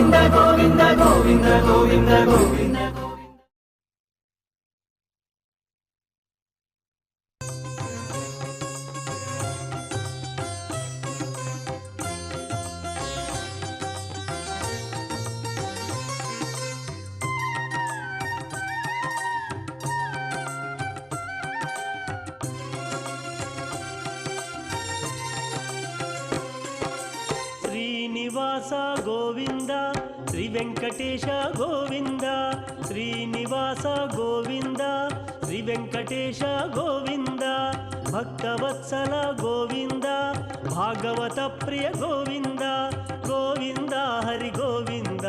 கோவிந்த கோவிந்த கோவிந்த கோவிந்த கோவிந்த. శ్రీనివాస గోవింద శ్రీ వెంకటేశ గోవింద శ్రీనివాస గోవింద శ్రీ వెంకటేశ గోవింద భక్తవత్సల గోవింద భాగవత ప్రియ గోవింద గోవింద హరి గోవింద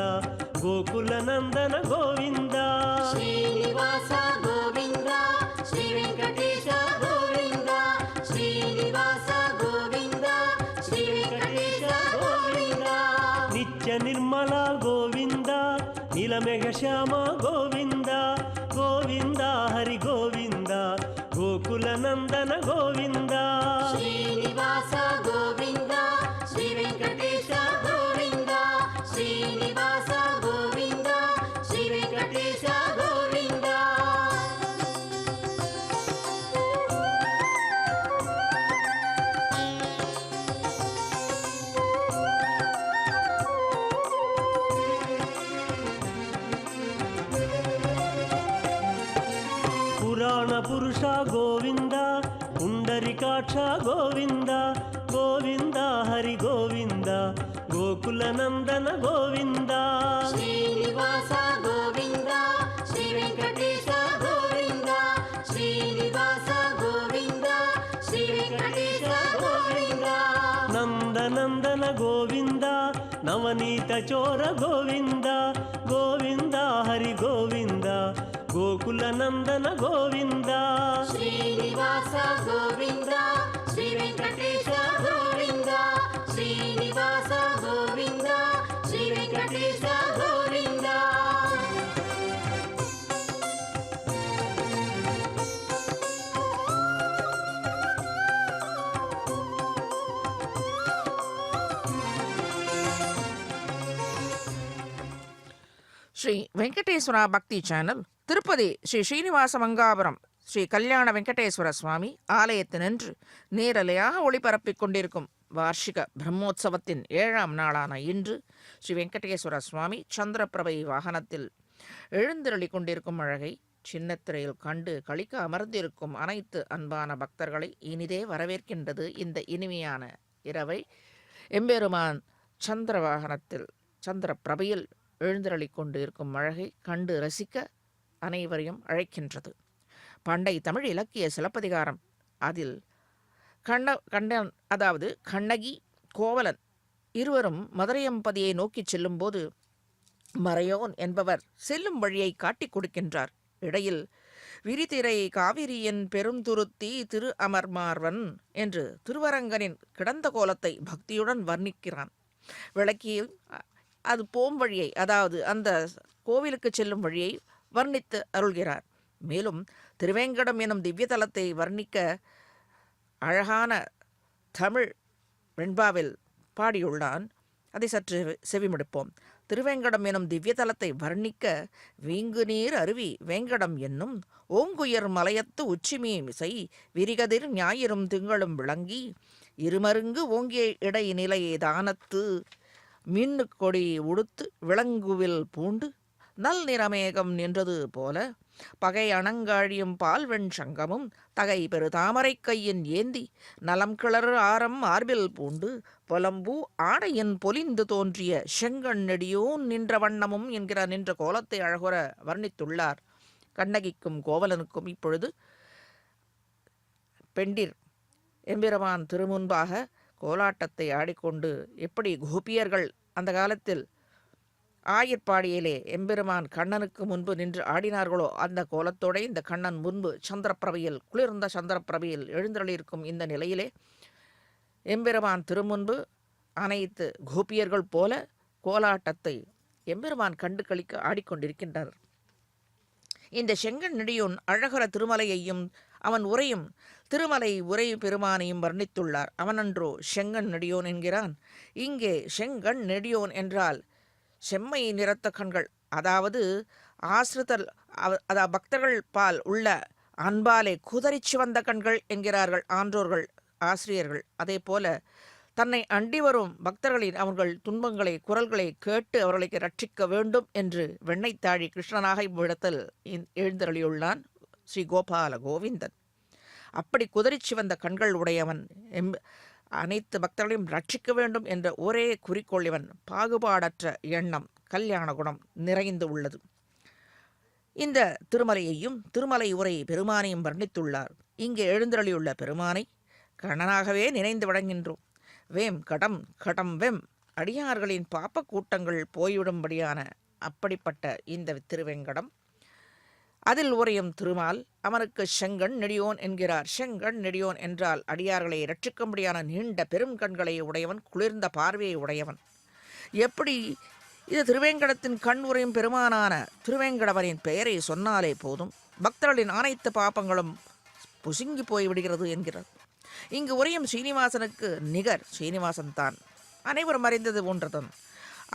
గోకుల నందన గోవింద. శ్రీనివాస గోవింద శ్రీ వెంకటేశ గోవింద శ్రీనివాస గోవింద శ్రీ వెంకటేశ గోవింద. నిత్య నిర్మల గోవింద నీలమేఘ శ్యామ గోవింద గోవింద హరి గోవింద గోకుల నందన గోవింద. శ్రీనివాస గోవింద శ్రీ వెంకటేశ గోవింద శ్రీనివాస గోవింద శ్రీ వెంకటేశ గోవింద. పురాణ పురుష గోవింద పుండరికాక్ష గోవింద గోవింద హరి గోవింద గోకుల నందన గోవింద. శ్రీనివాస గోవింద శ్రీ వెంకటేశ గోవింద శ్రీనివాస గోవింద శ్రీ వెంకటేశ గోవింద. నందనందన గోవింద నవనీత చోర గోవింద గోవింద హరి గోవింద గోకుల నందన గోవింద. శ్రీనివాస గోవింద శ్రీ వెంకటేశ గోవింద శ్రీనివాస గోవింద శ్రీ వెంకటేశ గోవింద. ஸ்ரீ வெங்கடேஸ்வரா பக்தி சேனல் திருப்பதி ஸ்ரீ ஸ்ரீனிவாச மங்காபுரம் ஸ்ரீ கல்யாண வெங்கடேஸ்வர சுவாமி ஆலயத்தினின்று நேரலையாக ஒளிபரப்பிக் கொண்டிருக்கும் வார்ஷிக பிரம்மோற்சவத்தின் 7ஆம் நாளான இன்று ஸ்ரீ வெங்கடேஸ்வர சுவாமி சந்திரபிரபை வாகனத்தில் எழுந்தருளி கொண்டிருக்கும் அழகை சின்னத்திரையில் கண்டு களிக்க அமர்ந்திருக்கும் அனைத்து அன்பான பக்தர்களை இனிதே வரவேற்கின்றது இந்த இனிமையான இரவை. எம்பெருமான் சந்திர வாகனத்தில் சந்திரபிரபையில் எழுந்தருளி கொண்டு இருக்கும் அழகை கண்டு ரசிக்க அனைவரையும் அழைக்கின்றது. பண்டை தமிழ் இலக்கிய சிலப்பதிகாரம் அதில் கண்ணன் அதாவது கண்ணகி கோவலன் இருவரும் மதுரையம்பதியை நோக்கி செல்லும்போது மறையோன் என்பவர் செல்லும் வழியை காட்டிக் கொடுக்கின்றார். இடையில் விரிதிரை காவிரியின் பெருந்துருத்தி திரு அமர்மார்வன் என்று திருவரங்கனின் கிடந்த கோலத்தை பக்தியுடன் வர்ணிக்கிறான். விளக்கியில் அது போம் வழியை அதாவது அந்த கோவிலுக்கு செல்லும் வழியை வர்ணித்து அருள்கிறார். மேலும் திருவேங்கடம் எனும் திவ்யதலத்தை வர்ணிக்க அழகான தமிழ் வெண்பாவில் பாடியுள்ளான். அதை சற்று செவிமடுப்போம். திருவேங்கடம் எனும் திவ்யதலத்தை வர்ணிக்க வீங்கு நீர் அருவி வேங்கடம் என்னும் ஓங்குயர் மலையத்து உச்சிமீ மிசை விரிகதிர் ஞாயிறும் திங்களும் விளங்கி இருமருங்கு ஓங்கிய இடை நிலையை தானத்து மின்னு கொடி உடுத்து விளங்குவில் பூண்டு நல் நிறமேகம் நின்றது போல பகை அணங்காழியும் பால்வெண் சங்கமும் தகை பெரு தாமரை கையின் ஏந்தி நலம் கிளர் ஆரம் மார்பில் பூண்டு பொலம்பூ ஆடையின் பொலிந்து தோன்றிய செங்கண் நெடியோன் நின்ற வண்ணமும் என்கிற நின்ற கோலத்தை அழகுற வர்ணித்துள்ளார். கண்ணகிக்கும் கோவலனுக்கும் இப்பொழுது பெண்டிர் எம்பெருமான் திருமுன்பாக கோலாட்டத்தை ஆடிக்கொண்டு எப்படி கோபியர்கள் அந்த காலத்தில் ஆயர்பாடியிலே எம்பெருமான் கண்ணனுக்கு முன்பு நின்று ஆடினார்களோ அந்த கோலத்தோடு இந்த கண்ணன் முன்பு சந்திரப்பிரபையில் குளிர்ந்த சந்திரப்பிரபையில் எழுந்தருளியிருக்கும் இந்த நிலையிலே எம்பெருமான் திருமுன்பு அனைத்து கோபியர்கள் போல கோலாட்டத்தை எம்பெருமான் கண்டு களிக்க ஆடிக்கொண்டிருக்கின்றார். இந்த செங்கண் நெடியோன் அழகர திருமலையையும் அவன் உரையும் திருமலை உரை பெருமானையும் வர்ணித்துள்ளார். அவனன்றோ செங்கண் நெடியோன் என்கிறான். இங்கே செங்கண் நெடியோன் என்றால் செம்மை நிறத்த கண்கள், அதாவது ஆசிரித்தல் அதாவது பக்தர்கள் பால் உள்ள அன்பாலே குதறிச்சு வந்த கண்கள் என்கிறார்கள் ஆன்றோர்கள், ஆசிரியர்கள். அதே போல தன்னை அண்டி வரும் பக்தர்களின் அவர்கள் துன்பங்களை குரல்களை கேட்டு அவர்களுக்கு ரட்சிக்க வேண்டும் என்று வெண்ணைத்தாழி கிருஷ்ணனாக இவ்விடத்தில் எழுந்தருளியுள்ளான் ஸ்ரீ கோபால கோவிந்தன். அப்படி குதறிச்சு வந்த கண்கள் உடையவன் அனைத்து பக்தர்களையும் ரட்சிக்க வேண்டும் என்ற ஒரே குறிக்கோள் இவன் பாகுபாடற்ற எண்ணம், கல்யாண குணம் நிறைந்து உள்ளது. இந்த திருமலையையும் திருமலை உரை பெருமானையும் வர்ணித்துள்ளார். இங்கே எழுந்தருளியுள்ள பெருமானை கண்ணனாகவே நினைந்து வழங்கின்றோம். வேம் கடம் கடம் வெம், அடியார்களின் பாப்ப கூட்டங்கள் போய்விடும்படியான அப்படிப்பட்ட இந்த திருவெங்கடம், அதில் உரையும் திருமால் அவனுக்கு செங்கண் நெடியோன் என்கிறார். செங்கண் நெடியோன் என்றால் அடியார்களை இரட்சிக்கும்படியான நீண்ட பெரும் கண்களை உடையவன், குளிர்ந்த பார்வையை உடையவன். எப்படி இது திருவேங்கடத்தின் கண் உரையும் பெருமானான திருவேங்கடவனின் பெயரை சொன்னாலே போதும், பக்தர்களின் அனைத்து பாப்பங்களும் புசுங்கி போய்விடுகிறது என்கிறார். இங்கு உரையும் ஸ்ரீனிவாசனுக்கு நிகர் ஸ்ரீனிவாசன் தான். அனைவரும் அறிந்தது ஒன்றுதான்,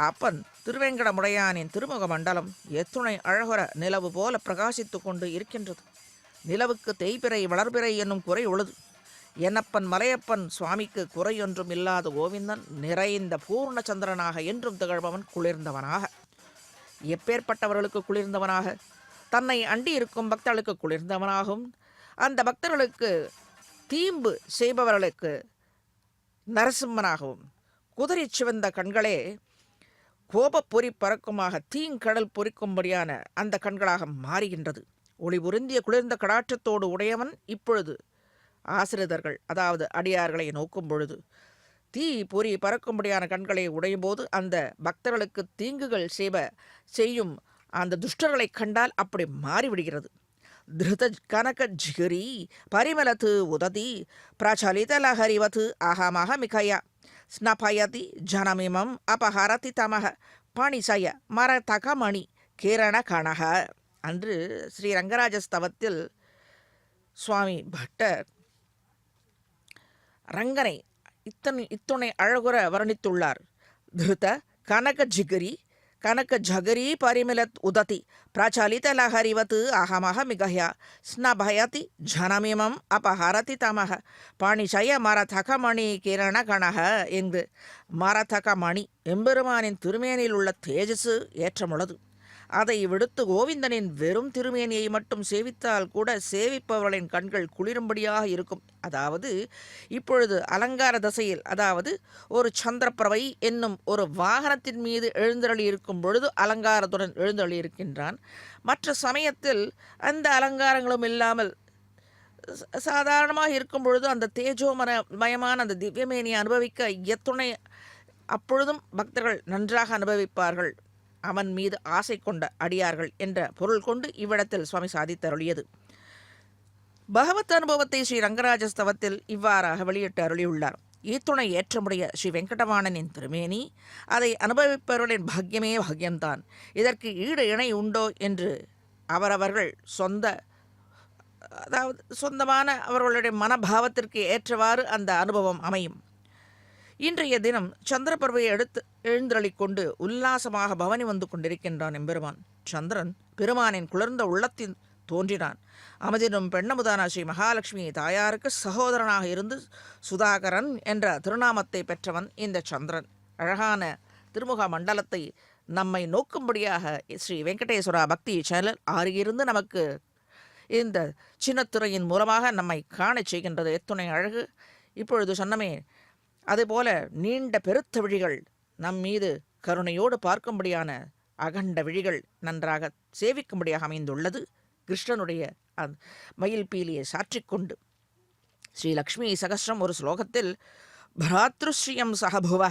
அப்பன் திருவேங்கடமுடையானின் திருமுக மண்டலம் எத்துணை அழகுற நிலவு போல பிரகாசித்து கொண்டு இருக்கின்றது. நிலவுக்கு தேய்பிறை வளர்பிறை என்னும் குறை உள்ளது. என்னப்பன் மலையப்பன் சுவாமிக்கு குறையொன்றும் இல்லாத கோவிந்தன் நிறைந்த பூர்ண சந்திரனாக என்றும் திகழ்பவன், குளிர்ந்தவனாக. எப்பேற்பட்டவர்களுக்கு குளிர்ந்தவனாக? தன்னை அண்டி இருக்கும் பக்தர்களுக்கு குளிர்ந்தவனாகவும், அந்த பக்தர்களுக்கு தீம்பு செய்பவர்களுக்கு நரசிம்மனாகவும், குதிரை சிவந்த கண்களே கோபப்பொறி பறக்குமாக தீங்கடல் பொறிக்கும்படியான அந்த கண்களாக மாறுகின்றது. ஒளி உறிந்திய குளிர்ந்த கடாற்றத்தோடு உடையவன் இப்பொழுது ஆசிரியர்கள் அதாவது அடியார்களை நோக்கும் பொழுது தீ பொறி பறக்கும்படியான கண்களை உடையும் போது அந்த பக்தர்களுக்கு தீங்குகள் செய்யும் அந்த துஷ்டர்களை கண்டால் அப்படி மாறிவிடுகிறது. திருத கனக ஜிகிரி பரிமலத்து உததி பிரச்சலித லஹரிவத்து அகமக மிகயா ஸ்னபயதி ஜனமிமம் அபஹரதி தமக பணிசய மரதக மணி கிரண கணக. அன்று ஸ்ரீ ரங்கராஜஸ்தவத்தில் சுவாமி பட்டர் ரங்கனை இத்துணை அழகுற வர்ணித்துள்ளார். திருத கனக ஜிகிரி கனக ஜகரி பரிமிலத் உததி பிரச்சலித லஹரிவத்து அகமக மிகயா ஸ்னபயதி ஜனமிமம் அபஹரதி தமக பணிசய மரதக மணி கிரண கணக என்று மரதக மணி எம்பெருமானின் திருமேனில் உள்ள தேஜசு ஏற்றமுள்ளது. அதை விடுத்து கோவிந்தனின் வெறும் திருமேனியை மட்டும் சேவித்தால் கூட சேவிப்பவர்களின் கண்கள் குளிரும்படியாக இருக்கும். அதாவது இப்பொழுது அலங்கார தசையில், அதாவது ஒரு சந்திரப்பிரவை என்னும் ஒரு வாகனத்தின் மீது எழுந்தருளி இருக்கும் பொழுது அலங்காரத்துடன் எழுந்தருளி இருக்கின்றான். மற்ற சமயத்தில் அந்த அலங்காரங்களும் இல்லாமல் சாதாரணமாக இருக்கும் பொழுது அந்த தேஜோமயமான அந்த திவ்யமேனியை அனுபவிக்க எத்துணை அப்பொழுதும் பக்தர்கள் நன்றாக அனுபவிப்பார்கள். அவன் மீது ஆசை கொண்ட அடியார்கள் என்ற பொருள் கொண்டு இவ்விடத்தில் சுவாமி சாதித்தருளியது. பகவத் அனுபவத்தை ஸ்ரீ ரங்கராஜஸ்தவத்தில் இவ்வாறாக வெளியிட்டு அருளியுள்ளார். ஈத்துணை ஏற்றமுடைய ஸ்ரீ வெங்கடவாணனின் திருமேனி, அதை அனுபவிப்பவர்களின் பாக்கியமே பாக்கியம்தான். இதற்கு ஈடு இணை உண்டோ என்று அவரவர்கள் சொந்தமான அவர்களுடைய மனபாவத்திற்கு ஏற்றவாறு அந்த அனுபவம் அமையும். இன்றைய தினம் சந்திரபர்வையை எழுந்தருளிக் கொண்டு உல்லாசமாக பவனி வந்து கொண்டிருக்கின்றான் எம்பெருமான். சந்திரன் பெருமானின் குளிர்ந்த உள்ளத்தில் தோன்றினான். அமதினும் பெண்ணமுதான ஸ்ரீ மகாலட்சுமி தாயாருக்கு சகோதரனாக இருந்து சுதாகரன் என்ற திருநாமத்தை பெற்றவன் இந்த சந்திரன். அழகான திருமுக மண்டலத்தை நம்மை நோக்கும்படியாக ஸ்ரீ வெங்கடேஸ்வரா பக்தி சேனல் ஆறியிருந்து நமக்கு இந்த சின்னத்திரையின் மூலமாக நம்மை காணச் செய்கின்றது. எத்துணை அழகு! இப்பொழுது சொன்னமே, அதுபோல நீண்ட பெருத்த விழிகள் நம் மீது கருணையோடு பார்க்கும்படியான அகண்ட விழிகள் நன்றாக சேவிக்கும்படியாக அமைந்துள்ளது. கிருஷ்ணனுடைய மயில் பீலியை சாற்றிக்கொண்டு ஸ்ரீ லக்ஷ்மி சகஸ்ரம் ஒரு ஸ்லோகத்தில் பிராத்ருஸ்ரீயம் சகபுவ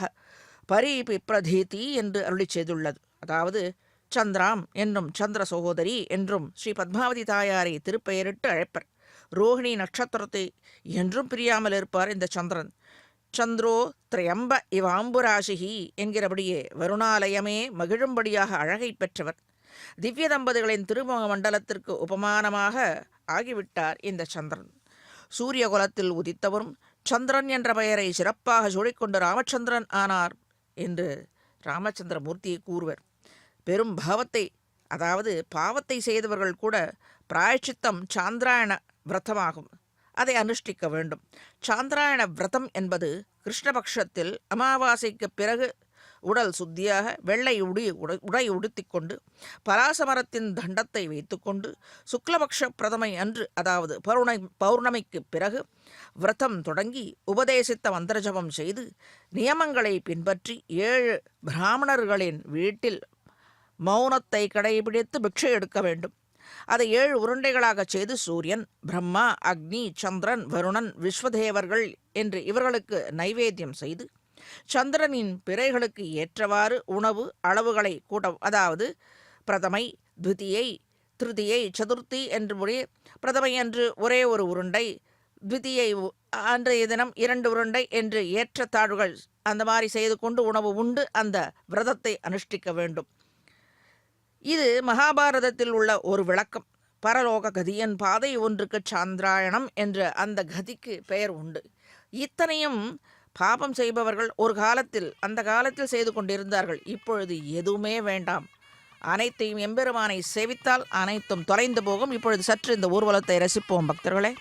பரீபி பிரதீதி என்று அருளி செய்துள்ளது. அதாவது சந்திராம் என்றும் சந்திர சகோதரி என்றும் ஸ்ரீ பத்மாவதி தாயாரை திருப்பெயரிட்டு அழைப்பர். ரோஹிணி நட்சத்திரத்தை என்றும் பிரியாமல் இருப்பார் இந்த சந்திரன். சந்திரோ திரையம்ப இவாம்புராசிகி என்கிறபடியே வருணாலயமே மகிழும்படியாக அழகை பெற்றவர். திவ்ய தம்பதிகளின் திருமுக மண்டலத்திற்கு உபமானமாக ஆகிவிட்டார் இந்த சந்திரன். சூரிய குலத்தில் உதித்தவரும் சந்திரன் என்ற பெயரை சிறப்பாக சூடிக்கொண்டு ராமச்சந்திரன் ஆனார் என்று ராமச்சந்திரமூர்த்தியை கூறுவர். பெரும் பாவத்தை, அதாவது பாவத்தை செய்தவர்கள் கூட பிராயச்சித்தம் சாந்திராயண விரதமாகும், அதை அனுஷ்டிக்க வேண்டும். சாந்திராயண விரதம் என்பது கிருஷ்ணபக்ஷத்தில் அமாவாசைக்கு பிறகு உடல் சுத்தியாக வெள்ளை உடை உடுத்திக்கொண்டு பராசமரத்தின் தண்டத்தை வைத்துக்கொண்டு சுக்லபக்ஷ பிரதமை அன்று, அதாவது பௌர்ணமிக்கு பிறகு விரதம் தொடங்கி உபதேசித்த மந்திரஜபம் செய்து நியமங்களை பின்பற்றி 7 பிராமணர்களின் வீட்டில் மௌனத்தை கடைபிடித்து பிக்ஷை எடுக்க வேண்டும். அதை 7 உருண்டைகளாக செய்து சூரியன், பிரம்மா, அக்னி, சந்திரன், வருணன், விஸ்வதேவர்கள் என்று இவர்களுக்கு நைவேத்தியம் செய்து சந்திரனின் பிறைகளுக்கு ஏற்றவாறு உணவு அளவுகளை கூட்டம், அதாவது பிரதமை, துவிதியை, திருதியை, சதுர்த்தி என்று முறை பிரதமை அன்று ஒரே ஒரு உருண்டை, துவிதியை அன்றைய தினம் 2 உருண்டை என்று ஏற்ற தாழ்வுகள் அந்த மாதிரி செய்து கொண்டு உணவு உண்டு அந்த விரதத்தை அனுஷ்டிக்க வேண்டும். இது மகாபாரதத்தில் உள்ள ஒரு விளக்கம். பரலோக கதியன் பாதை ஒன்றுக்கு சாந்திராயணம் என்ற அந்த கதிக்கு பெயர் உண்டு. இத்தனையும் பாபம் செய்பவர்கள் ஒரு காலத்தில், அந்த காலத்தில் செய்து கொண்டிருந்தார்கள். இப்பொழுது எதுவுமே வேண்டாம், அனைத்தையும் எம்பெருமானை சேவித்தால் அனைத்தும் தொலைந்து போகும். இப்பொழுது சற்று இந்த ஊர்வலத்தை ரசிப்போம் பக்தர்களே.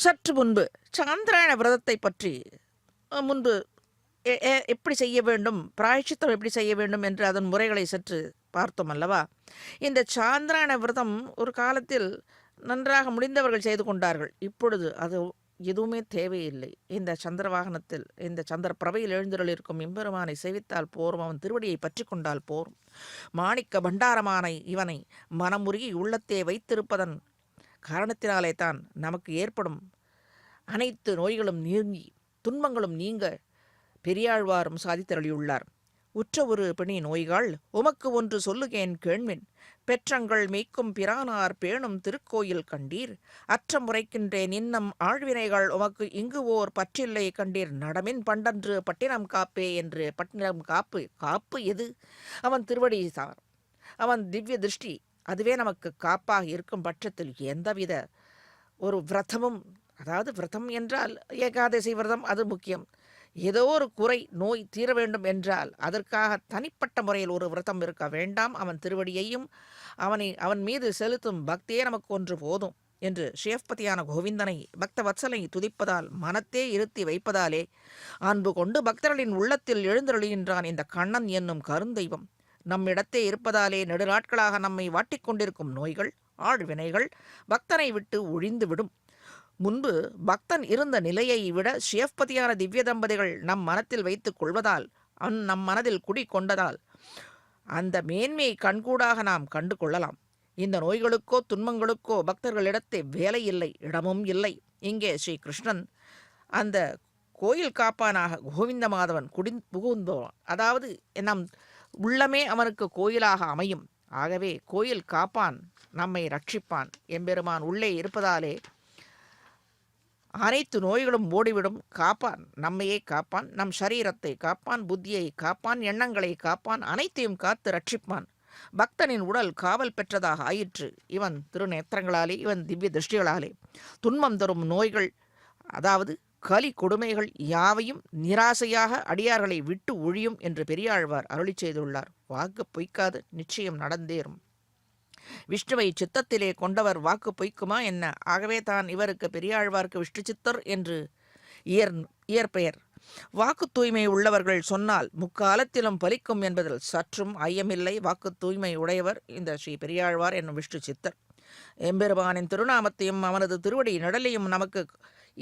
சற்று முன்பு சாந்திராயண விரதத்தை பற்றி முன்பு எப்படி செய்ய வேண்டும், பிராயச்சித்தம் எப்படி செய்ய வேண்டும் என்று அதன் முறைகளை சற்று பார்த்தோம் அல்லவா? இந்த சாந்திராயண விரதம் ஒரு காலத்தில் நன்றாக முடிந்தவர்கள் செய்து கொண்டார்கள். இப்பொழுது அது எதுவுமே தேவையில்லை. இந்த சந்திர வாகனத்தில், இந்த சந்திர பிரபையில் எழுந்தருள் இருக்கும் எம்பெருமானை சேவித்தால் போரும், அவன் திருவடியை பற்றி கொண்டால் போரும். மாணிக்க பண்டாரமான இவனை மனமுருகி உள்ளத்தே வைத்திருப்பதன் காரணத்தினாலே தான் நமக்கு ஏற்படும் அனைத்து நோய்களும் நீங்கி துன்பங்களும் நீங்க பெரியாழ்வாரும் சாதித்தருளியுள்ளார். உற்ற ஒரு பிணி நோய்கள் உமக்கு ஒன்று சொல்லுகேன் கேள்மின், பெற்றங்கள் மெய்க்கும் பிரானார் பேணும் திருக்கோயில் கண்டீர், அற்ற முறைக்கின்றேன் இன்னம் ஆழ்வினைகள் உமக்கு இங்கு ஓர் பற்றில்லை கண்டீர், நடமின் பண்டன்று பட்டினம் காப்பே என்று. பட்டினம் காப்பு எது? அவன் திருவடி சார், அவன் திவ்ய திருஷ்டி, அதுவே நமக்கு காப்பாக இருக்கும் பட்சத்தில் எந்தவித ஒரு விரதமும், அதாவது விரதம் என்றால் ஏகாதசி விரதம் அது முக்கியம். ஏதோ ஒரு குறை நோய் தீர வேண்டும் என்றால் அதற்காக தனிப்பட்ட முறையில் ஒரு விரதம் இருக்க வேண்டாம். அவன் திருவடியையும் அவன் மீது செலுத்தும் பக்தியே நமக்கு ஒன்று போதும் என்று ஷேஃபதியான கோவிந்தனை பக்த வத்சலை துதிப்பதால் மனத்தே இருத்தி வைப்பதாலே அன்பு கொண்டு பக்தர்களின் உள்ளத்தில் எழுந்தருளுகின்றான் இந்த கண்ணன் என்னும் கருந்தெய்வம். நம்மிடத்தே இருப்பதாலே நெடுநாட்களாக நம்மை வாட்டிக்கொண்டிருக்கும் நோய்கள் ஆழ்வினைகள் பக்தனை விட்டு ஒழிந்துவிடும். முன்பு பக்தன் இருந்த நிலையை விட ஷேஃபதியான திவ்ய தம்பதிகள் நம் மனத்தில் வைத்துக் கொள்வதால், நம் மனதில் குடி கொண்டதால் அந்த மேன்மையை கண்கூடாக நாம் கண்டு கொள்ளலாம். இந்த நோய்களுக்கோ துன்பங்களுக்கோ பக்தர்களிடத்தே வேலை இல்லை, இடமும் இல்லை. இங்கே ஸ்ரீ கிருஷ்ணன் அந்த கோயில் காப்பானாக கோவிந்த மாதவன் புகுந்தோன், அதாவது நம் உள்ளமே அவனுக்கு கோயிலாக அமையும். ஆகவே கோயில் காப்பான், நம்மை ரட்சிப்பான். எம்பெருமான் உள்ளே இருப்பதாலே அனைத்து நோய்களும் ஓடிவிடும். காப்பான், நம்மையே காப்பான், நம் சரீரத்தை காப்பான், புத்தியை காப்பான், எண்ணங்களை காப்பான், அனைத்தையும் காத்து ரட்சிப்பான். பக்தனின் உடல் காவல் பெற்றதாக ஆயிற்று இவன் திருநேத்திரங்களாலே, இவன் திவ்ய திருஷ்டிகளாலே. துன்பம் தரும் நோய்கள், அதாவது கலி கொடுமைகள் யாவையும் நிராசையாக அடியார்களை விட்டு ஒழியும் என்று பெரியாழ்வார் அருளி செய்துள்ளார். வாக்கு பொய்க்காது, நிச்சயம் நடந்தேறும். விஷ்ணுவை சித்தத்திலே கொண்டவர் வாக்கு பொய்க்குமா என்ன? ஆகவே தான் இவருக்கு பெரியாழ்வார்க்கு விஷ்ணு சித்தர் என்று இயற்பெயர். வாக்கு தூய்மை உள்ளவர்கள் சொன்னால் முக்காலத்திலும் பலிக்கும் என்பதில் சற்றும் ஐயமில்லை. வாக்கு தூய்மை உடையவர் இந்த ஸ்ரீ பெரியாழ்வார் என்னும் விஷ்ணு சித்தர். எம்பெருமானின் திருநாமத்தையும் அவனது திருவடி நிழலையும் நமக்கு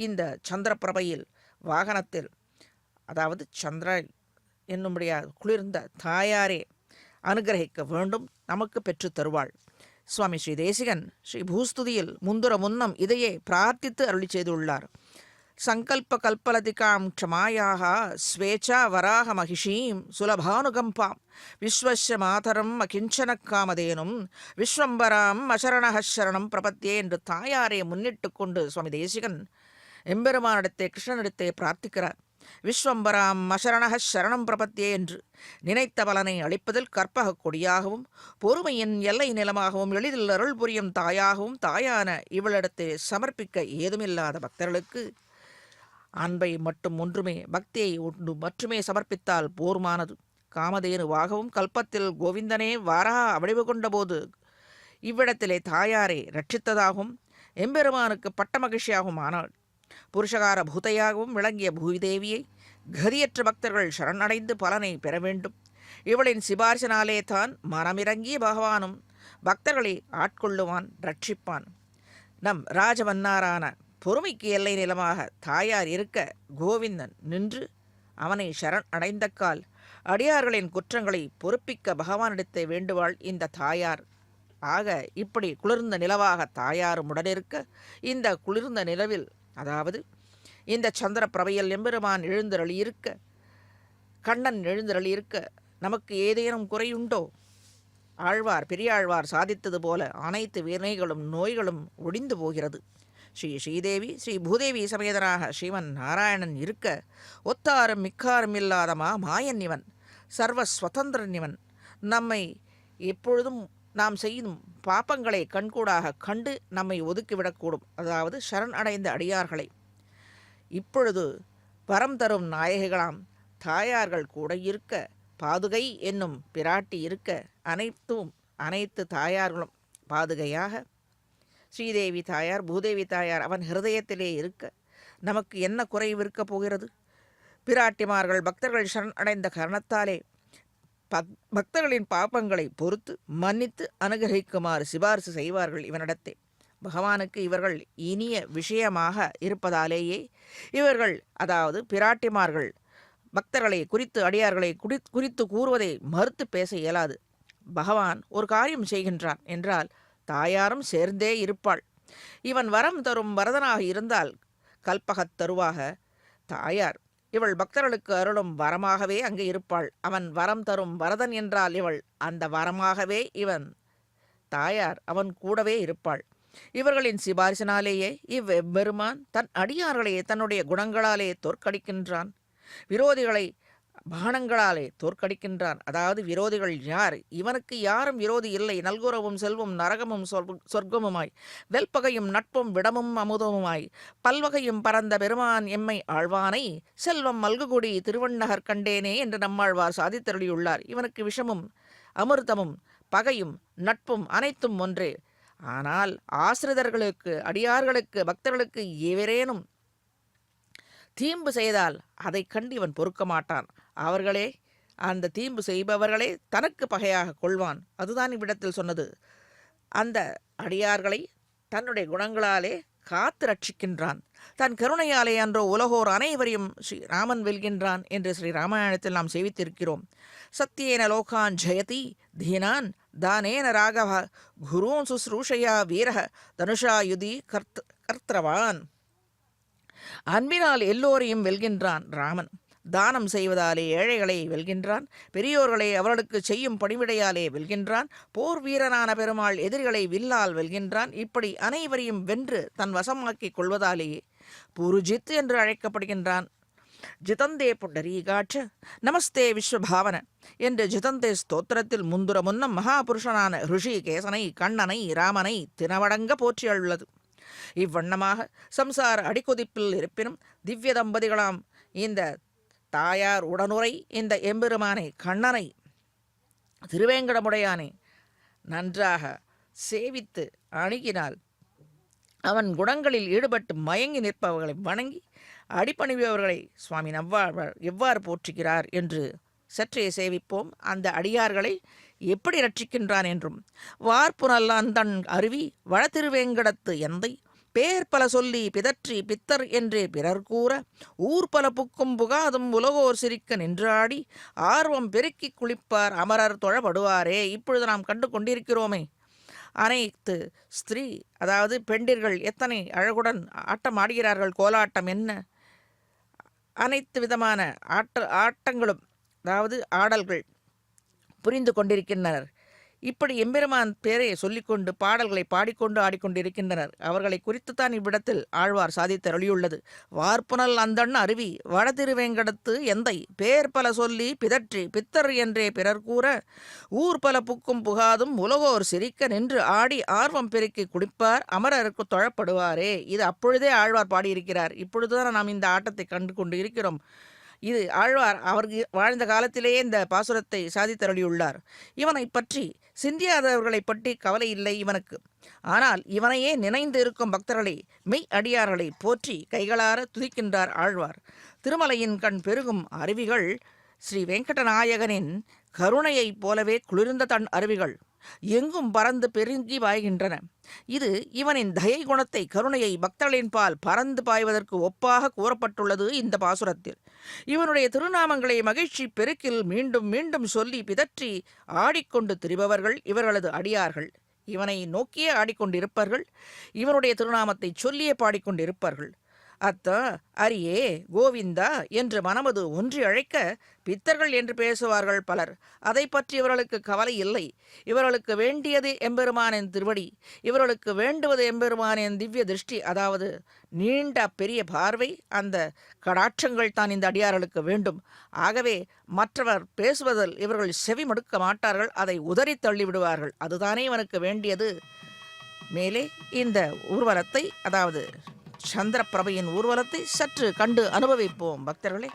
இந்த சந்திர பிரபையில் வாகனத்தில், அதாவது சந்திர என்னும்படியாக குளிர்ந்த தாயாரே அனுகிரகிக்க வேண்டும், நமக்கு பெற்று தருவாள். சுவாமி ஸ்ரீ தேசிகன் ஸ்ரீ பூஸ்துதியில் முன்னம் இதையே பிரார்த்தித்து அருளி செய்துள்ளார். சங்கல்ப கல்பலதிகாம் க்ஷமாயாக ஸ்வேச்சா வராக மகிஷீம் சுலபானுகம்பாம் விஸ்வஸ்ய மாதரம் அகிஞ்சன காமதேனும் விஸ்வம்பராம் அசரணஹரணம் பிரபத்தியே என்று தாயாரை முன்னிட்டு கொண்டு சுவாமி தேசிகன் எம்பெருமானிடத்தே கிருஷ்ணனிடத்தே பிரார்த்திக்கிறார். விஸ்வம்பராம் அசரணஹ சரணம் பிரபத்தியே என்று நினைத்த பலனை அளிப்பதில் கற்பக கொடியாகவும் பொறுமையின் எல்லை நிலமாகவும் எளிதில் அருள் புரியும் தாயாகவும் தாயான இவளிடத்தை சமர்ப்பிக்க ஏதுமில்லாத பக்தர்களுக்கு அன்பை மட்டும் ஒன்றுமே பக்தியை ஒன்று மட்டுமே சமர்ப்பித்தால் போருமானது. காமதேனுவாகவும் கல்பத்தில் கோவிந்தனே வாராக வடிவு கொண்ட போது இவ்விடத்திலே தாயாரை ரட்சித்ததாகவும் எம்பெருமானுக்கு பட்ட மகிழ்ச்சியாகவும் ஆனாள். புருஷகார பூதையாகவும் விளங்கிய பூதேவியை கதியற்ற பக்தர்கள் சரணடைந்து பலனை பெற வேண்டும். இவளின் சிபாரிசினாலே தான் மனமிறங்கிய பகவானும் பக்தர்களை ஆட்கொள்ளுவான், ரட்சிப்பான். நம் ராஜவன்னாரான பொறுமைக்கு எல்லை நிலமாக தாயார் இருக்க கோவிந்தன் நின்று அவனை சரண் அடைந்த கால் அடியார்களின் குற்றங்களை பொறுப்பிக்க பகவானிடத்தை வேண்டுவாள் இந்த தாயார். ஆக இப்படி குளிர்ந்த நிலவாக தாயாரும் உடனிருக்க, இந்த குளிர்ந்த நிலவில், அதாவது இந்த சந்திர பிரபையில் எம்பெருமான் எழுந்தருளியிருக்க, கண்ணன் எழுந்தருளியிருக்க நமக்கு ஏதேனும் குறையுண்டோ? ஆழ்வார் பெரியாழ்வார் சாதித்தது போல அனைத்து வினைகளும் நோய்களும் ஒடிந்து போகிறது. ஸ்ரீதேவி ஸ்ரீ பூதேவி சமேதனாக ஸ்ரீமன் நாராயணன் இருக்க, ஒத்தாரும் மிக்காரும் இல்லாத மாயன் இவன், சர்வஸ்வதந்திரன் இவன். நம்மை எப்பொழுதும் நாம் செய்யும் பாப்பங்களை கண்கூடாக கண்டு நம்மை ஒதுக்கிவிடக்கூடும், அதாவது சரண் அடைந்த அடியார்களை. இப்பொழுது வரம் தரும் நாயகிகளாம் தாயார்கள் கூட இருக்க, பாதுகை என்னும் பிராட்டி இருக்க, அனைத்து தாயார்களும் பாதுகையாக ஸ்ரீதேவி தாயார் பூதேவி தாயார் அவன் ஹிருதயத்திலே இருக்க நமக்கு என்ன குறைவு இருக்கப் போகிறது? பிராட்டிமார்கள் பக்தர்கள் சரண் அடைந்த காரணத்தாலே பக்தர்களின் பாப்பங்களை பொறுத்து மன்னித்து அனுகிரகிக்குமாறு சிபாரிசு செய்வார்கள் இவனிடத்தே. பகவானுக்கு இவர்கள் இனிய விஷயமாக இருப்பதாலேயே இவர்கள், அதாவது பிராட்டிமார்கள் பக்தர்களை குறித்து அடியார்களை குறித்து கூறுவதை மறுத்து பேச இயலாது. பகவான் ஒரு காரியம் செய்கின்றான் என்றால் தாயாரும் சேர்ந்தே இருப்பாள். இவன் வரம் தரும் வரதனாக இருந்தால் கல்பகத் தருவாக தாயார் இவள் பக்தர்களுக்கு அருளும் வரமாகவே அங்கே இருப்பாள். அவன் வரம் தரும் வரதன் என்றால் இவள் அந்த வரமாகவே இவன் தாயார் அவன் கூடவே இருப்பாள். இவர்களின் சிபாரிசினாலேயே இவ்வெம்பெருமான் தன் அடியார்களே தன்னுடைய குணங்களாலே தோற்கடிக்கின்றான். விரோதிகளை பானங்களாலே தோற்கடிக்கின்றான். அதாவது விரோதிகள் யார்? இவனுக்கு யாரும் விரோதி இல்லை. நல்குறவும் செல்வம் நரகமும் சொர்க்கமுமாய் வெல்பகையும் நட்பும் விடமும் அமுதமுமாய் பல்வகையும் பரந்த பெருமான் எம்மை ஆழ்வானை செல்வம் மல்குகுடி திருவண்ணகர் கண்டேனே என்று நம்மாழ்வார் சாதித்தருளியுள்ளார். இவனுக்கு விஷமும் அமிர்தமும் பகையும் நட்பும் அனைத்தும் ஒன்றே. ஆனால் ஆசிரிதர்களுக்கு அடியார்களுக்கு பக்தர்களுக்கு எவரேனும் தீம்பு செய்தால் அதை கண்டு இவன் பொறுக்க மாட்டான். அவர்களே அந்த தீம்பு செய்பவர்களே தனக்கு பகையாக கொள்வான். அதுதான் இவ்விடத்தில் சொன்னது. அந்த அடியார்களை தன்னுடைய குணங்களாலே காத்து ரட்சிக்கின்றான். தன் கருணையாலே அன்றோ உலகோர் அனைவரையும் ஸ்ரீராமன் வெல்கின்றான் என்று ஸ்ரீ ராமாயணத்தில் நாம் சேவித்திருக்கிறோம். சத்தியேன லோகான் ஜெயதி தீனான் தானேன ராகவ குருன் சுஸ்ரூஷையா வீரக தனுஷா யுதி கர்த்தவான். அன்பினால் எல்லோரையும் வெல்கின்றான் ராமன். தானம் செய்வதாலே ஏழைகளை வெல்கின்றான். பெரியோர்களை அவர்களுக்கு செய்யும் பணிவிடையாலே வெல்கின்றான். போர் வீரனான பெருமாள் எதிரிகளை வில்லால் வெல்கின்றான். இப்படி அனைவரையும் வென்று தன் வசமாக்கிக் கொள்வதாலேயே புருஜித் என்று அழைக்கப்படுகின்றான். ஜிதந்தே புண்டரீகாட்ச நமஸ்தே விஸ்வபாவன என்று ஜிதந்தே ஸ்தோத்திரத்தில் முந்துர முன்னம் மகாபுருஷனான ரிஷி கேசனை கண்ணனை ராமனை தினவடங்க போற்றியுள்ளது. இவ்வண்ணமாக சம்சார அடிக்கொதிப்பில் இருப்பினும் திவ்ய தம்பதிகளாம் இந்த தாயார் உடனுரை இந்த எம்பெருமானை கண்ணனை திருவேங்கடமுடையானை நன்றாக சேவித்து அணுகினால் அவன் குணங்களில் ஈடுபட்டு மயங்கி நிற்பவர்களை வணங்கி அடிப்பணிபவர்களை சுவாமி நவ்வாழ்வார் எவ்வாறு போற்றுகிறார் என்று சற்றே சேவிப்போம். அந்த அடியார்களை எப்படி ரட்சிக்கின்றான் என்றும். வார்ப்புனல்லான் தன் அருவி வளத்திருவேங்கடத்து எந்தை பேர் பல சொல்லி பிதற்றி பித்தர் என்றே பிறர் கூற ஊர் பல புக்கும் புகாதும் உலகோர் சிரிக்க நின்றாடி ஆர்வம் பெருக்கி குளிப்பார் அமரர் தொழப்படுவாரே. இப்பொழுது நாம் கண்டு கொண்டிருக்கிறோமே, அனைத்து ஸ்திரீ அதாவது பெண்டிர்கள் எத்தனை அழகுடன் ஆட்டம் ஆடுகிறார்கள். கோலாட்டம் என்ன, அனைத்து விதமான ஆட்டங்களும் அதாவது ஆடல்கள் புரிந்து கொண்டிருக்கின்றனர். இப்படி எம்பெருமான் பேரை சொல்லிக்கொண்டு பாடல்களை பாடிக்கொண்டு ஆடிக்கொண்டிருக்கின்றனர். அவர்களை குறித்துத்தான் இவ்விடத்தில் ஆழ்வார் சாதித்தருளியுள்ளது. வார்ப்புனல் அந்தண் அருவி வடதிருவேங்கடத்து எந்தை பேர் பல சொல்லி பிதற்றி பித்தர் என்றே பிறர் கூற ஊர் பல புக்கும் புகாதும் உலகோர் சிரிக்க நின்று ஆடி ஆர்வம் பெருக்கி குடிப்பார் அமரருக்கு தொழப்படுவாரே. இது அப்பொழுதே ஆழ்வார் பாடியிருக்கிறார். இப்பொழுதுதான் நாம் இந்த ஆட்டத்தை கண்டு கொண்டு இருக்கிறோம். இது ஆழ்வார் அவர் வாழ்ந்த காலத்திலேயே இந்த பாசுரத்தை சாதித்தருளியுள்ளார். இவனை பற்றி சிந்தியாதவர்களை பற்றி கவலை இல்லை இவனுக்கு. ஆனால் இவனையே நினைந்து இருக்கும் பக்தர்களை மெய் அடியார்களை போற்றி கைகளார துதிக்கின்றார் ஆழ்வார். திருமலையின் கண் பெருகும் அருவிகள் ஸ்ரீ வெங்கடநாயகனின் கருணையைப் போலவே குளிர்ந்த தன் அருவிகள் எங்கும் பறந்து பெருங்கி பாய்கின்றன. இது இவனின் தயை குணத்தை கருணையை பக்தர்களின் பால் பறந்து பாய்வதற்கு ஒப்பாக கூறப்பட்டுள்ளது இந்த பாசுரத்தில். இவனுடைய திருநாமங்களை மகிழ்ச்சி பெருக்கில் மீண்டும் மீண்டும் சொல்லி பிதற்றி ஆடிக்கொண்டு திரிபவர்கள் இவர்களது அடியார்கள். இவனை நோக்கியே ஆடிக்கொண்டிருப்பார்கள். இவனுடைய திருநாமத்தை சொல்லியே பாடிக்கொண்டிருப்பார்கள். அத்தா அரியே கோவிந்தா என்று மனமது ஒன்றி அழைக்க பித்தர்கள் என்று பேசுவார்கள் பலர். அதை பற்றி இவர்களுக்கு கவலை இல்லை. இவர்களுக்கு வேண்டியது எம்பெருமானின் திருவடி, இவர்களுக்கு வேண்டுவது எம்பெருமானின் திவ்ய திருஷ்டி, அதாவது நீண்ட பெரிய பார்வை, அந்த கடாட்சங்கள் தான் இந்த அடியார்களுக்கு வேண்டும். ஆகவே மற்றவர் பேசுவதில் இவர்கள் செவி மடுக்க மாட்டார்கள், அதை உதறி தள்ளிவிடுவார்கள். அதுதானே இவனுக்கு வேண்டியது. மேலே இந்த ஊர்வலத்தை, அதாவது சந்திரபிரபையின் ஊர்வலத்தை சற்று கண்டு அனுபவிப்போம் பக்தர்களே.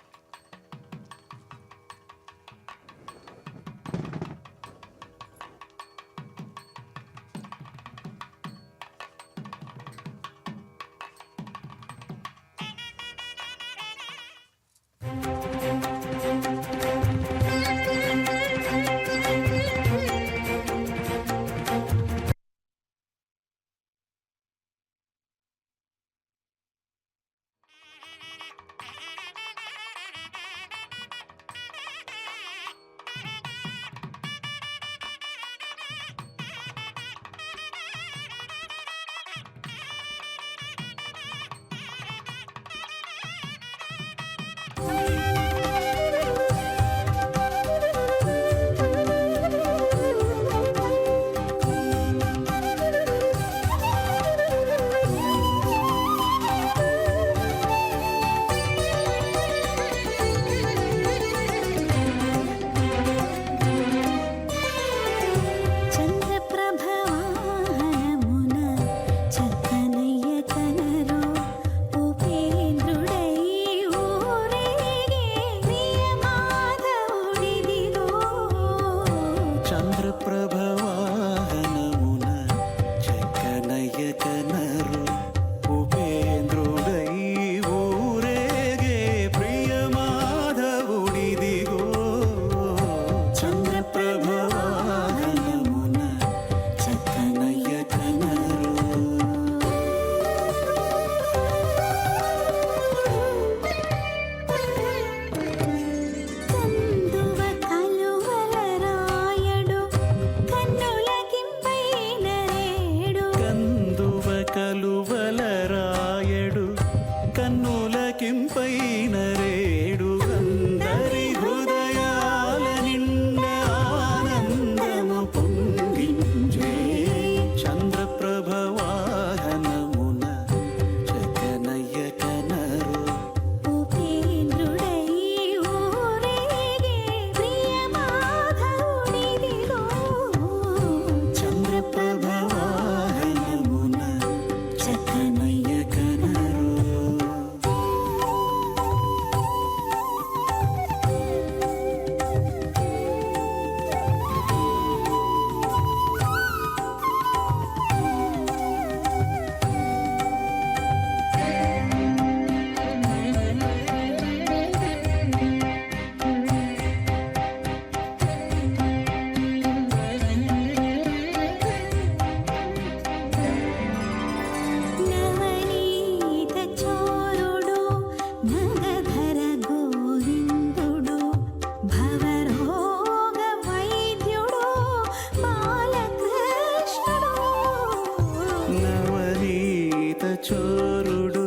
నవనీత చోరుడు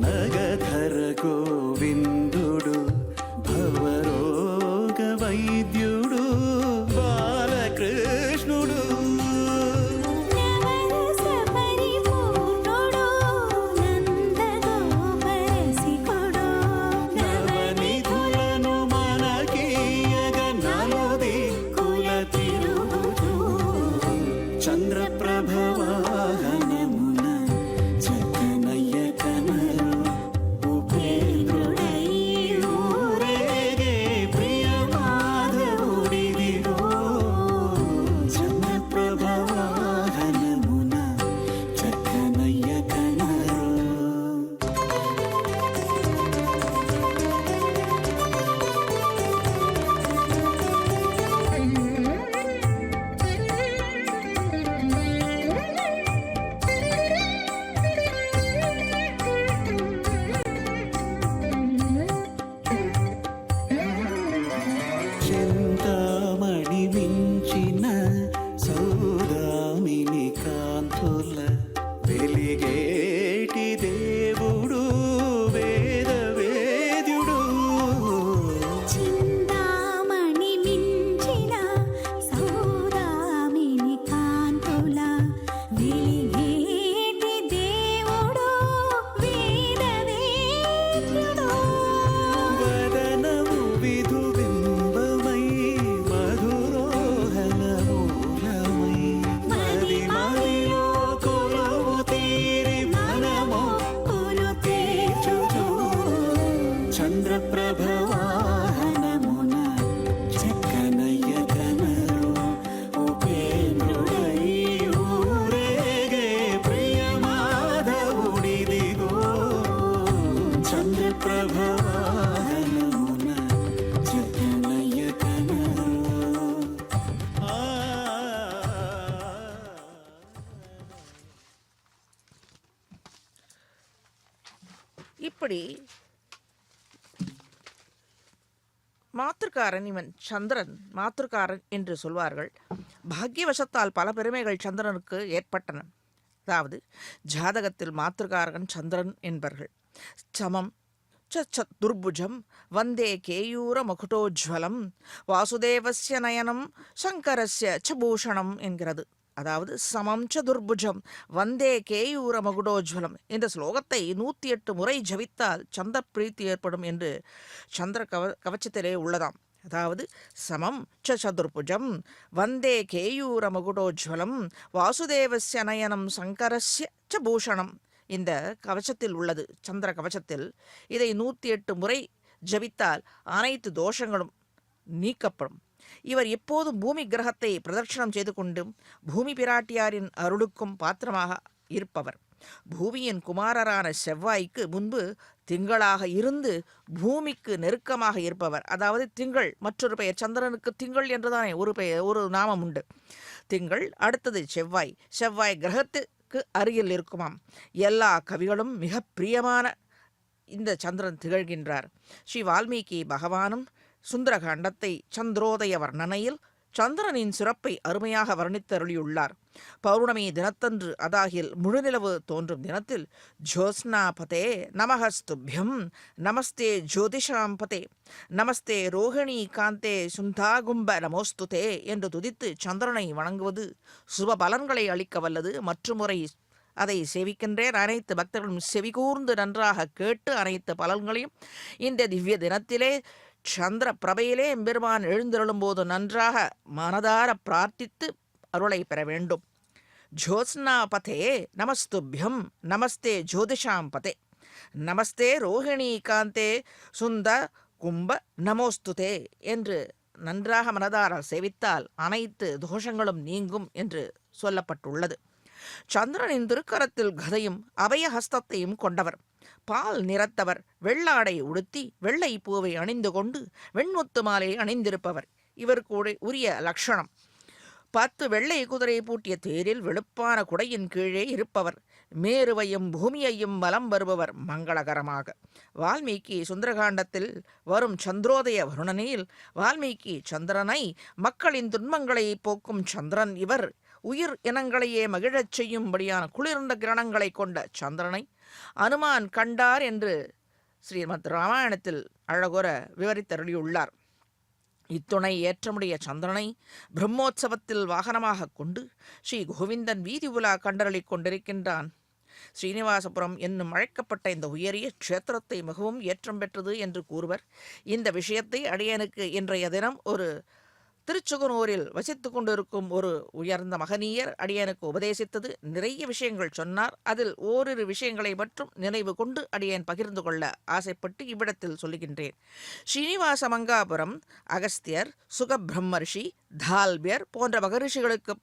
నగధర గోవిందుడు భవరోగ వైద్యుడు బాలకృష్ణుడు నవరస పరిపూర్ణుడు నందగోపరసికుడు నవనిధులను మనకీయగ నలుదిక్కుల తిరుగుతూ చంద్రప్రభవాహనమున చక్కనయ్య కనరు ఉపేంద్రుడై ఊరేగే ప్రియ మాధవుడిదిగో చంద్రప్రభవాహనమున చక్కనయ్య కనరు చింతామణి మించిన సౌదామిని కాంతుల వెలిగేటి దేవుడు వేదవేద్యుడు చింతామణి మించిన సౌదామిని కాంతుల వెలిగేటి దేవుడు వేదవేద్యుడు వదనము విధుబింబమై మధురోహణ మూలమై మది మదిలో కొలువు తీరి మనము కొలు తీర్చుచు చంద్రప్రభవాహనమున చక్కనయ్య కనరు ఉపేంద్రుడై ఊరేగే ప్రియ మాధవుడిదిగో చంద్రప్రభవాహనమున చక్కనయ్య కనరు இப்படி மாத்திருக்காரன் இவன் சந்திரன் மாத்திருக்காரன் என்று சொல்வார்கள். பாக்கியவசத்தால் பல பெருமைகள் சந்திரனுக்கு ஏற்பட்டன. அதாவது ஜாதகத்தில் மாத்திருக்காரன் சந்திரன் என்பர்கள். சமம் துர்புஜம் வந்தே கேயூர மகுடோஜ்வலம் வாசுதேவஸ்ய நயனம் சங்கரஸ்ய ச பூஷணம் என்கிறது. அதாவது சமம் ச துர்புஜம் வந்தே கேயூர மகுடோஜ்வலம் இந்த ஸ்லோகத்தை 108 முறை ஜபித்தால் சந்திர பிரீத்தி ஏற்படும் என்று சந்திர கவச்சத்திலே உள்ளதாம். அதாவது சமம் ச சதுர்புஜம் வந்தே கேயூர மகுடோஜ்வலம் வாசுதேவஸ்ய நயனம் சங்கரஸ்ய ச பூஷணம் இந்த கவச்சத்தில் உள்ளது. சந்திர கவச்சத்தில் இதை 108 முறை ஜபித்தால் அனைத்து தோஷங்களும் நீக்கப்படும். இவர் எப்போதும் பூமி கிரகத்தை பிரதட்சணம் செய்து கொண்டும் பூமி பிராட்டியாரின் அருளுக்கும் பாத்திரமாக இருப்பவர். பூமியின் குமாரரான செவ்வாய்க்கு முன்பு திங்களாக இருந்து பூமிக்கு நெருக்கமாக இருப்பவர். அதாவது திங்கள் மற்றொரு பெயர். சந்திரனுக்கு திங்கள் என்றுதானே ஒரு நாமம் உண்டு. திங்கள் அடுத்தது செவ்வாய். செவ்வாய் கிரகத்துக்கு அருகில் இருக்குமாம். எல்லா கவிகளும் மிக பிரியமான இந்த சந்திரன் திகழ்கின்றார். ஸ்ரீ வால்மீகி பகவானும் சுந்தரகாண்டத்தை சந்திரோதய வர்ணனையில் சந்திரனின் சிறப்பை அருமையாக வர்ணித்தருளியுள்ளார். பௌர்ணமி தினத்தன்று அதாகில் முழுநிலவு தோன்றும் தினத்தில் ஜோஸ்னாபதே நமஹஸ்துபியம் நமஸ்தே ஜோதிஷாம்பதே நமஸ்தே ரோகிணி காந்தே சுந்தாகும்ப நமோஸ்துதே என்று துதித்து சந்திரனை வணங்குவது சுப பலன்களை அளிக்க வல்லது. மற்றுமுறை அதை சேவிக்கின்றேன். அனைத்து பக்தர்களும் செவிகூர்ந்து நன்றாக கேட்டு அனைத்து பலன்களையும் இந்த திவ்ய தினத்திலே சந்திர பிரபையிலே எம்பெருமான் எழுந்தருளும்போது நன்றாக மனதார பிரார்த்தித்து அருளை பெற வேண்டும். ஜோத்ஸ்னாபதே நமஸ்துபியம் நமஸ்தே ஜோதிஷாம்பதே நமஸ்தே ரோஹிணி காந்தே சுந்த கும்ப நமோஸ்துதே என்று நன்றாக மனதார சேவித்தால் அனைத்து தோஷங்களும் நீங்கும் என்று சொல்லப்பட்டுள்ளது. சந்திரனின் திருக்கரத்தில் கதையும் அபய ஹஸ்தத்தையும் கொண்டவர். பால் நிறத்தவர். வெள்ளாடை உடுத்தி வெள்ளை பூவை அணிந்து கொண்டு வெண்முத்து மாலை அணிந்திருப்பவர். இவருக்கு உரிய லட்சணம் 10 வெள்ளை குதிரை பூட்டிய தேரில் வெளுப்பான குடையின் கீழே இருப்பவர். மேருவையும் பூமியையும் வலம் வருபவர் மங்களகரமாக. வால்மீகி சுந்தரகாண்டத்தில் வரும் சந்திரோதய வருணனையில் வால்மீகி சந்திரனை மக்களின் துன்பங்களை போக்கும் சந்திரன் இவர் உயிர் இனங்களையே மகிழச் செய்யும்படியான குளிர்ந்த கிரணங்களை கொண்ட சந்திரனை அனுமான் கண்டார் என்று ஸ்ரீமத் ராமாயணத்தில் அழகுற விவரித்தருளியுள்ளார். இத்துணை ஏற்றமுடைய சந்திரனை பிரம்மோற்சவத்தில் வாகனமாக கொண்டு ஸ்ரீ கோவிந்தன் வீதி உலா கண்டரளிக் கொண்டிருக்கின்றான். ஸ்ரீனிவாசபுரம் என்னும் அழைக்கப்பட்ட இந்த உயரிய க்ஷேத்திரத்தை மிகவும் ஏற்றம் பெற்றது என்று கூறுவர். இந்த விஷயத்தை அடியனுக்கு இன்றைய தினம் ஒரு திருச்சுகனூரில் வசித்து கொண்டிருக்கும் ஒரு உயர்ந்த மகனீயர் அடியனுக்கு உபதேசித்தது. நிறைய விஷயங்கள் சொன்னார். அதில் ஓரிரு விஷயங்களை மட்டும் நினைவு கொண்டு அடியன் பகிர்ந்து கொள்ள ஆசைப்பட்டு இவ்விடத்தில் சொல்லுகின்றேன். ஸ்ரீனிவாச மங்காபுரம் அகஸ்தியர், சுகபிரம்மர்ஷி, தால்பியர் போன்ற மகரிஷிகளுக்கு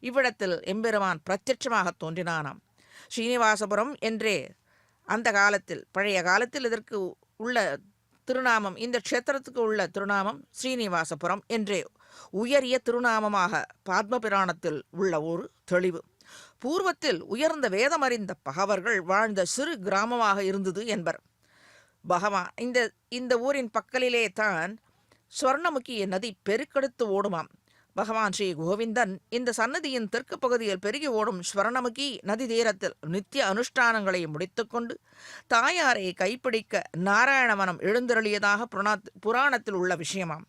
இவ்விடத்தில் எம்பெருமான் பிரத்யட்சமாக தோன்றினானாம். ஸ்ரீனிவாசபுரம் என்றே அந்த காலத்தில் பழைய காலத்தில் இதற்கு உள்ள திருநாமம், இந்த க்ஷேத்திரத்துக்கு உள்ள திருநாமம் ஸ்ரீனிவாசபுரம் என்றே உயரிய திருநாமமாக பத்மபுராணத்தில் உள்ள ஒரு தெளிவு. பூர்வத்தில் உயர்ந்த வேதமறிந்த பகவர்கள் வாழ்ந்த சிறு கிராமமாக இருந்தது என்பர். பகவான் இந்த ஊரின் பக்கலிலே தான் ஸ்வர்ணமுகி நதி பெருக்கெடுத்து ஓடுமாம். பகவான் ஸ்ரீ கோவிந்தன் இந்த சன்னதியின் தெற்கு பகுதியில் பெருகி ஓடும் ஸ்வர்ணமுகி நதி தீரத்தில் நித்திய அனுஷ்டானங்களை முடித்துக்கொண்டு தாயாரை கைப்பிடிக்க நாராயணவனம் எழுந்தருளியதாக புராணத்தில் உள்ள விஷயமாம்.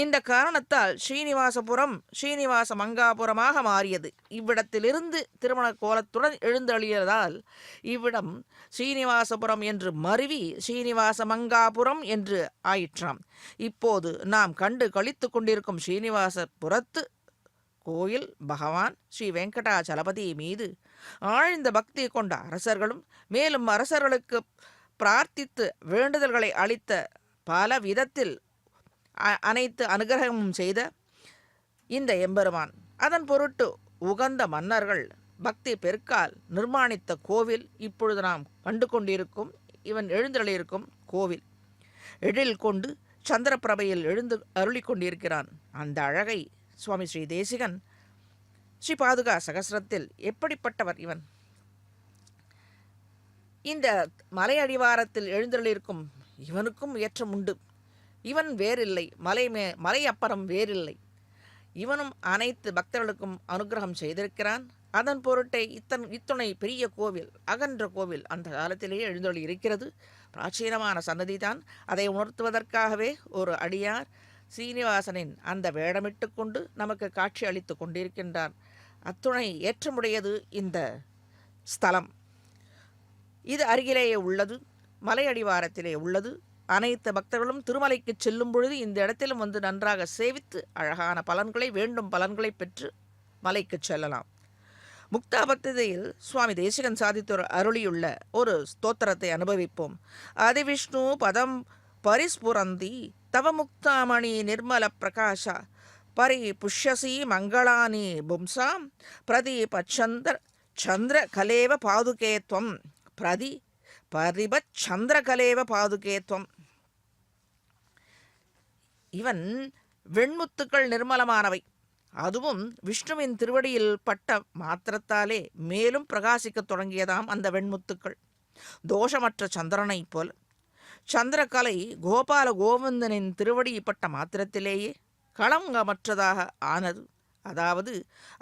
இந்த காரணத்தால் ஸ்ரீனிவாசபுரம் ஸ்ரீனிவாச மங்காபுரமாக மாறியது. இவ்விடத்திலிருந்து திருமண கோலத்துடன் எழுந்தருளியதால் இவ்விடம் ஸ்ரீனிவாசபுரம் என்று மருவி ஸ்ரீனிவாச மங்காபுரம் என்று ஆயிற்றாம். இப்போது நாம் கண்டு கழித்து கொண்டிருக்கும் ஸ்ரீனிவாசபுரத்து கோயில் பகவான் ஸ்ரீ வெங்கடாச்சலபதி மீது ஆழ்ந்த பக்தி கொண்ட அரசர்களும் மேலும் அரசர்களுக்கு பிரார்த்தித்து வேண்டுதல்களை அளித்த பல விதத்தில் அனைத்து அனுகிரகமும் செய்த இந்த எம்பெருமான், அதன் பொருட்டு உகந்த மன்னர்கள் பக்தி பெருக்கால் நிர்மாணித்த கோவில் இப்பொழுது நாம் கண்டு கொண்டிருக்கும் இவன் எழுந்தருளியிருக்கும் கோவில். எழில் கொண்டு சந்திரபிரபையில் எழுந்து அருளி கொண்டிருக்கிறான். அந்த அழகை சுவாமி ஸ்ரீ தேசிகன் ஸ்ரீ பாதுகா சகஸ்ரத்தில் எப்படிப்பட்டவர் இவன், இந்த மலை அடிவாரத்தில் எழுந்தருளியிருக்கும் இவனுக்கும் ஏற்றம் உண்டு. இவன் வேறில்லை, மலை அப்புறம் வேறில்லை. இவனும் அனைத்து பக்தர்களுக்கும் அனுகிரகம் செய்திருக்கிறான். அதன் பொருட்டை இத்துணை பெரிய கோவில், அகன்ற கோவில் அந்த காலத்திலேயே எழுந்தொழி இருக்கிறது. பிராச்சீனமான சன்னதி தான். அதை உணர்த்துவதற்காகவே ஒரு அடியார் ஸ்ரீனிவாசனின் அந்த வேடமிட்டு கொண்டு நமக்கு காட்சி அளித்து கொண்டிருக்கின்றான். அத்துணை ஏற்றமுடையது இந்த ஸ்தலம். இது அருகிலேயே உள்ளது, மலை அடிவாரத்திலே உள்ளது. அனைத்து பக்தர்களும் திருமலைக்கு செல்லும் பொழுது இந்த இடத்திலும் வந்து நன்றாக சேவித்து அழகான பலன்களை, வேண்டும் பலன்களை பெற்று மலைக்கு செல்லலாம். முக்தாபக்தியில் சுவாமி தேசிகன் சாதித்து அருளியுள்ள ஒரு ஸ்தோத்திரத்தை அனுபவிப்போம். அதிவிஷ்ணு பதம் பரிஸ்புரந்தி தவ முக்தாமணி நிர்மல பிரகாஷ பரி புஷ்யசி மங்களானி பும்சாம் பிரதீப சந்திர கலேவ பாதுகேத்வம் பரிபச்சந்திர கலேவ பாதுகேத்வம். இவன் வெண்முத்துக்கள் நிர்மலமானவை. அதுவும் விஷ்ணுவின் திருவடியில் பட்ட மாத்திரத்தாலே மேலும் பிரகாசிக்கத் தொடங்கியதாம் அந்த வெண்முத்துக்கள். தோஷமற்ற சந்திரனை போல சந்திரகலை கோபால கோவிந்தனின் திருவடிப்பட்ட மாத்திரத்திலேயே களங்கமற்றதாக ஆனது. அதாவது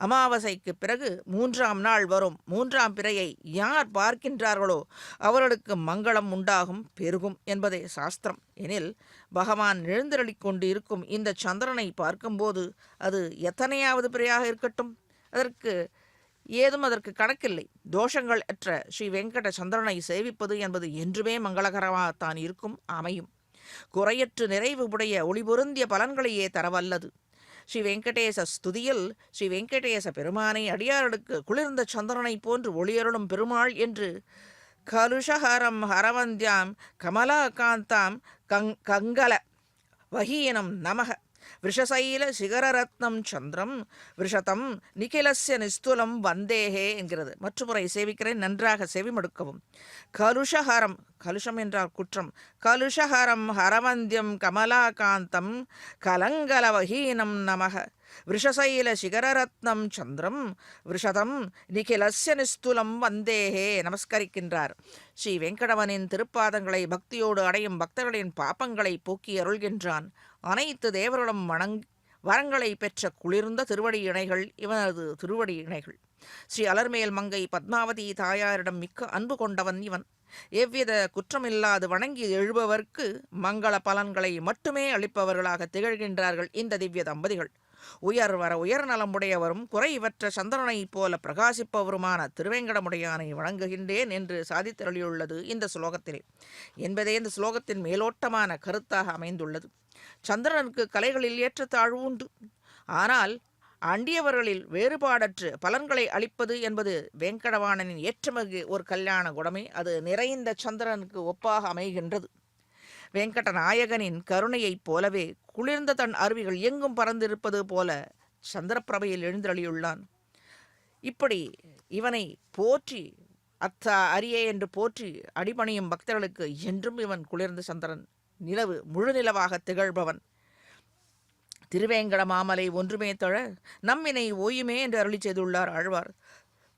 அமாவாசைக்கு பிறகு 3ஆம் நாள் வரும் 3ஆம் பிறையை யார் பார்க்கின்றார்களோ அவர்களுக்கு மங்களம் உண்டாகும், பெருகும் என்பதே சாஸ்திரம். எனில் பகவான் எழுந்தருளி கொண்டு இருக்கும் இந்த சந்திரனை பார்க்கும்போது அது எத்தனையாவது பிறையாக இருக்கட்டும், அதற்கு கணக்கில்லை. தோஷங்கள் அற்ற ஸ்ரீ வெங்கட சந்திரனை சேவிப்பது என்பது என்றுமே மங்களகரமாகத்தான் இருக்கும், அமையும். குறையற்று நிறைவு உடைய ஒளிபொருந்திய பலன்களையே தரவல்லது. ஸ்ரீ வெங்கடேச ஸ்துதியில் ஸ்ரீ வெங்கடேச பெருமானை அடியார்களுக்கு குளிர்ந்த சந்திரனை போன்று ஒளியருளும் பெருமாள் என்று கலுஷஹரம் ஹரவந்தியாம் கமலாகாந்தாம் கங்கல வஹீனம் நமக விஷசைல சிகரரத்னம் சந்திரம் விஷதம் நிகிலஸ்ய நிஸ்துலம் வந்தேகே என்கிறது. மற்றமுறை சேவிக்கிறேன், நன்றாக செவிமடுக்கவும். கலுஷஹரம், கலுஷம் என்றால் குற்றம். கலுஷஹரம் ஹரவந்தியம் கமலாகாந்தம் கலங்கலவஹீனம் நமக விஷசைல சிகரரத்னம் சந்திரம் விஷதம் நிகிலஸ்ய நிஸ்துலம் வந்தேகே நமஸ்கரிக்கின்றார். ஸ்ரீ வெங்கடவனின் திருப்பாதங்களை பக்தியோடு அடையும் பக்தர்களின் பாப்பங்களை போக்கி அருள்கின்றான். அனைத்து தேவர்களும் வரங்களை பெற்ற குளிர்ந்த திருவடி இணைகள் இவனது திருவடி இணைகள். ஸ்ரீ அலர்மேல் மங்கை பத்மாவதி தாயாரிடம் மிக்க அன்பு கொண்டவன் இவன். எவ்வித குற்றமில்லாது வணங்கி எழுபவர்க்கு மங்கள பலன்களை மட்டுமே அளிப்பவர்களாக திகழ்கின்றார்கள் இந்த திவ்ய தம்பதிகள். உயர் நலமுடையவரும் குறைவற்ற சந்திரனைப் போல பிரகாசிப்பவருமான திருவேங்கடமுடையானை வணங்குகின்றேன் என்று சாதித்தருளியுள்ளது இந்த ஸ்லோகத்திலே என்பதே இந்த ஸ்லோகத்தின் மேலோட்டமான கருத்தாக அமைந்துள்ளது. சந்திரனுக்கு கலைகளில் ஏற்றத்தாழ்வு உண்டு. ஆனால் அண்டியவர்களில் வேறுபாடற்று பலன்களை அளிப்பது என்பது வேங்கடவாணனின் ஏற்றமிகு ஒரு கல்யாண குணமே. அது நிறைந்த சந்திரனுக்கு ஒப்பாக அமைகின்றது. வெங்கட நாயகனின் கருணையைப் போலவே குளிர்ந்த தன் அருவிகள் எங்கும் பறந்திருப்பது போல சந்திரப்பிரபையில் எழுந்தருளியுள்ளான். இப்படி இவனை போற்றி அத்தா அரியே என்று போற்றி அடிபணியும் பக்தர்களுக்கு என்றும் இவன் குளிர்ந்த சந்திரன், நிலவு, முழு நிலவாக திகழ்பவன். திருவேங்கட மாமலை ஒன்றுமே தொழ நம்மினை ஓயுமே என்று அருளி செய்துள்ளார் ஆழ்வார்.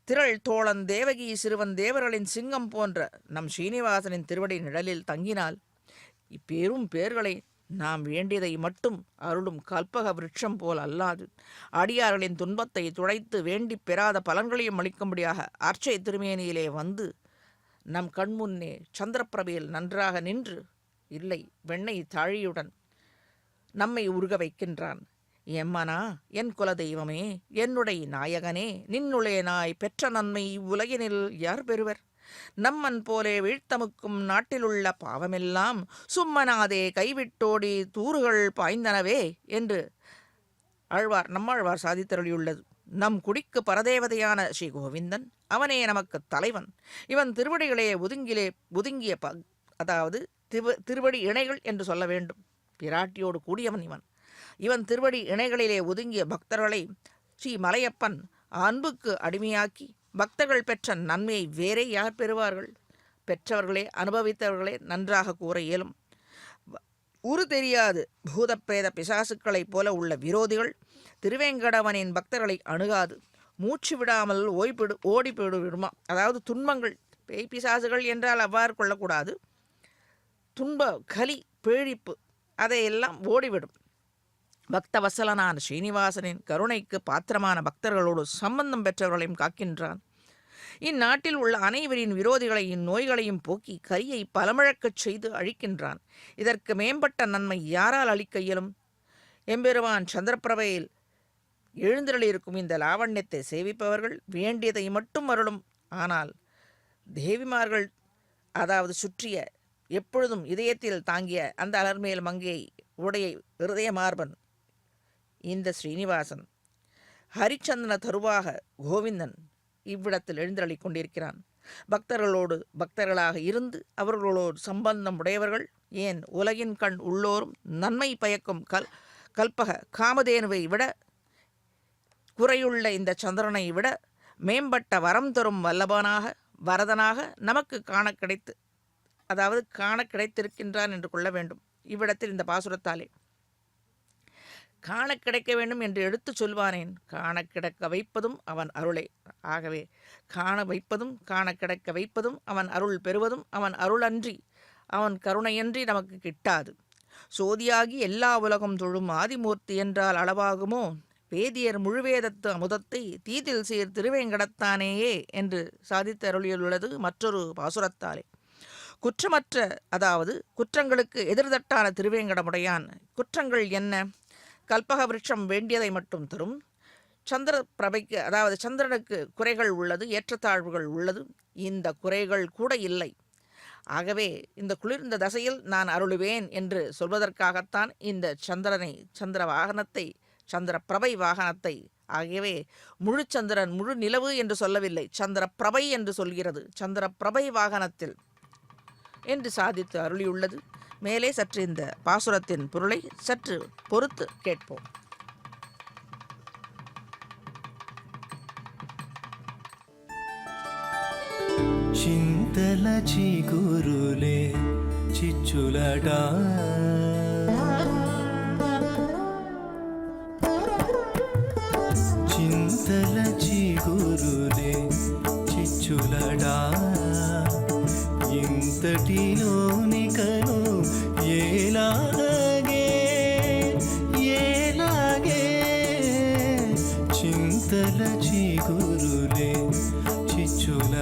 திரள் தோழன் தேவகி சிறுவன் தேவர்களின் சிங்கம் போன்ற நம் ஸ்ரீனிவாசனின் திருவடி நிழலில் தங்கினால் இப்பெரும் பேர்களை நாம் வேண்டியதை மட்டும் அருளும் கல்பக விருட்சம் போல் அல்லாது அடியார்களின் துன்பத்தை துடைத்து வேண்டி பெறாத பலன்களையும் அளிக்கும்படியாக அர்ச்சை திருமேனியிலே வந்து நம் கண்முன்னே சந்திரப்பிரபையில் நன்றாக நின்று இல்லை வெண்ணெய் தாழியுடன் நம்மை உருக வைக்கின்றான். எம்மனா, என் குல தெய்வமே, என்னுடைய நாயகனே, நின்னுளே நாய் பெற்ற நன்மை உலகினில் யார் பெறுவர்? நம்மன் போலே வீழ்த்தமுக்கும் நாட்டிலுள்ள பாவமெல்லாம் சும்மனாதே கைவிட்டோடி தூறுகள் பாய்ந்தனவே என்று நம்மாழ்வார் சாதித்தருளியுள்ளது. நம் குடிக்கு பரதேவதையான ஸ்ரீ கோவிந்தன் அவனே நமக்கு தலைவன். இவன் திருவடிகளே ஒதுங்கிய அதாவது திருவடி இணைகள் என்று சொல்ல வேண்டும். பிராட்டியோடு கூடியவன் இவன் திருவடி இணைகளிலே ஒதுங்கிய பக்தர்களை ஸ்ரீ மலையப்பன் அன்புக்கு அடிமையாக்கி பக்தர்கள் பெற்ற நன்மையை வேறே யார் பெறுவார்கள்? பெற்றவர்களே, அனுபவித்தவர்களே நன்றாக கூற இயலும். உரு தெரியாது பூதப்பிரேத பிசாசுக்களைப் போல உள்ள விரோதிகள் திருவேங்கடவனின் பக்தர்களை அணுகாது மூச்சு விடாமல் ஓடிவிடுமா. அதாவது துன்பங்கள், பேய் பிசாசுகள் என்றால் அவ்வாறு கொள்ளக்கூடாது. துன்ப கலி பேழிப்பு அதையெல்லாம் ஓடிவிடும். பக்தவசலனான ஸ்ரீனிவாசனின் கருணைக்கு பாத்திரமான பக்தர்களோடு சம்பந்தம் பெற்றவர்களையும் காக்கின்றான். இந்நாட்டில் உள்ள அனைவரின் விரோதிகளையும் நோய்களையும் போக்கி கரியை பலமிழக்கச் செய்து அழிக்கின்றான். இதற்கு மேம்பட்ட நன்மை யாரால் அளிக்க இயலும்? எம்பெருமான் சந்திரப்பிரபையில் எழுந்தருளியிருக்கும் இந்த லாவண்யத்தை சேவிப்பவர்கள் வேண்டியதை மட்டும் அருளும். ஆனால் தேவிமார்கள், அதாவது சுற்றிய எப்பொழுதும் இதயத்தில் தாங்கிய அந்த அலர்மேல் மங்கையை உடைய இருதய மார்பன் இந்த ஸ்ரீனிவாசன், ஹரிச்சந்திரன தருவாக கோவிந்தன் இவ்விடத்தில் எழுந்தருளிக் கொண்டிருக்கிறான். பக்தர்களாக இருந்து அவர்களோடு சம்பந்தம் உடையவர்கள், ஏன் உலகின் கண் உள்ளோரும் நன்மை பயக்கும் கல்பக காமதேனுவை விட, குறையுள்ள இந்த சந்திரனை விட மேம்பட்ட வரம் தரும் வரதனாக நமக்கு காண கிடைத்திருக்கின்றான் என்று கொள்ள வேண்டும். இவ்விடத்தில் இந்த பாசுரத்தாலே காண கிடைக்க வேண்டும் என்று எடுத்து சொல்வானேன். காண கிடக்க வைப்பதும் அவன் அருளே. ஆகவே காண வைப்பதும் காண கிடக்க வைப்பதும் அவன் அருள் பெறுவதும் அவன் அருளன்றி அவன் கருணையன்றி நமக்கு கிட்டாது. சோதியாகி எல்லா உலகம் தொழும் ஆதிமூர்த்தி என்றால் அளவாகுமோ? வேதியர் முழுவேதத்து அமுதத்தை தீதில் சீர் திருவேங்கடத்தானேயே என்று சாதித்து அருளியுள்ளது மற்றொரு பாசுரத்தாலே. குற்றமற்ற, அதாவது குற்றங்களுக்கு எதிர்தட்டான திருவேங்கடமுடையான். குற்றங்கள் என்ன? கல்பக விருட்சம் வேண்டியதை மட்டும் தரும். சந்திர பிரபைக்கு, அதாவது சந்திரனுக்கு குறைகள் உள்ளது, ஏற்றத்தாழ்வுகள் உள்ளது. இந்த குறைகள் கூட இல்லை. ஆகவே இந்த குளிர்ந்த தசையில் நான் அருளுவேன் என்று சொல்வதற்காகத்தான் இந்த சந்திர வாகனத்தை, சந்திர பிரபை வாகனத்தை, ஆகவே முழு சந்திரன் முழு நிலவு என்று சொல்லவில்லை, சந்திர பிரபை என்று சொல்கிறது. சந்திர பிரபை வாகனத்தில் என்று சாதித்து அருளியுள்ளது. மேலே சற்று இந்த பாசுரத்தின் பொருளை சற்று பொறுத்து கேட்போம். చింతల చిగురులే చిచ్చులడా చింతల చిగురులే చిచ్చులడా ఇంతటిలోని కను ఏలాగే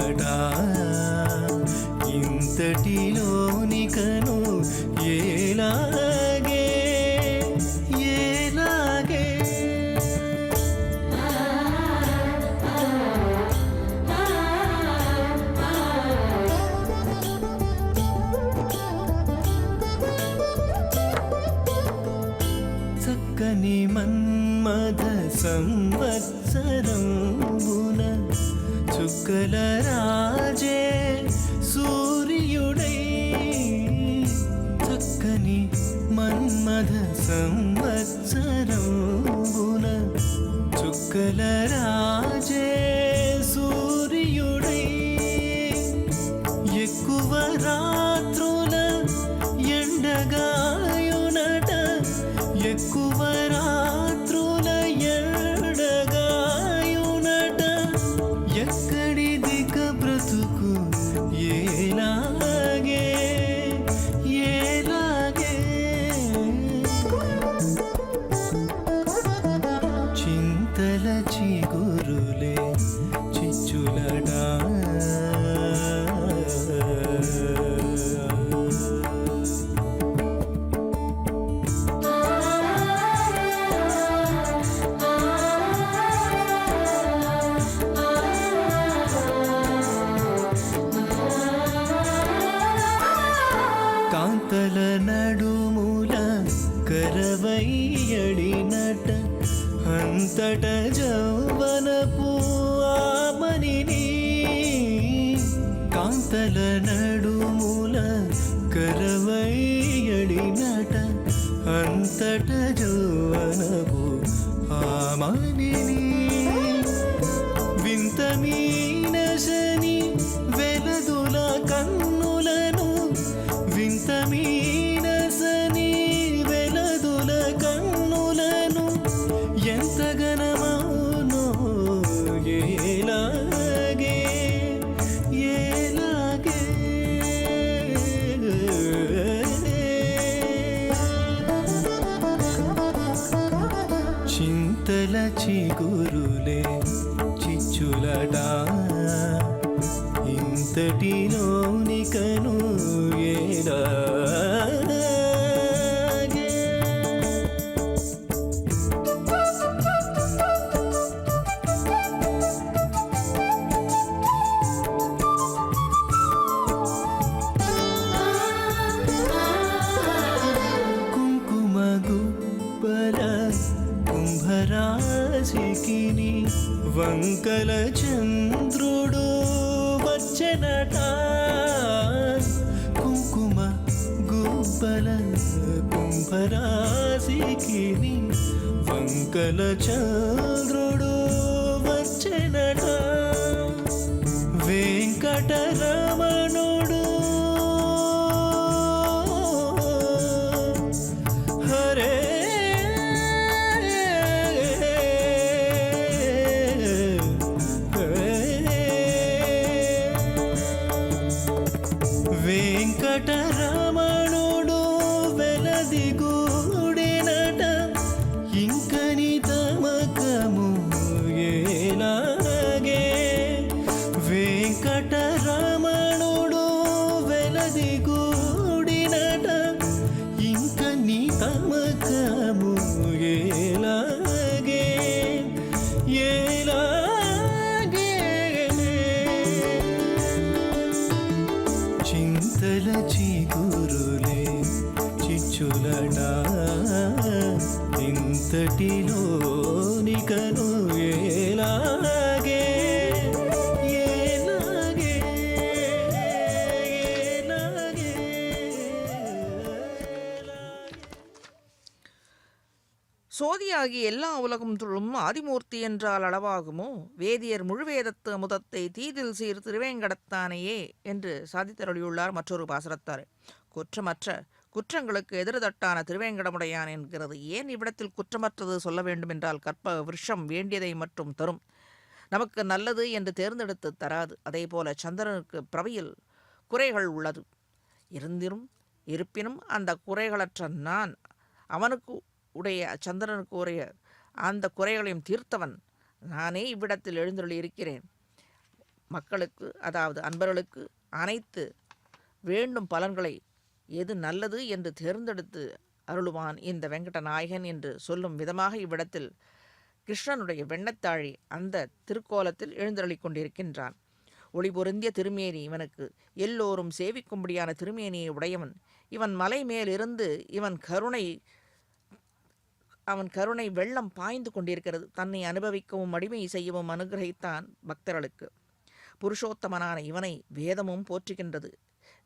చిచ్చులడా ఇంతటిలోనికను ఏలాగే ఏలాగే చక్కని మన్మథ సంవత్సరంబున చుక్కల రాజే సూర్యుడై చక్కని మన్మథ సంవత్సరంబున చుక్కల రాజే సూర్యుడై ఎక్కువ రాత్రుల ఎండగాయునట ఎక్కువ రాత్రుల ఎండగాయునట ఎక్కడి దిక బ్రతుకు ఏలాగే ఏలాగే చింతల చిగురులే చిచ్చులడా కాంతల నడుముల కరవయ్యడినట అంతట జౌవనపు ఆమనిని కాంతల నడుముల కరవయ్యడినట అంతట జౌవనపు ఆమనిని వింత మీనశని వెలదుల కన్నులను వింత మీనసని వెలదుల కన్నులను ఎంత గణమౌనో ఏలాగే ఏలాగే చింతల చిగురులే చిచ్చులడా ఇంతటిలోనికను ఏలాగే కుంకుమ గుబ్బల కుంభరాశికిని వంకల చంద్రుడు వచ్చెనట కుంకుమ గుబ్బల కుంభరాశికిని వంకల చంద్రుడు వచ్చెనట వెంకటరమణుడు హరే వెంకటరమణుడు వెలదిగూడినట ఇంకని తమకము ఏలాగే వెంకటరమణుడు వెలదిగూడినట ఇంకని తమకము ఏలాగే ఏలాగే చింతల చిగురులే చిచ్చులడా ఇంతటిలోనికను ఏలాగే ఏలాగే ఏలాగే சோதியாகி எல்லா உலகும் துளும் ஆதிமூர்த்தி என்றால் அளவாகுமோ வேதியர் முழுவேதத்து அமுதத்தை தீதில் சீர் திருவேங்கடத்தானையே என்று சாதித்தருளியுள்ளார் மற்றொரு பாசரத்தார். குற்றமற்ற குற்றங்களுக்கு எதிர்தட்டான திருவேங்கடமுடையான் என்கிறது. ஏன் இவ்விடத்தில் குற்றமற்றது சொல்ல வேண்டுமென்றால் கற்ப விருஷம் வேண்டியதை மட்டும் தரும், நமக்கு நல்லது என்று தேர்ந்தெடுத்து தராது. அதே போல சந்திரனுக்கு பிரவையில் குறைகள் உள்ளது. இருப்பினும் அந்த குறைகளற்ற நான் அவனுக்கு உடைய சந்திரனுக்கு உடைய அந்த குறைகளையும் தீர்த்தவன் நானே இவ்விடத்தில் எழுந்தருளி இருக்கிறேன். மக்களுக்கு, அதாவது அன்பர்களுக்கு அனைத்து வேண்டும் பலன்களை எது நல்லது என்று தேர்ந்தெடுத்து அருளுவான் இந்த வெங்கட நாயகன் என்று சொல்லும் விதமாக இவ்விடத்தில் கிருஷ்ணனுடைய வெண்ணத்தாழி அந்த திருக்கோலத்தில் எழுந்தருளிக் கொண்டிருக்கின்றான். ஒளி பொருந்திய திருமேனி இவனுக்கு, எல்லோரும் சேவிக்கும்படியான திருமேனியை உடையவன் இவன். மலை மேலிருந்து அவன் கருணை வெள்ளம் பாய்ந்து கொண்டிருக்கிறது. தன்னை அனுபவிக்கவும் அடிமை செய்யவும் அனுகிரகித்தான் பக்தர்களுக்கு. புருஷோத்தமனான இவனை வேதமும் போற்றுகின்றது.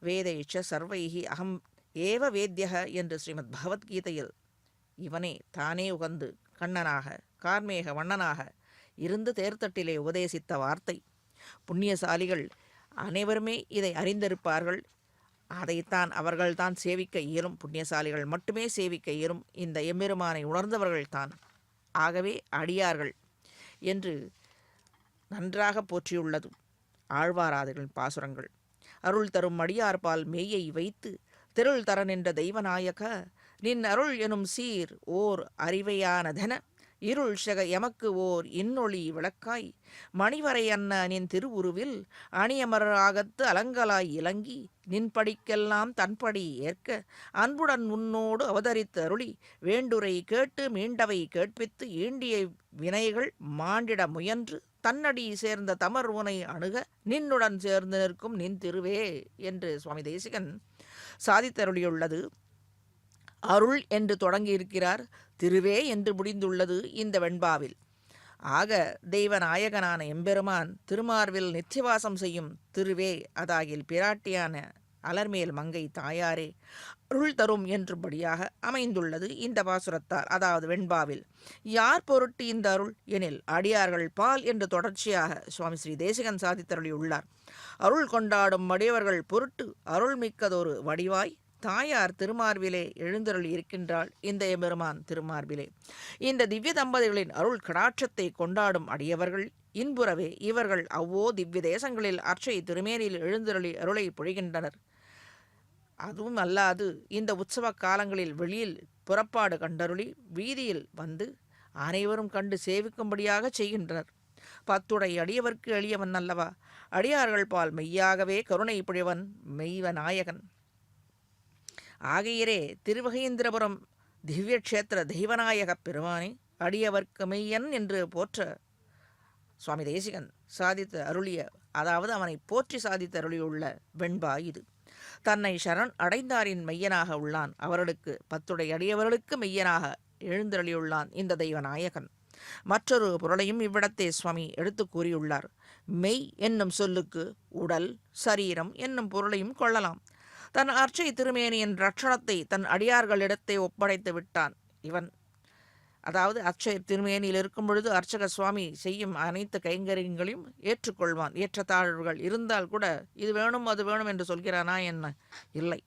வேதைச்ச சர்வைகி அகம் ஏவ வேத்யக என்று ஸ்ரீமத் பகவத்கீதையில் இவனே தானே உகந்து கண்ணனாக கார்மேக வண்ணனாக இருந்து தேர்தட்டிலே உபதேசித்த வார்த்தை. புண்ணியசாலிகள் அனைவருமே இதை அறிந்திருப்பார்கள். அதைத்தான் அவர்கள்தான் சேவிக்க இயலும். புண்ணியசாலிகள் மட்டுமே சேவிக்க இயலும். இந்த எம்பெருமானை உணர்ந்தவர்கள்தான். ஆகவே அடியார்கள் என்று நன்றாக போற்றியுள்ளது ஆழ்வாராதிகளின் பாசுரங்கள். அருள் தரும் அடியார்பால் மெய்யை வைத்து திருள் தர நின்ற தெய்வநாயக நின் அருள் எனும் சீர் ஓர் அறிவையானதென இருள் செக எமக்கு ஓர் இன்னொளி விளக்காய் மணிவரை அன்ன நின் திருவுருவில் அணியமராகத்து அலங்கலாய் இலங்கி நின்படிக்கெல்லாம் தன்படி ஏற்க அன்புடன் உன்னோடு அவதரித்து அருளி வேண்டுரை கேட்டு மீண்டவை கேட்பித்து ஈண்டிய வினைகள் மாண்டிட முயன்று தன்னடி சேர்ந்த தமர் உனை அணுக நின்னுடன் சேர்ந்து நிற்கும் நின் திருவே என்று சுவாமி தேசிகன் சாதித்தருளியுள்ளது. அருள் என்று தொடங்கியிருக்கிறார், திருவே என்று முடிந்துள்ளது இந்த வெண்பாவில். ஆக தெய்வநாயகனான எம்பெருமான் திருமார்வில் நித்தியவாசம் செய்யும் திருவே அதாகில் பிராட்டியான அலர்மேல் மங்கை தாயாரே அருள் தரும் என்றுபடியாக அமைந்துள்ளது இந்த பாசுரத்தால், அதாவது வெண்பாவில். யார் பொருட்டு இந்த அருள் எனில் அடியார்கள் பால் என்று தொடர்ச்சியாக சுவாமி ஸ்ரீ தேசிகன் சாதித்தருளியுள்ளார். அருள் கொண்டாடும் அடியவர்கள் பொருட்டு அருள்மிக்கதொரு வடிவாய் தாயார் திருமார்பிலே எழுந்தருளி இருக்கின்றாள் இந்த எம்பெருமான் திருமார்பிலே. இந்த திவ்ய தம்பதிகளின் அருள் கடாட்சத்தை கொண்டாடும் அடியவர்கள் இன்புறவே இவர்கள் அவ்வோ திவ்ய தேசங்களில் அர்ச்சை திருமேனியில் எழுந்தருளி அருளை பொழிகின்றனர். அதுவும் அல்லாது இந்த உற்சவ காலங்களில் வெளியில் புறப்பாடு கண்டருளி வீதியில் வந்து அனைவரும் கண்டு சேவிக்கும்படியாக செய்கின்றனர். பத்துடை அடியவர்க்கு எளியவன் அல்லவா, அடியார்கள் பால் மெய்யாகவே கருணை புழிவன் மெய்வ நாயகன். ஆகையிரே திருவகேந்திரபுரம் திவ்ய கஷேத்திர தெய்வநாயகப் பெருமானே அடியவர்க்கு மெய்யன் என்று போற்ற சுவாமி தேசிகன் சாதித்து அருளிய, அதாவது அவனை போற்றி சாதித்து அருளியுள்ள வெண்பா இது. தன்னை சரண் அடைந்தாரின் மெய்யனாக உள்ளான். அவர்களுக்கு பத்துடை அடியவர்களுக்கு மெய்யனாக எழுந்தருளியுள்ளான் இந்த தெய்வநாயகன். மற்றொரு பொருளையும் இவ்விடத்தே சுவாமி எடுத்து கூறியுள்ளார். மெய் என்னும் சொல்லுக்கு உடல் சரீரம் என்னும் பொருளையும் கொள்ளலாம். தன் அர்ச்சை திருமேனியின் ரட்சணத்தை தன் அடியார்களிடத்தை ஒப்படைத்து விட்டான் இவன். அதாவது அர்ச்சை திருமேனியில் இருக்கும் பொழுது அர்ச்சக சுவாமி செய்யும் அனைத்து கைங்கரியங்களையும் ஏற்றுக்கொள்வான். ஏற்றத்தாழ்வுகள் இருந்தால் கூட இது வேணும் அது வேணும் என்று சொல்கிறானா என்ன? இல்லை.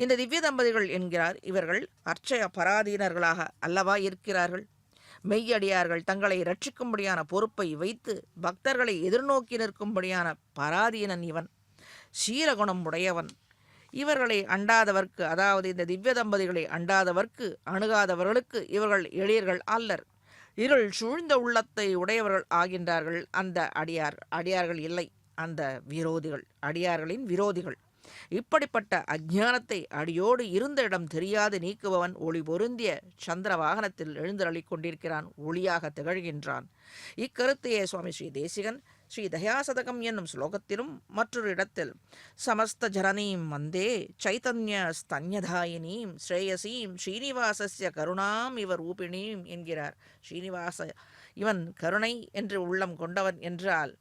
இந்த திவ்ய தம்பதிகள் என்கிறார், இவர்கள் அர்ச்சய பராதீனர்களாக அல்லவா இருக்கிறார்கள். மெய்யடியார்கள் தங்களை ரட்சிக்கும்படியான பொறுப்பை வைத்து பக்தர்களை எதிர்நோக்கி நிற்கும்படியான பராதீனன் இவன். சீலகுணம் உடையவன். இவர்களை அண்டாதவர்க்கு, அதாவது இந்த திவ்ய தம்பதிகளை அண்டாதவர்க்கு அணுகாதவர்களுக்கு இவர்கள் எளியர்கள் அல்லர். இருள் சூழ்ந்த உள்ளத்தை உடையவர்கள் ஆகின்றார்கள் அந்த அடியார்கள் இல்லை, அந்த விரோதிகள், அடியார்களின் விரோதிகள். இப்படிப்பட்ட அஞ்ஞானத்தை அடியோடு இருந்த இடம் தெரியாது நீக்குபவன் ஒளி பொருந்திய சந்திர வாகனத்தில் எழுந்தருளிக் கொண்டிருக்கிறான், ஒளியாக திகழ்கின்றான். இக்கருத்தையே சுவாமி ஸ்ரீ தேசிகன் ஸ்ரீ தயாசதகம் என்னும் ஸ்லோகத்திலும் மற்றொரு இடத்தில் சமஸ்த ஜனனீம் வந்தே சைதன்ய ஸ்தன்யதாயினீம் ஸ்ரேயசீம் ஸ்ரீனிவாசஸ்ய கருணாம் இவர் ரூபிணீம் என்கிறார். ஸ்ரீனிவாச இவன் கருணை என்று உள்ளம் கொண்டவன் என்றால்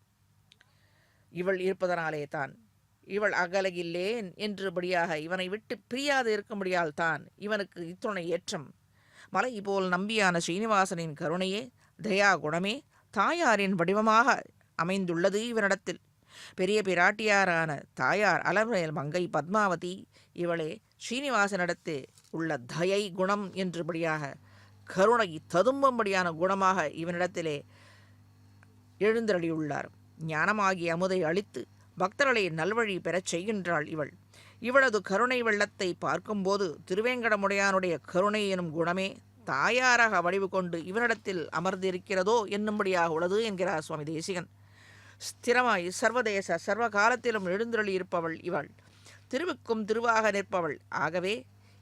இவள் இருப்பதனாலே தான். இவள் அகலகில்லேன் என்றபடியாக இவனை விட்டு பிரியாது இருக்கும்படியால் தான் இவனுக்கு இத்துணை ஏற்றம். மலை போல் நம்பியான ஸ்ரீனிவாசனின் கருணையே தயா குணமே தாயாரின் வடிவமாக அமைந்துள்ளது இவனிடத்தில். பெரிய பிராட்டியாரான தாயார் அலர்மேல் மங்கை பத்மாவதி இவளே ஸ்ரீனிவாசனிடத்தே உள்ள தயை குணம் என்றபடியாக கருணை ததும்பும்படியான குணமாக இவனிடத்திலே எழுந்தருளியுள்ளார். ஞானமாகிய அமுதை அளித்து பக்தர்களை நல்வழி பெறச் செய்கின்றாள் இவள். இவளது கருணை வெள்ளத்தை பார்க்கும்போது திருவேங்கடமுடையானுடைய கருணை எனும் குணமே தாயாராக வடிவு கொண்டு இவனிடத்தில் அமர்ந்திருக்கிறதோ என்னும்படியாக உள்ளது என்கிறார் சுவாமி தேசிகன். ஸ்திரமாய் சர்வதேச சர்வ காலத்திலும் எழுந்தருளி இருப்பவள் இவள். திருவுக்கும் திருவாக நிற்பவள். ஆகவே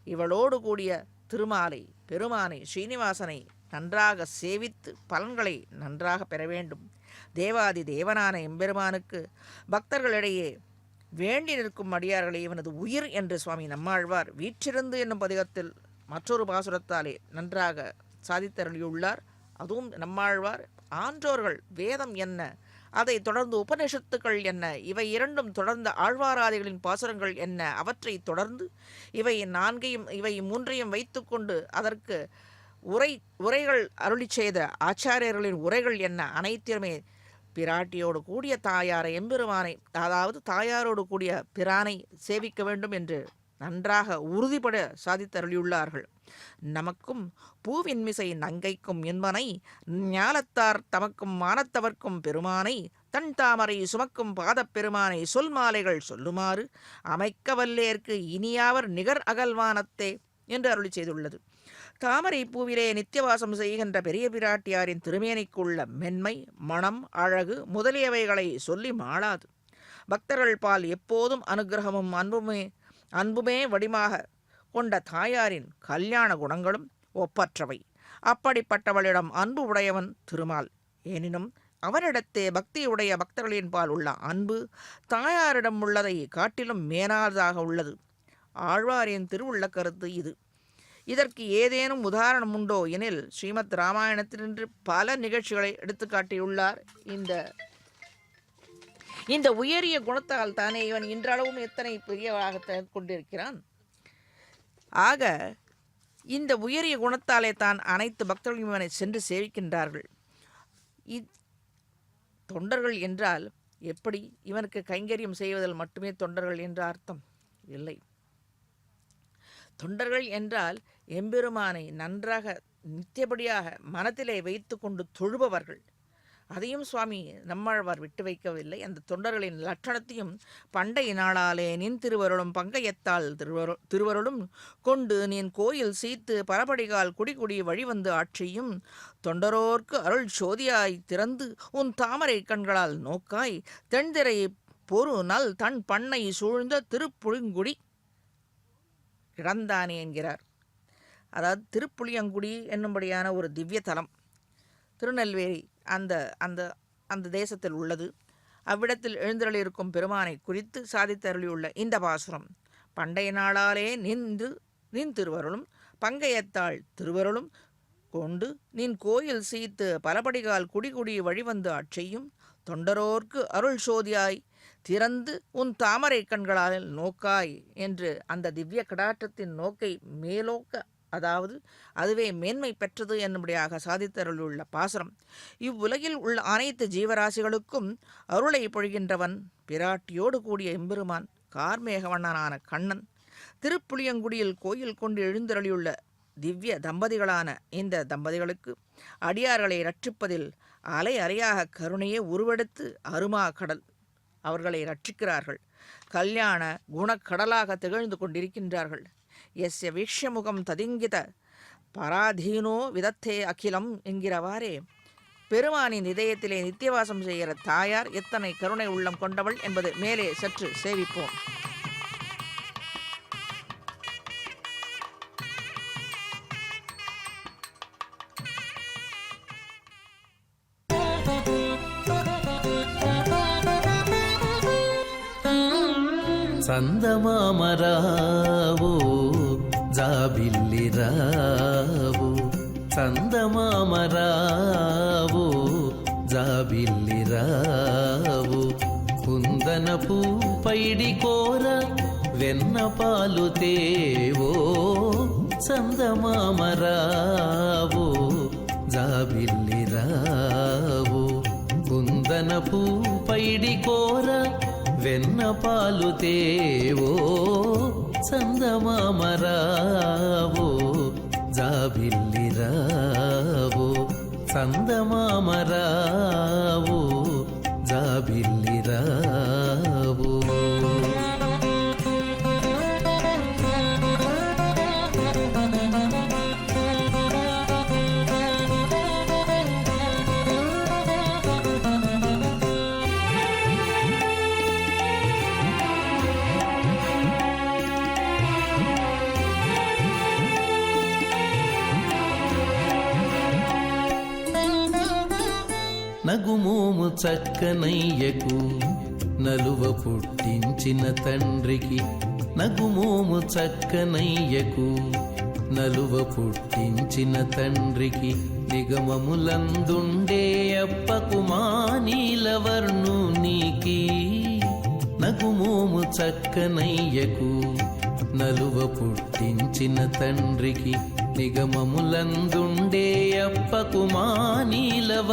இவளோடு கூடிய திருமாலை பெருமானை ஸ்ரீனிவாசனை நன்றாக சேவித்து பலன்களை நன்றாக பெற வேண்டும். தேவாதி தேவனான எம்பெருமானுக்கு பக்தர்களிடையே வேண்டி நிற்கும் அடியார்களை இவனது உயிர் என்று சுவாமி நம்மாழ்வார் வீற்றிருந்து என்னும் பதிகத்தில் மற்றொரு பாசுரத்தாலே நன்றாக சாதித்தருளியுள்ளார். அதுவும் நம்மாழ்வார் ஆன்றோர்கள் வேதம் என்ன, அதை தொடர்ந்து உபநிஷத்துக்கள் என்ன, இவை இரண்டும் தொடர்ந்த ஆழ்வாராதிகளின் பாசுரங்கள் என்ன, அவற்றை தொடர்ந்து இவை மூன்றையும் வைத்துக்கொண்டு அதற்கு உரைகள் அருளி செய்த ஆச்சாரியர்களின் உரைகள் என்ன, அனைத்திலுமே பிராட்டியோடு கூடிய தாயாரை எம்பெருமானை, அதாவது தாயாரோடு கூடிய பிரானை சேவிக்க வேண்டும் என்று நன்றாக உறுதிபட சாதித்தருளியுள்ளார்கள். நமக்கும் பூவின்மிசை நங்கைக்கும் என்பனை ஞாலத்தார் தமக்கும் மானத்தவர்க்கும் பெருமானை தன் தாமரை சுமக்கும் பாதப் பெருமானை சொல் மாலைகள் சொல்லுமாறு அமைக்க வல்லேற்கு இனியாவர் நிகர் அகல்வானத்தே என்று அருளி செய்துள்ளது. தாமரை பூவிலே நித்தியவாசம் செய்கின்ற பெரிய பிராட்டியாரின் திருமேனிக்குள்ள மென்மை, மனம், அழகு முதலியவைகளை சொல்லி மாளாது. பக்தர்கள் பால் எப்போதும் அனுகிரகமும் அன்புமே வடிமாக கொண்ட தாயாரின் கல்யாண குணங்களும் ஒப்பற்றவை. அப்படிப்பட்டவளிடம் அன்பு உடையவன் திருமால். எனினும் அவனிடத்தே பக்தியுடைய பக்தர்களின் பால் உள்ள அன்பு தாயாரிடம் உள்ளதை காட்டிலும் மேலானதாக உள்ளது. ஆழ்வாரின் திருவுள்ள கருத்து இது. இதற்கு ஏதேனும் உதாரணம் உண்டோ எனில் ஸ்ரீமத் ராமாயணத்தினின்று பல நிகழ்ச்சிகளை எடுத்துக்காட்டியுள்ளார். இந்த உயரிய குணத்தால் தானே இவன் இன்றளவும் எத்தனை பெரியவராக கொண்டிருக்கிறான். ஆக இந்த உயரிய குணத்தாலே தான் அனைத்து பக்தர்களும் இவனை சென்று சேவிக்கின்றார்கள். தொண்டர்கள் என்றால் எப்படி இவனுக்கு கைங்கரியம் செய்வதில் மட்டுமே தொண்டர்கள் என்ற அர்த்தம் இல்லை. தொண்டர்கள் என்றால் எம்பெருமானை நன்றாக நித்தியபடியாக மனத்திலே வைத்து கொண்டு தொழுபவர்கள். அதையும் சுவாமி நம்மாழ்வார் விட்டு வைக்கவில்லை. அந்த தொண்டர்களின் லட்சணத்தையும் பண்டை நாளாலே நின் திருவருளும் பங்கையத்தால் திருவருளும் கொண்டு நீன் கோயில் சீத்து பரபடிகால் குடிகுடி வழிவந்து ஆட்சியும் தொண்டரோர்க்கு அருள் சோதியாய் திறந்து உன் தாமரை கண்களால் நோக்காய் தென்திரை பொறு நல் தன் பண்ணை சூழ்ந்த திருப்புளிங்குடி கிடந்தானே என்கிறார். அதாவது திருப்புளியங்குடி என்னும்படியான ஒரு திவ்ய தலம் திருநெல்வேலி அந்த அந்த அந்த தேசத்தில் உள்ளது. அவ்விடத்தில் எழுந்தருளியிருக்கும் பெருமானை குறித்து சாதித்தருளியுள்ள இந்த பாசுரம் பண்டைய நாளாலே நின் திருவருளும் பங்கையத்தாள் திருவருளும் கொண்டு நின் கோயில் சீத்து பலபடிகால் குடிகுடி வழிவந்து ஆட்சியும் தொண்டரோர்க்கு அருள் சோதியாய் திறந்து உன் தாமரை கண்களால் நோக்காய் என்று அந்த திவ்ய கடாற்றத்தின் நோக்கை மேலோக்க, அதாவது அதுவே மேன்மை பெற்றது என்னும்படியாக சாதித்தருளுள்ள பாசுரம். இவ்வுலகில் உள்ள அனைத்து ஜீவராசிகளுக்கும் அருளை பொழிகின்றவன் பிராட்டியோடு கூடிய எம்பெருமான் கார்மேகவண்ணனான கண்ணன். திருப்புளியங்குடியில் கோயில் கொண்டு எழுந்தருளியுள்ள திவ்ய தம்பதிகளான இந்த தம்பதிகளுக்கு அடியார்களை ரட்சிப்பதில் அலை அறையாக கருணையே உருவெடுத்து அருமா கடல் அவர்களை ரட்சிக்கிறார்கள். கல்யாண குணக்கடலாக திகழ்ந்து கொண்டிருக்கின்றார்கள். எஸ்ய வீக்ஷமுகம் ததிங்கித பராதீனோ விதத்தே அகிலம் என்கிறவாறே பெருமானின் இதயத்திலே நித்தியவாசம் செய்கிற தாயார் எத்தனை கருணை உள்ளம் கொண்டவள் என்பது மேலே சற்று சேவிப்போம். చందమామరావు జాబిల్లిరావు చందమామరావు జాబిల్లిరావు కుందనపు పైడి కోర వెన్న పాలు తేవో చందమామరావు జాబిల్లిరావు కుందనపు పైడి కోర వెన్న పాలు తేవో చందమామరావు జాబిల్లిరావు చందమామరావు జాబిల్లిరావు. చక్కనయ్యకు నలువ పుట్టించిన తండ్రికి నగుమోము చక్కనయ్యకు నలువ పుట్టించిన తండ్రికి నిగమములందుండే అప్పకు మానీలవర్ణునికి నగుమోము చక్కనయ్యకు నలువ పుట్టించిన తండ్రికి నిగమములందుండే అప్పకు మానీలవర్ణునికి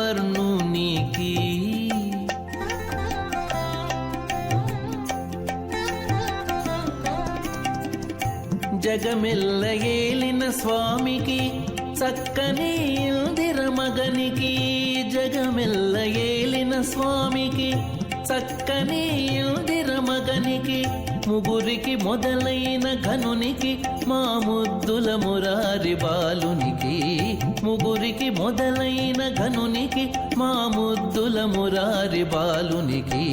జగమెల్ల ఏలిన స్వామికి చక్కని ఇందిర మగనికి జగమెల్ల ఏలిన స్వామికి చక్కని ఇందిర మగనికి ముగురికి మొదలైన ఘనునికి మా ముద్దుల మురారి బాలునికి ముగురికి మొదలైన ఘనునికి మా ముద్దుల మురారి బాలునికి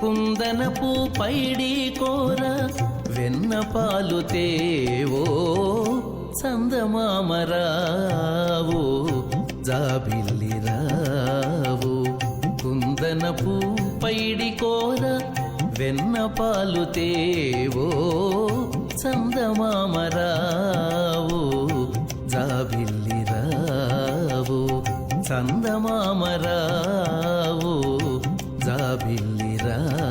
కుందనపు పైడి కోర వెన్న పాలు తేవో చందమామరావో జాబిల్లిరావో కుందనపు పైడి కోర వెన్న పాలు తేవో చందమామరావో జాబిల్లిరావో చందమామరావో జాబిల్లిరావో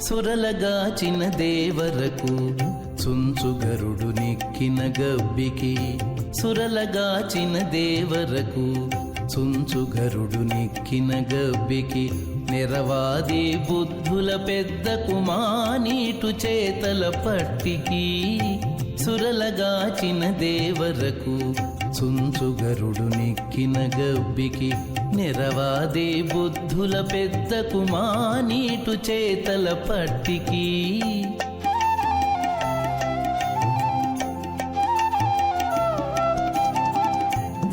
సురలగాచిన దేవరకు చుంచుగరుడు నెక్కిన గబ్బికి సురలగాచిన దేవరకు చుంచుగరుడు నెక్కిన గబ్బికి నెరవాది బుద్ధుల పెద్దకు మానీటు చేతల పట్టికి సురలగాచిన దేవరకు చుంచుగరుడు నెక్కిన గబ్బికి నెరవాదే బుద్ధుల పెద్దకు మానీటు చేతల పట్టికి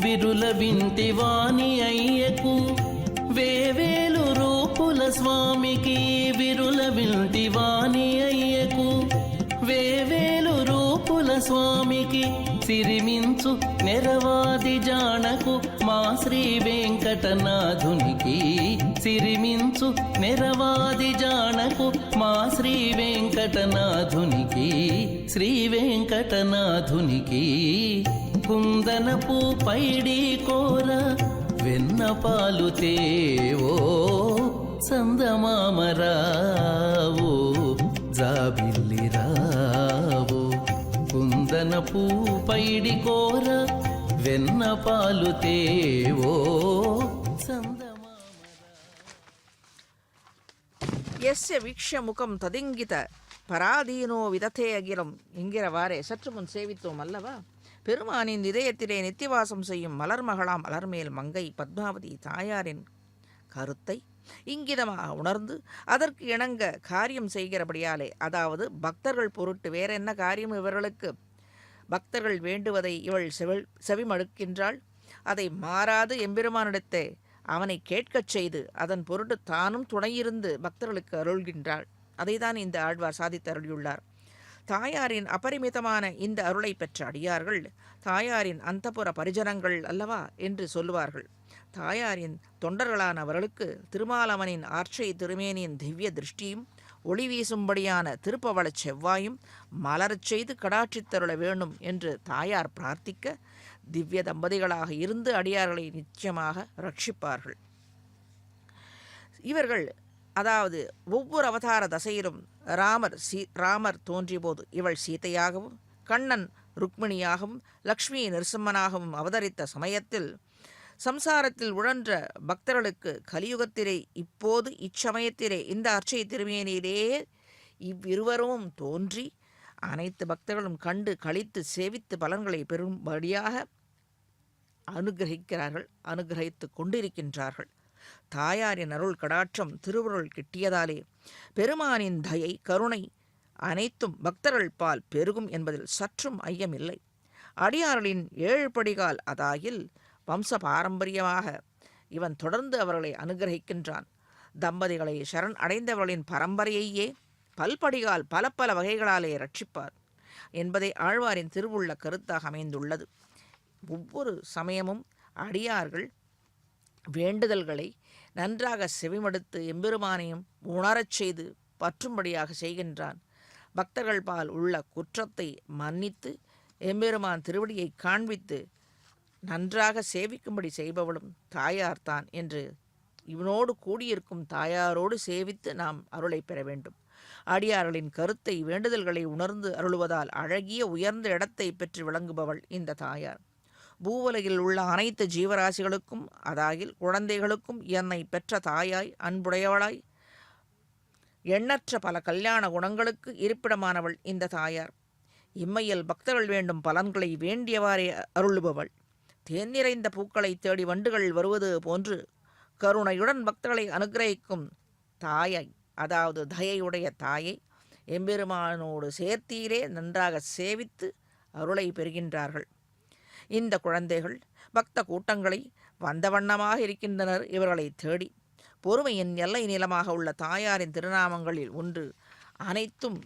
విరుల వింటి వాణి అయ్యకు వేవేలు రూపుల స్వామికి విరుల వింటి వాణి అయ్యకు వేవేలు రూపుల స్వామికి సిరిమించు నెరవాది జానకు మా శ్రీ వెంకటనాథునికి సిరిమించు నెరవాది జానకు మా శ్రీ వెంకటనాథునికి శ్రీ వెంకటనాథునికి కుందనపు పైడి కోర వెన్న పాలు తేవో చందమామరావో జాబిల్లిరావో కుందనపు పైడి కోర వెన్న పాలు తేవో యస్య వీక్ష్య ముఖం తదింగిత பராதீனோ விதத்தே அகிலம் என்கிறவாறே சற்று முன் சேவித்தோம் அல்லவா? பெருமானின் இதயத்திலே நித்தியவாசம் செய்யும் மலர்மகளாம் மலர்மேல் மங்கை பத்மாவதி தாயாரின் கருத்தை இங்கிதமாக உணர்ந்து அதற்கு இணங்க காரியம் செய்கிறபடியாலே, அதாவது பக்தர்கள் பொருட்டு வேற என்ன காரியம் இவர்களுக்கு? பக்தர்கள் வேண்டுவதை இவள் செவிமடுக்கின்றாள். அதை மாறாது எம்பெருமானிடத்தே அவனை கேட்கச் செய்து அதன் பொருட்டு தானும் துணையிருந்து பக்தர்களுக்கு அருள்கின்றாள். அதைதான் இந்த ஆழ்வார் சாதித்து அருளியுள்ளார். தாயாரின் அபரிமிதமான இந்த அருளை பெற்ற அடியார்கள் தாயாரின் அந்தப்புற பரிஜனங்கள் அல்லவா என்று சொல்லுவார்கள். தாயாரின் தொண்டர்களானவர்களுக்கு திருமாலவனின் ஆர்ச்சை திருமேனியின் திவ்ய திருஷ்டியும் ஒளி வீசும்படியான திருப்பவளச் செவ்வாயும் மலரச் செய்து கடாட்சித்தருள வேண்டும் என்று தாயார் பிரார்த்திக்க திவ்ய தம்பதிகளாக இருந்து அடியார்களை நிச்சயமாக ரட்சிப்பார்கள். இவர்கள் அதாவது ஒவ்வொரு அவதார தசையிலும் ராமர் தோன்றிய போது இவள் சீதையாகவும் கண்ணன் ருக்மிணியாகவும் லக்ஷ்மி நரசிம்மனாகவும் அவதரித்த சமயத்தில் சம்சாரத்தில் உழன்ற பக்தர்களுக்கு கலியுகத்திலே இப்போது இச்சமயத்திலே இந்த அர்ச்சை திருமேனியிலேயே இவ்விருவரும் தோன்றி அனைத்து பக்தர்களும் கண்டு களித்து சேவித்து பலன்களை பெறும்படியாக அனுகிரகித்து கொண்டிருக்கின்றார்கள். தாயாரின் அருள் கடாட்சம் திருவருள் கிட்டியதாலே பெருமானின் தயை கருணை அனைத்தும் பக்தர்கள் பால் பெருகும் என்பதில் சற்றும் ஐயமில்லை. அடியார்களின் 7 படிகால் அதாயில் வம்ச பாரம்பரியமாக இவன் தொடர்ந்து அவர்களை அனுகிரகிக்கின்றான். தம்பதிகளை சரண் அடைந்தவர்களின் பரம்பரையையே பல்படிகால் பல பல வகைகளாலே ரட்சிப்பார் என்பதை ஆழ்வாரின் திருவுள்ள கருத்தாக அமைந்துள்ளது. ஒவ்வொரு சமயமும் அடியார்கள் வேண்டுதல்களை நன்றாக செவிமடுத்து எம்பெருமானையும் உணரச் செய்து பற்றும்படியாக செய்கின்றான். பக்தர்கள் பால் உள்ள குற்றத்தை மன்னித்து எம்பெருமான் திருவடியை காண்பித்து நன்றாக சேவிக்கும்படி செய்பவளும் தாயார்தான் என்று இவனோடு கூடியிருக்கும் தாயாரோடு சேவித்து நாம் அருளை பெற வேண்டும். அடியார்களின் கருத்தை வேண்டுதல்களை உணர்ந்து அருளுவதால் அழகிய உயர்ந்த இடத்தை பெற்று விளங்குபவள் இந்த தாயார். பூவுலகில் உள்ள அனைத்து ஜீவராசிகளுக்கும் அதாகில் குழந்தைகளுக்கும் என்னை பெற்ற தாயாய் அன்புடையவளாய் எண்ணற்ற பல கல்யாண குணங்களுக்கு இருப்பிடமானவள் இந்த தாயார். இம்மையில் பக்தர்கள் வேண்டும் பலன்களை வேண்டியவாறே அருளுபவள். தேன் நிறைந்த பூக்களை தேடி வண்டுகள் வருவது போன்று கருணையுடன் பக்தர்களை அனுகிரகிக்கும் தாயை, அதாவது தயையுடைய தாயை எம்பெருமானோடு சேர்த்தீரே நன்றாக சேவித்து அருளை பெறுகின்றார்கள். இந்த குழந்தைகள் பக்த கூட்டங்களை வந்த வண்ணமாக இருக்கின்றனர். இவர்களை தேடி பொறுமையின் எல்லை நிலமாக உள்ள தாயாரின் திருநாமங்களில் ஒன்று. அனைத்தும்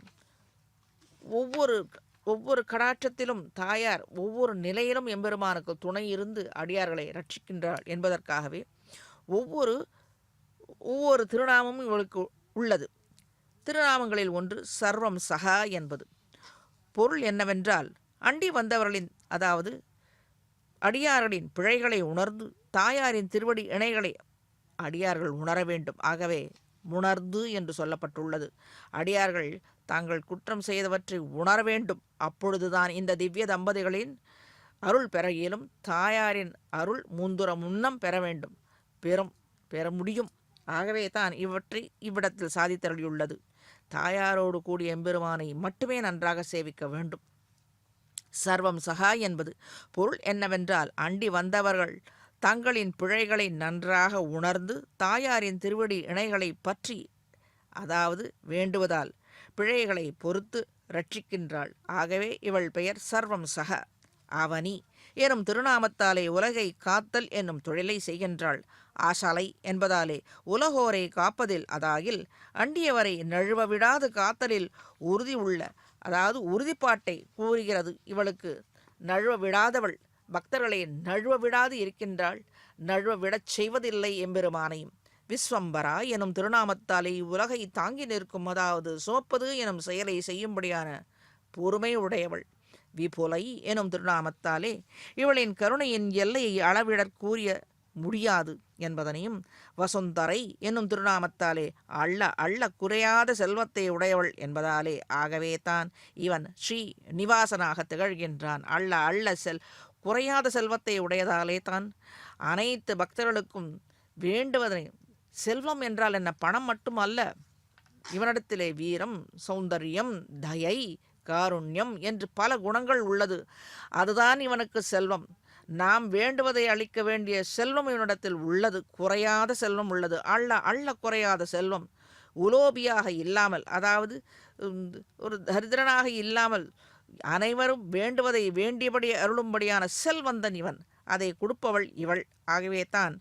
ஒவ்வொரு கடாட்சத்திலும் தாயார் ஒவ்வொரு நிலையிலும் எம்பெருமானுக்கு துணை இருந்து அடியார்களை ரட்சிக்கின்றாள் என்பதற்காகவே ஒவ்வொரு திருநாமமும் இவளுக்கு உள்ளது. திருநாமங்களில் ஒன்று சர்வம் சகா என்பது. பொருள் என்னவென்றால் அண்டி வந்தவர்களின் அதாவது அடியார்களின் பிழைகளை உணர்ந்து தாயாரின் திருவடி இணைகளை அடியார்கள் உணர வேண்டும். ஆகவே உணர்ந்து என்று சொல்லப்பட்டுள்ளது. அடியார்கள் தாங்கள் குற்றம் செய்தவற்றை உணர வேண்டும். அப்பொழுதுதான் இந்த திவ்ய தம்பதிகளின் அருள் பெற இயலும். தாயாரின் அருள் முன்னம் பெற வேண்டும், பெற முடியும். ஆகவே தான் இவற்றை இவ்விடத்தில் சாதித்தருளியுள்ளது. தாயாரோடு கூடிய எம்பெருமானை மட்டுமே நன்றாக சேவிக்க வேண்டும். சர்வம் சகா என்பது பொருள் என்னவென்றால் அண்டி வந்தவர்கள் தங்களின் பிழைகளை நன்றாக உணர்ந்து தாயாரின் திருவடி இணைகளை பற்றி அதாவது வேண்டுவதால் பிழைகளை பொறுத்து ரட்சிக்கின்றாள். ஆகவே இவள் பெயர் சர்வம் சக. அவனி எனும் திருநாமத்தாலே உலகை காத்தல் என்னும் தொழிலை செய்கின்றாள். ஆசாலை என்பதாலே உலகோரை காப்பதில் அதாகில் அண்டியவரை நழுவ விடாது காத்தலில் உறுதிப்பாட்டை கூறுகிறது. இவளுக்கு நழுவ விடாதவள் பக்தர்களை நழுவ விடாது இருக்கின்றாள். நழுவ விடச் செய்வதில்லை எம்பெருமானையும். விஸ்வம்பரா எனும் திருநாமத்தாலே இவ்வுலகை தாங்கி நிற்கும் அதாவது சுமப்பது எனும் செயலை செய்யும்படியான பொறுமை உடையவள். விபுலை எனும் திருநாமத்தாலே இவளின் கருணையின் எல்லையை அளவிடற் கூறிய முடியாது என்பதனையும், வசுந்தரை என்னும் திருநாமத்தாலே அள்ள குறையாத செல்வத்தை உடையவள் என்பதாலே ஆகவே தான் இவன் ஸ்ரீ நிவாசனாக திகழ்கின்றான். அள்ள குறையாத செல்வத்தை உடையதாலே தான் அனைத்து பக்தர்களுக்கும் வேண்டுவதனை. செல்வம் என்றால் என்ன? பணம் மட்டும் அல்ல. இவனிடத்திலே வீரம், சௌந்தரியம், தயை, காருண்யம் என்று பல குணங்கள் உள்ளது. அதுதான் இவனுக்கு செல்வம். நாம் வேண்டுவதை அளிக்க வேண்டிய செல்வம் இவனிடத்தில் உள்ளது. குறையாத செல்வம் உள்ளது. அள்ள குறையாத செல்வம். உலோபியாக இல்லாமல், அதாவது ஒரு தரித்திரனாக இல்லாமல் அனைவரும் வேண்டுவதை வேண்டியபடி அருளும்படியான செல்வந்தன் இவன். அதை கொடுப்பவள் இவள். ஆகவே தான்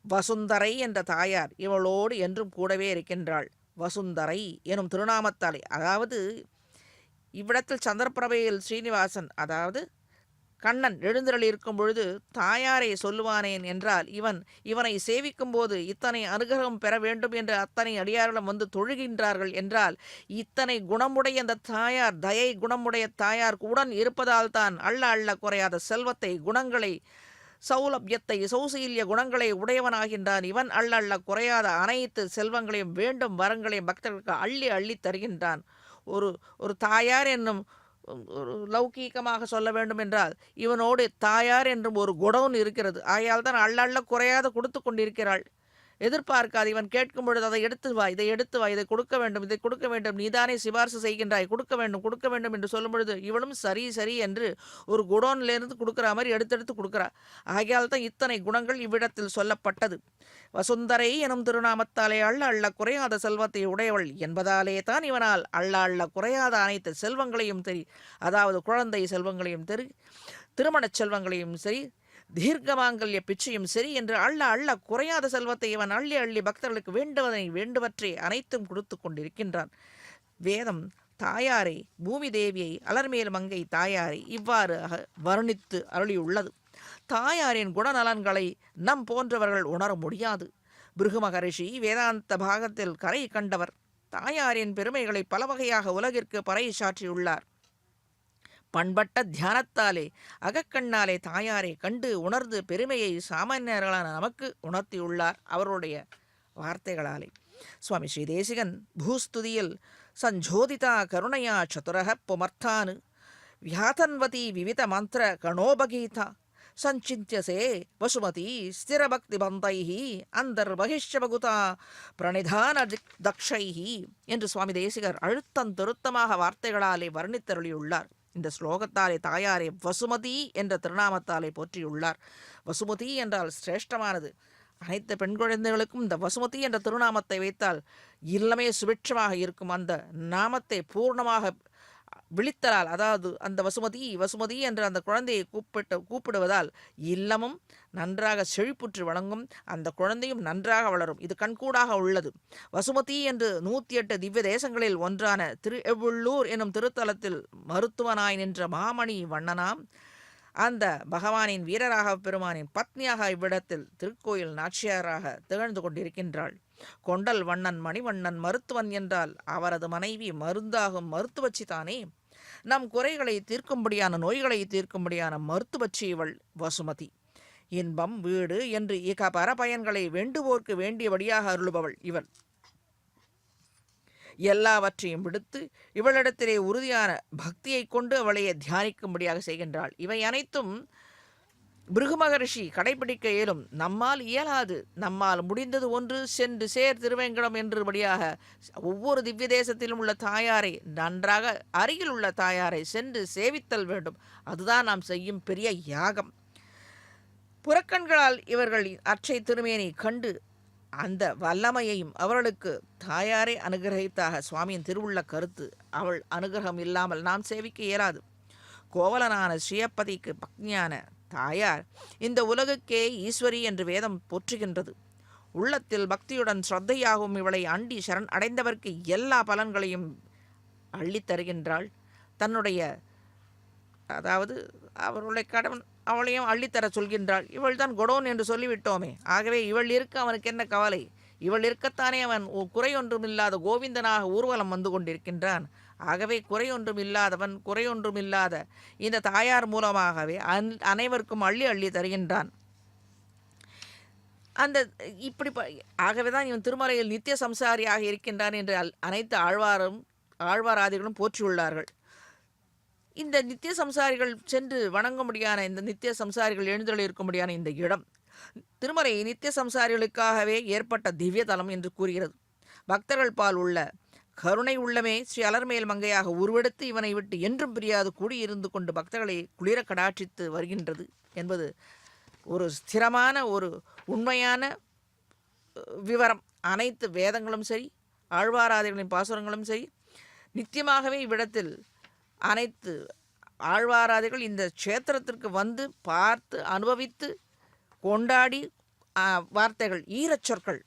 வசுந்தரை என்ற தாயார் இவளோடு என்றும் கூடவே இருக்கின்றாள். வசுந்தரை எனும் திருநாமத்தாலே, அதாவது இவ்விடத்தில் சந்திரபிரபையில் ஸ்ரீனிவாசன் அதாவது கண்ணன் எழுந்தருளி இருக்கும் பொழுது தாயாரை சொல்லுவானேன் என்றால் இவனை சேவிக்கும் போது இத்தனை அனுகிரகம் பெற வேண்டும் என்று அத்தனை அடியார்களும் வந்து தொழுகின்றார்கள் என்றால் இத்தனை குணமுடைய அந்த தாயார், தயை குணமுடைய தாயார் உடன் இருப்பதால் தான் அள்ள குறையாத செல்வத்தை, குணங்களை, சௌலபியத்தை, சௌசீல்ய குணங்களை உடையவனாகின்றான். இவன் அள்ள குறையாத அனைத்து செல்வங்களையும் வேண்டும் வரங்களையும் பக்தர்களுக்கு அள்ளி தருகின்றான். ஒரு தாயார் என்னும் ஒரு லௌகீகமாக சொல்ல வேண்டும் என்றால் இவனோடு தாயார் என்றும் ஒரு குணம் இருக்கிறது. ஆகையால் தான் அள்ள குறையாத கொடுத்து கொண்டிருக்கிறாள். எதிர்பார்க்காது. இவன் கேட்கும் பொழுது அதை எடுத்து வா, இதை எடுத்து வா, இதை கொடுக்க வேண்டும், இதை கொடுக்க வேண்டும், நீதானே சிபார்சு செய்கின்றாய், கொடுக்க வேண்டும் என்று சொல்லும் பொழுது இவளும் சரி சரி என்று ஒரு குடோன்லேருந்து கொடுக்குற மாதிரி எடுத்தெடுத்து கொடுக்குறா. ஆகையால் தான் இத்தனை குணங்கள் இவ்விடத்தில் சொல்லப்பட்டது. வசுந்தரை எனும் திருநாமத்தாலே அள்ள அள்ள குறையாத செல்வத்தை உடையவள் என்பதாலே தான் இவனால் அள்ள அள்ள குறையாத அனைத்து செல்வங்களையும் அதாவது குழந்தை செல்வங்களையும் திருமணச் செல்வங்களையும் சரி, தீர்க்கமாங்கல்ய பிச்சையும் சரி என்று அள்ள அள்ள குறையாத செல்வத்தை இவன் அள்ளி அள்ளி பக்தர்களுக்கு வேண்டுவற்றை அனைத்தும் கொடுத்து கொண்டிருக்கின்றான். வேதம் தாயாரை, பூமி தேவியை, அலர்மேல் மங்கை தாயாரை இவ்வாறு வர்ணித்து அருளியுள்ளது. தாயாரின் குணநலன்களை நம் போன்றவர்கள் உணர முடியாது. பிருகு மகரிஷி வேதாந்த பாகத்தில் கரை கண்டவர். தாயாரின் பெருமைகளை பல வகையாக உலகிற்கு பறை சாற்றியுள்ளார். பண்பட்ட தியானத்தாலே அகக்கண்ணாலே தாயாரை கண்டு உணர்ந்து பெருமையை சாமானியர்களான நமக்கு உணர்த்தியுள்ளார் அவருடைய வார்த்தைகளாலே. சுவாமி ஸ்ரீ தேசிகன் பூஸ்துதியில் சஞ்சோதிதா கருணையா சதுரக புமர்த்தானு வியாதன்வதி விவித மந்திர கணோபகீதா சஞ்சித்யசே வசுமதி ஸ்திரபக்தி பந்தைஹி அந்தர்பகிஷ்யபகுதா பிரணிதான தக்ஷைஹி என்று சுவாமி தேசிகர் அழுத்தம் திருத்தமாக வார்த்தைகளாலே வர்ணித்தருளியுள்ளார். இந்த ஸ்லோகத்தாலே தாயாரை வசுமதி என்ற திருநாமத்தாலே போற்றியுள்ளார். வசுமதி என்றால் சிரேஷ்டமானது. அனைத்து பெண் குழந்தைகளுக்கும் இந்த வசுமதி என்ற திருநாமத்தை வைத்தால் இல்லமே சுபிட்சமாக இருக்கும். அந்த நாமத்தை பூர்ணமாக விழித்தலால், அதாவது அந்த வசுமதி என்ற அந்த குழந்தையை கூப்பிடுவதால் இல்லமும் நன்றாக செழிப்புற்று வழங்கும், அந்த குழந்தையும் நன்றாக வளரும். இது கண்கூடாக உள்ளது. வசுமதி என்று 108 திவ்ய தேசங்களில் ஒன்றான திருஎவ்வள்ளூர் எனும் திருத்தலத்தில் மருத்துவனாய் நின்ற மாமணி வண்ணனாம் அந்த பகவானின் வீரராக பெருமானின் பத்னியாக இவ்விடத்தில் திருக்கோயில் நாச்சியாராக திகழ்ந்து கொண்டிருக்கின்றாள். கொண்டல் வண்ணன் மணிவண்ணன் மருத்துவன் என்றால் அவரது மனைவி மருந்தாகும் மருத்துவச்சி தானே. நம் குறைகளை தீர்க்கும்படியான, நோய்களை தீர்க்கும்படியான மருத்துவச்சி இவள் வசுமதி. இன்பம் வீடு என்று இக பர பயன்களை வேண்டுவோர்க்கு வேண்டியபடியாக அருளுபவள் இவள். எல்லாவற்றையும் விடுத்து இவளிடத்திலே உறுதியான பக்தியை கொண்டு அவளையே தியானிக்கும்படியாக செய்கின்றாள். இவை அனைத்தும் பிருகு மகரிஷி கடைபிடிக்க இயலும், நம்மால் இயலாது. நம்மால் முடிந்தது ஒன்று, சென்று சேர் திருவேங்கடம் என்றபடியாக ஒவ்வொரு திவ்ய தேசத்திலும் உள்ள தாயாரை, நன்றாக அருகில் உள்ள தாயாரை சென்று சேவித்தல் வேண்டும். அதுதான் நாம் செய்யும் பெரிய யாகம். புறக்கண்களால் இவர்கள் அற்றை திருமேனி கண்டு அந்த வல்லமையையும் அவர்களுக்கு தாயாரை அனுகிரகித்தாக சுவாமியின் திருவுள்ள கருத்து. அவள் அனுகிரகம் இல்லாமல் நாம் சேவிக்க இயலாது. கோவலனான ஸ்ரீயப்பதிக்கு பக்ஞான தாயார் இந்த உலகுக்கே ஈஸ்வரி என்று வேதம் போற்றுகின்றது. உள்ளத்தில் பக்தியுடன் ஸ்ரத்தையாகவும் இவளை அண்டி சரண் அடைந்தவர்க்கு எல்லா பலன்களையும் அள்ளித் தருகின்றாள். தன்னுடைய, அதாவது அவருடைய கடவுள் அவளையும் அள்ளித்தர சொல்கின்றாள். இவள் தான் கொடோன் என்று சொல்லிவிட்டோமே. ஆகவே இவள் இருக்க அவனுக்கு என்ன கவலை? இவள் இருக்கத்தானே அவன் குறையொன்றுமில்லாத கோவிந்தனாக ஊர்வலம் வந்து கொண்டிருக்கின்றான். ஆகவே குறையொன்றும் இல்லாதவன், குறையொன்றும் இல்லாத இந்த தாயார் மூலமாகவே அனைவருக்கும் அள்ளி அள்ளி தருகின்றான். அந்த இப்படி ஆகவேதான் இவன் திருமலையில் நித்திய சம்சாரியாக இருக்கின்றான் என்று அனைத்து ஆழ்வாராதிகளும் போற்றியுள்ளார்கள். இந்த நித்திய சம்சாரிகள் சென்று வணங்க முடியான, இந்த நித்திய சம்சாரிகள் எழுந்தருளி இருக்க முடியான இந்த இடம் திருமலை நித்திய சம்சாரிகளுக்காகவே ஏற்பட்ட திவ்ய தலம் என்று கூறுகிறது. பக்தர்கள் பால் உள்ள கருணை உள்ளமே ஸ்ரீ அலர்மேல் மங்கையாக உருவெடுத்து இவனை விட்டு என்றும் பிரியாது கூடியிருந்து கொண்டு பக்தர்களை குளிர கடாட்சித்து வருகின்றது என்பது ஒரு ஸ்திரமான, ஒரு உண்மையான விவரம். அனைத்து வேதங்களும் சரி, ஆழ்வாராதிகளின் பாசுரங்களும் சரி, நித்தியமாகவே இவ்விடத்தில் அனைத்து ஆழ்வாராதிகள் இந்த க்ஷேத்திரத்திற்கு வந்து பார்த்து அனுபவித்து கொண்டாடி வார்த்தைகள், ஈரச் சொற்கள்.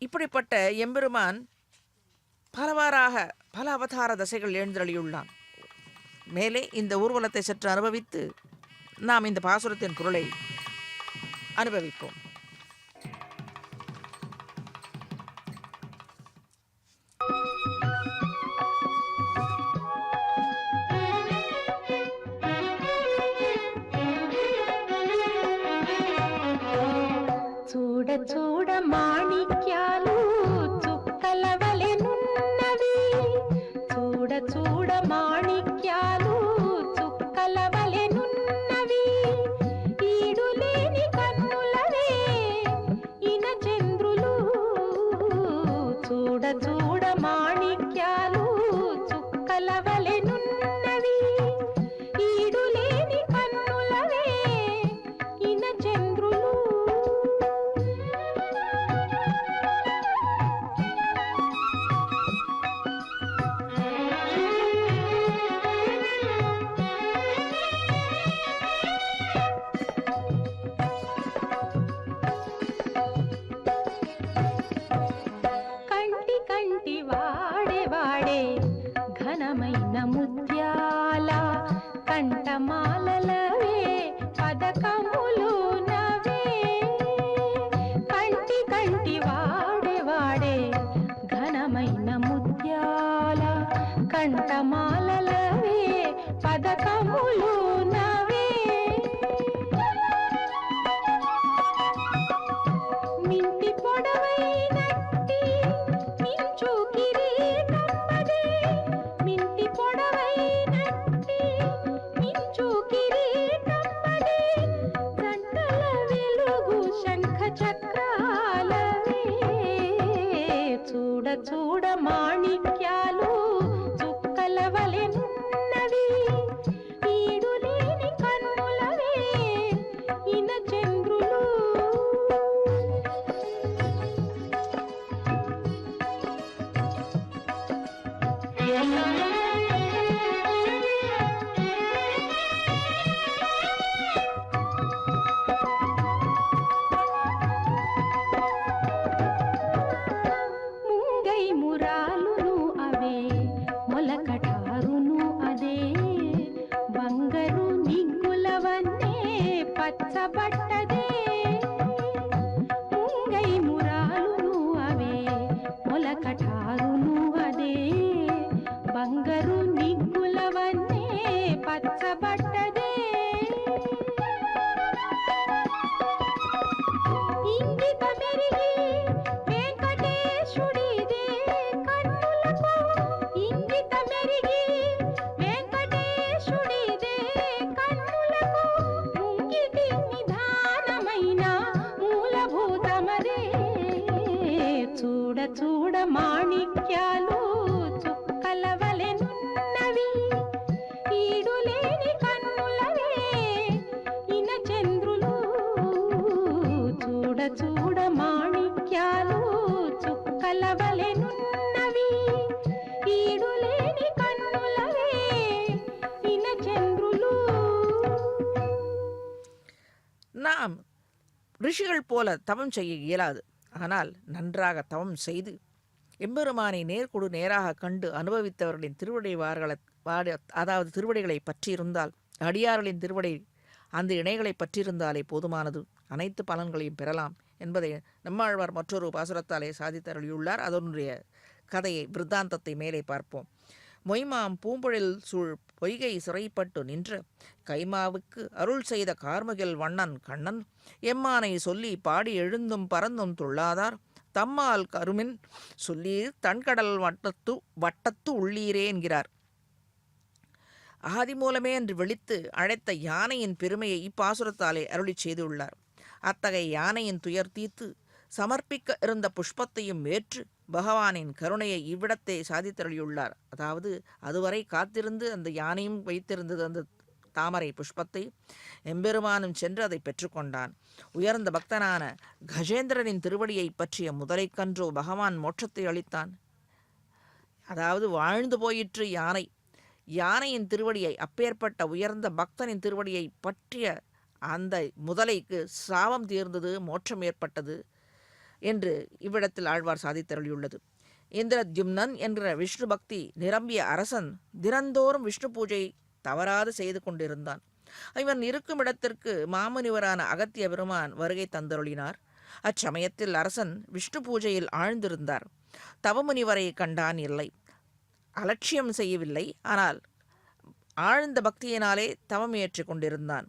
இப்படிப்பட்ட எம்பெருமான் பலவாறாக பல அவதார தசைகள் எழுந்தருளியுள்ளான். மேலே இந்த ஊர்வலத்தை சற்று அனுபவித்து நாம் இந்த பாசுரத்தின் பொருளை அனுபவிப்போம். చూడ మాణిక్యాలు చుక్కలవలెనున్నవి, చూడ మాణిక్యాలు చుక్కలవలెనున్నవి, ఈడులేని కన్నుల వలెనున్నవి ఈడులేని కన్నులవే ఇన చంద్రులు. కంటి కంటి వాడే వాడే ఘనమైన ముత్యాల కంఠమాలలవే పదకములు నవే. కంటి కంటి వాడే వాడే ఘనమైన ముత్యాల కంఠమాలలవే పదకములు నవే. మింటి పొడవైనట్టి మించు కిరీటమ్మదే మింటి పొడవైనట్టి మించు కిరీటమ్మదే గంటల వెలుగు శంఖ చక్రాలవే. చూడ చూడ మాణిక్యాలు చుక్కల వలెనున్నవి ఈడులేని కన్నులవే ఇన చంద్రులు. ముంగై మురాలును అవే మొలకటారును అదే బంగారు నిగ్గులవన్నే పచ్చబట్టదే. ముంగై మురాలును అవే మొలకటారును అదే బంగారు నిగ్గులవన్నే పచ్చబట్టదే. ఇంగిత మెరిగి వెంకటేశుడిదే కన్నులకు ఇంగిత మెరిగి వెంకటేశుడిదే కన్నులకు ముంగిటి నిధానమైన మూలభూతమదే. చూడ చూడ మాణిక్యాలు చుక్కల వలెనున్నవి ఈడులేని కన్నులవే ఇన చంద్రులు. చూడ చూడ మాణిక్యాలు చుక్కల వలెనున్నవి ఈడులేని కన్నులవే ఇన చంద్రులు. நாம் ரிஷிகள் போல தவம் செய்ய இயலாது. ஆனால் நன்றாக தவம் செய்து எம்பெருமானை நேர்கொடு நேராக கண்டு அனுபவித்தவர்களின் அதாவது திருவடிகளை பற்றியிருந்தால், அடியார்களின் திருவடி அந்த இணைகளை பற்றியிருந்தாலே போதுமானது, அனைத்து பலன்களையும் பெறலாம் என்பதை நம்மாழ்வார் மற்றொரு பாசுரத்தாலே சாதித்தருளியுள்ளார். அதனுடைய கதையை விருத்தாந்தத்தை மேலே பார்ப்போம். மொய்மாம் பூம்பொழில் சூழ் பொய்கை சிறைப்பட்டு நின்ற கைமாவுக்கு அருள் செய்த கார்முகில் வண்ணன் கண்ணன் எம்மானை சொல்லி பாடி எழுந்தும் பறந்தும் துள்ளாதார் தம்மால் கருமின் சொல்லீர் தன்கடல் வட்டத்து உள்ளீரே என்கிறார். ஆதி மூலமே என்று விழித்து அழைத்த யானையின் பெருமையை இப்பாசுரத்தாலே அருளி செய்துள்ளார். அத்தகைய யானையின் துயர் தீர்த்து சமர்ப்பிக்க இருந்த புஷ்பத்தையும் ஏற்று பகவானின் கருணையை இவ்விடத்தை சாதித்தருளியுள்ளார். அதாவது அதுவரை காத்திருந்து அந்த யானையும் வைத்திருந்தது அந்த தாமரை புஷ்பத்தை எம்பெருமானும் சென்று அதை பெற்றுக்கொண்டான். உயர்ந்த பக்தனான கஜேந்திரனின் திருவடியை பற்றிய முதலை கன்றோ பகவான் மோட்சத்தை அளித்தான். அதாவது வாழ்ந்து போயிற்று யானை. யானையின் திருவடியை, அப்பேற்பட்ட உயர்ந்த பக்தனின் திருவடியை பற்றிய அந்த முதலைக்கு சாபம் தீர்ந்தது, மோட்சம் ஏற்பட்டது என்று இவ்விடத்தில் ஆழ்வார் சாதித்தருளியுள்ளது. இந்திரத்யும்னன் என்கிற விஷ்ணு பக்தி நிரம்பிய அரசன் தினந்தோறும் விஷ்ணு பூஜை தவறாது செய்து கொண்டிருந்தான். இவன் இருக்கும் இடத்திற்கு மாமுனிவரான அகத்திய பெருமான் வருகை தந்தருளினார். அச்சமயத்தில் அரசன் விஷ்ணு பூஜையில் ஆழ்ந்திருந்தார். தவமுனிவரை கண்டான் இல்லை, அலட்சியம் செய்யவில்லை. ஆனால் ஆழ்ந்த பக்தியினாலே தவம் ஏற்றி கொண்டிருந்தான்.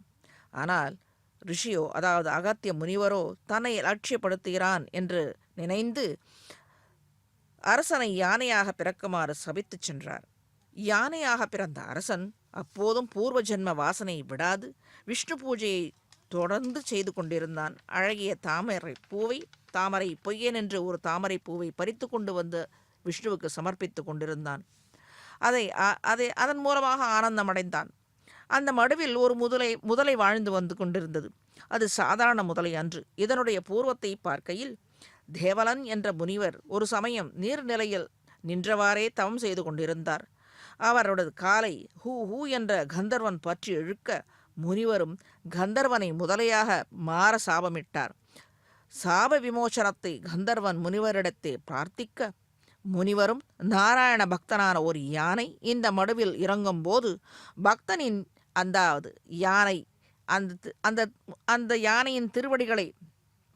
ஆனால் ரிஷியோ, அதாவது அகத்திய முனிவரோ தன்னை லட்சியப்படுத்துகிறான் என்று நினைந்து அரசனை யானையாக பிறக்குமாறு சபித்துச் சென்றார். யானையாக பிறந்த அரசன் அப்போதும் பூர்வ ஜென்ம வாசனை விடாது விஷ்ணு பூஜையை தொடர்ந்து செய்து கொண்டிருந்தான். அழகிய தாமரை பொய்யன் என்று ஒரு தாமரை பூவை பறித்து கொண்டு வந்து விஷ்ணுவுக்கு சமர்ப்பித்து கொண்டிருந்தான். அதன் மூலமாக ஆனந்தமடைந்தான். அந்த மடுவில் ஒரு முதலை வாழ்ந்து வந்து கொண்டிருந்தது. அது சாதாரண முதலை அன்று. இதனுடைய பூர்வத்தை பார்க்கையில் தேவலன் என்ற முனிவர் ஒரு சமயம் நீர்நிலையில் நின்றவாறே தவம் செய்து கொண்டிருந்தார். அவரது காலை ஹூ ஹூ என்ற கந்தர்வன் பற்றி இழுக்க முனிவரும் கந்தர்வனை முதலையாக மாற சாபமிட்டார். சாப விமோசனத்தை கந்தர்வன் முனிவரிடத்தே பிரார்த்திக்க முனிவரும் நாராயண பக்தனான ஒரு யானை இந்த மடுவில் இறங்கும் போது பக்தனின் யானை அந்த யானையின் திருவடிகளை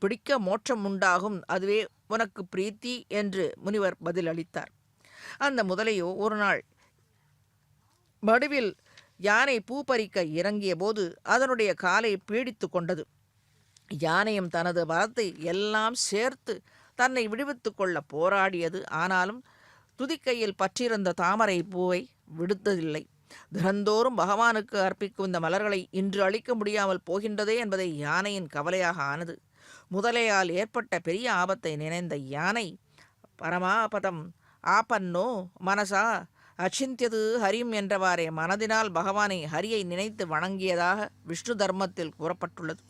பிடிக்க மோட்சம் உண்டாகும், அதுவே உனக்கு பிரீத்தி என்று முனிவர் பதிலளித்தார். அந்த முதலையோ ஒரு நாள் மடுவில் யானை பூ பறிக்க இறங்கிய போது அதனுடைய காலை பீடித்து கொண்டது. யானையும் தனது பலத்தை எல்லாம் சேர்த்து தன்னை விடுவித்து கொள்ள போராடியது. ஆனாலும் துதிக்கையில் பற்றியிருந்த தாமரை பூவை விடுத்ததில்லை. தினந்தோறும் பகவானுக்கு அர்ப்பிக்கும் இந்த மலர்களை இன்று அளிக்க முடியாமல் போகின்றதே என்பதை யானையின் கவலையாக ஆனது. முதலையால் ஏற்பட்ட பெரிய ஆபத்தை நினைந்த யானை பரமாபதம் ஆபன்னோ மனசா அச்சிந்தியது ஹரிம் என்றவாறே மனதினால் பகவானை ஹரியை நினைத்து வணங்கியதாக விஷ்ணு தர்மத்தில் கூறப்பட்டுள்ளது.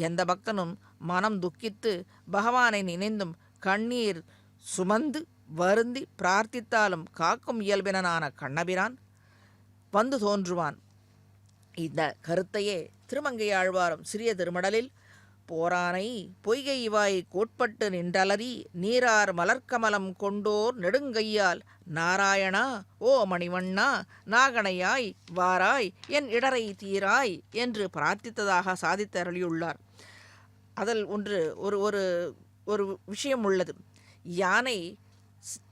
எந்த பக்தனும் மனம் துக்கித்து பகவானை நினைந்தும் கண்ணீர் சுமந்து வருந்தி பிரார்த்தித்தாலும் காக்கும் இயல்பினனான கண்ணபிரான் வந்து தோன்றுவான். இந்த கருத்தையே திருமங்கையாழ்வாரும் சிறிய திருமடலில் போரானை பொய்கை இவாய் கோட்பட்டு நின்றலறி நீரார் மலர்க்கமலம் கொண்டோர் நெடுங்கையால் நாராயணா ஓ மணிவண்ணா நாகனையாய் வாராய் என் இடரை தீராய் என்று பிரார்த்தித்ததாக சாதித்து அருளியுள்ளார். அதில் ஒரு விஷயம் உள்ளது. யானை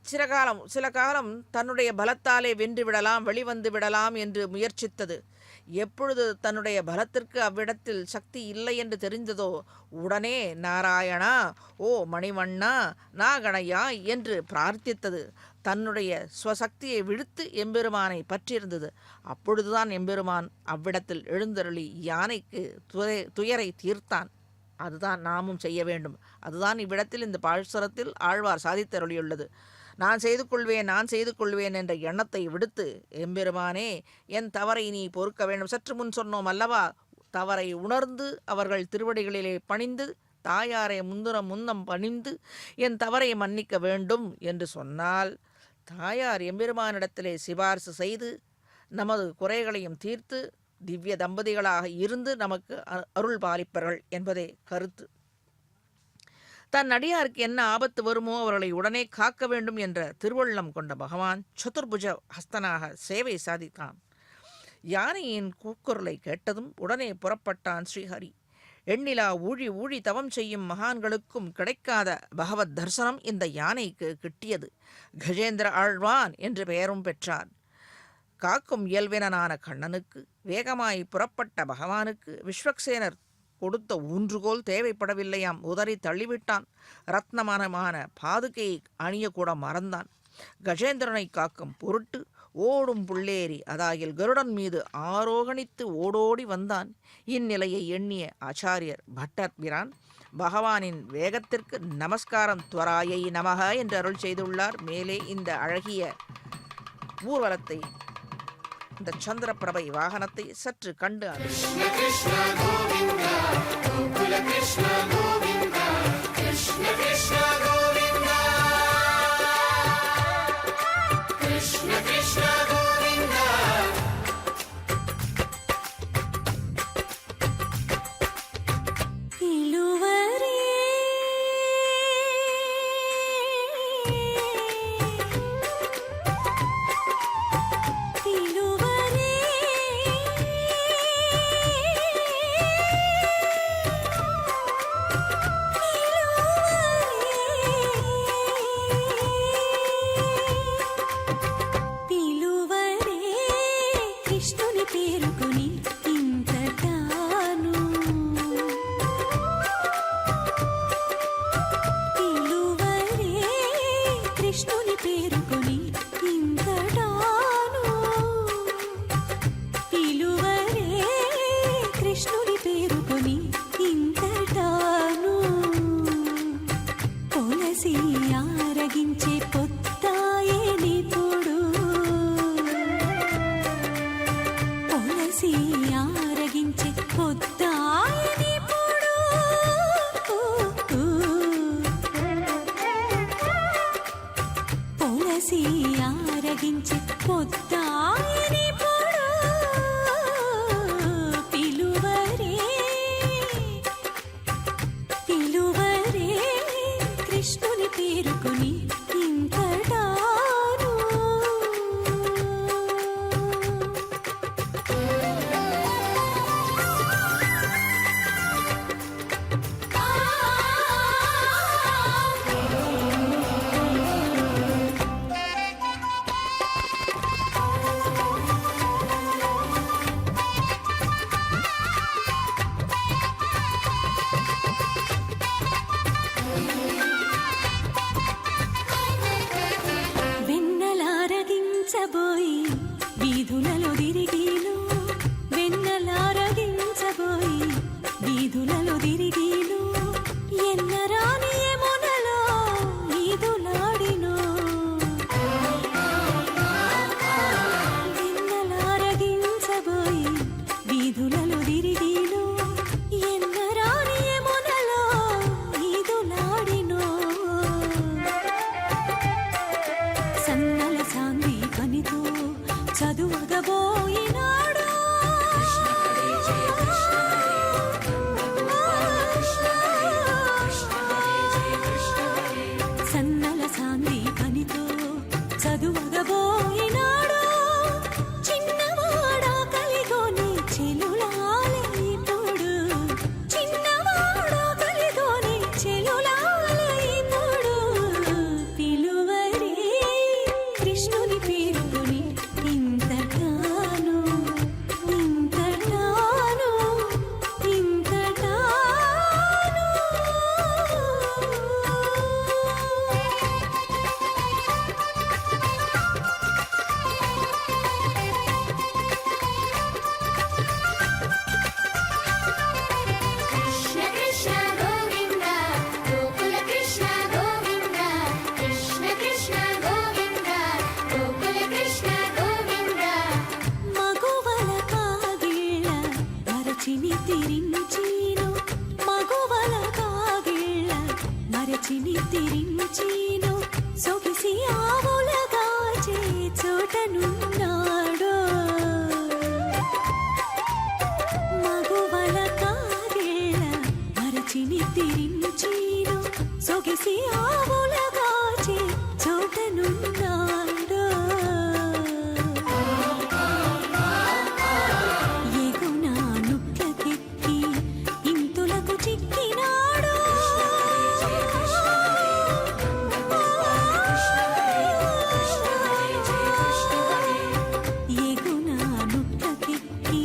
சில காலம் தன்னுடைய பலத்தாலே வென்று விடலாம், வெளிவந்து விடலாம் என்று முயற்சித்தது. எப்பொழுது தன்னுடைய பலத்திற்கு அவ்விடத்தில் சக்தி இல்லை என்று தெரிந்ததோ உடனே நாராயணா ஓ மணிவண்ணா நாகணையா என்று பிரார்த்தித்தது. தன்னுடைய ஸ்வசக்தியை விடுத்து எம்பெருமானை பற்றியிருந்தது. அப்பொழுதுதான் எம்பெருமான் அவ்விடத்தில் எழுந்தருளி யானைக்கு துயரை தீர்த்தான். அதுதான் நாமும் செய்ய வேண்டும். அதுதான் இவ்விடத்தில் இந்த பாழ்சரத்தில் ஆழ்வார் சாதித்தருளியுள்ளது. நான் செய்து கொள்வேன் என்ற எண்ணத்தை விடுத்து எம்பெருமானே என் தவறை நீ பொறுக்க வேண்டும். சற்று முன் சொன்னோம் அல்லவா, தவறை உணர்ந்து அவர்கள் திருவடிகளிலே பணிந்து தாயாரை முன்னம் பணிந்து என் தவறை மன்னிக்க வேண்டும் என்று சொன்னால் தாயார் எம்பெருமானிடத்திலே சிபார்சு செய்து நமது குறைகளையும் தீர்த்து திவ்ய தம்பதிகளாக இருந்து நமக்கு அருள் பாலிப்பர்கள் என்பதே கருத்து. தன் அடியாருக்கு என்ன ஆபத்து வருமோ அவர்களை உடனே காக்க வேண்டும் என்ற திருவள்ளம் கொண்ட பகவான் சதுர்புஜ ஹஸ்தனாக சேவை சாதித்தான். யானையின் கூக்குரலை கேட்டதும் உடனே புறப்பட்டான் ஸ்ரீஹரி. எண்ணிலா ஊழி தவம் செய்யும் மகான்களுக்கும் கிடைக்காத பகவத் தரிசனம் இந்த யானைக்கு கிட்டியது. கஜேந்திர ஆழ்வான் என்று பெயரும் பெற்றார். காக்கும் இயல்பினனான கண்ணனுக்கு வேகமாய் புறப்பட்ட பகவானுக்கு விஸ்வக்சேனர் கொடுத்த ஊன்றுகோல் தேவைப்படவில்லையாம். உதறி தள்ளிவிட்டான். ரத்னமானமான பாதுகையை அணியக்கூட மறந்தான். கஜேந்திரனை காக்கும் பொருட்டு ஓடும் புள்ளேரி அதாகில் கருடன் மீது ஆரோகணித்து ஓடோடி வந்தான். இந்நிலையை எண்ணிய ஆச்சாரியர் பட்டர் பிரான் பகவானின் வேகத்திற்கு நமஸ்காரம் துவராயை நமக என்று அருள் செய்துள்ளார். மேலே இந்த அழகிய ஊர்வலத்தை, இந்த சந்திரபிரபை வாகனத்தை சற்று கண்டு ఆరగించే పొత్తాయే నీ తోడు తులసి ఆరగించే పొద్దాయనిప్పుడు తులసి ఆరగించే పొద్దాయనిప్పుడు పిలువరే పిలువరే కృష్ణుని పేరుకొని ఇంతటాను వెన్నలారగించబోయి వీధులలో తిరిగిలో వెన్నలారగించబోయి వీధులలో తిరిగిలో ఎన్నరాని యమునలో ఈదులాడినో వెన్నలారగించబోయి వీధులలో తిరిగిలో ఎన్నరాని యమునలో ఈదులాడినో సన్నల సాంది పనితో చదువగబోయినాడు సన్నల సాంది పనితో చదువగబోయినాడు చిన్నవాడా కలిగోని చెలులాలైపోడు చిన్నవాడా కలిగోని చెలులాలైపోడు పిలువరే కృష్ణుని పేరుకొని ఇంతటాను ఇంతటాను ఇంతటాను కృష్ణ కృష్ణ గోవింద గోకుల కృష్ణ గోవింద కృష్ణ కృష్ణ గోవింద గోకుల కృష్ణ గోవింద మగువల కాగిళ్ళ మరచిని తిరించీను మగువల కాగిళ్ళ మరచిని తిరించీను సొగిసి ఆవులగాచే చోటనున్నాడో మగువల కాగిళ్ళ మరచిని తిరించీను సొగిసి ఆవులగాచే చోటనున్నాడో ఎగునా నుట్లకెక్కి ఇంతులకు చిక్కినాడు ఎగునా నుట్లకెక్కి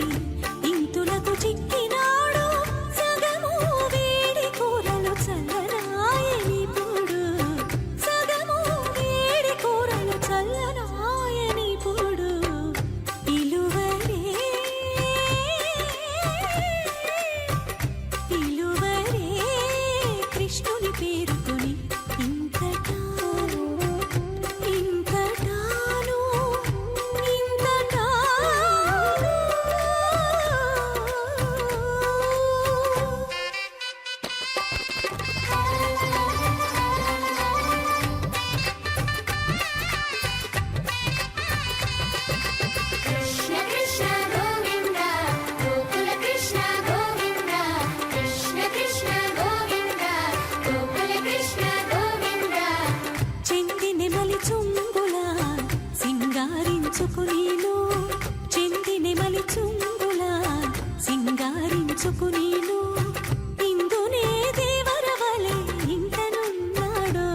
ఇంతులకు చిక్కినాడు సగము వేడి కూరలు చల్లనాయనిపుడు సగము వేడి కూరలు చల్లనాయనిపుడు పిలువరే పిలువరే కృష్ణుని పేరుకొని ఇంతటాను ఇంతటాను కృష్ణ కృష్ణ గోవింద గోకుల కృష్ణ గోవింద కృష్ణ కృష్ణ గోవింద గోకుల కృష్ణ గోవింద చెంది నెమలి చుంగుల సింగారించుకునీను చెంది నెమలి చుంగుల సింగారించుకునీను ఇందునే దేవరవలే ఇంటనున్నాడో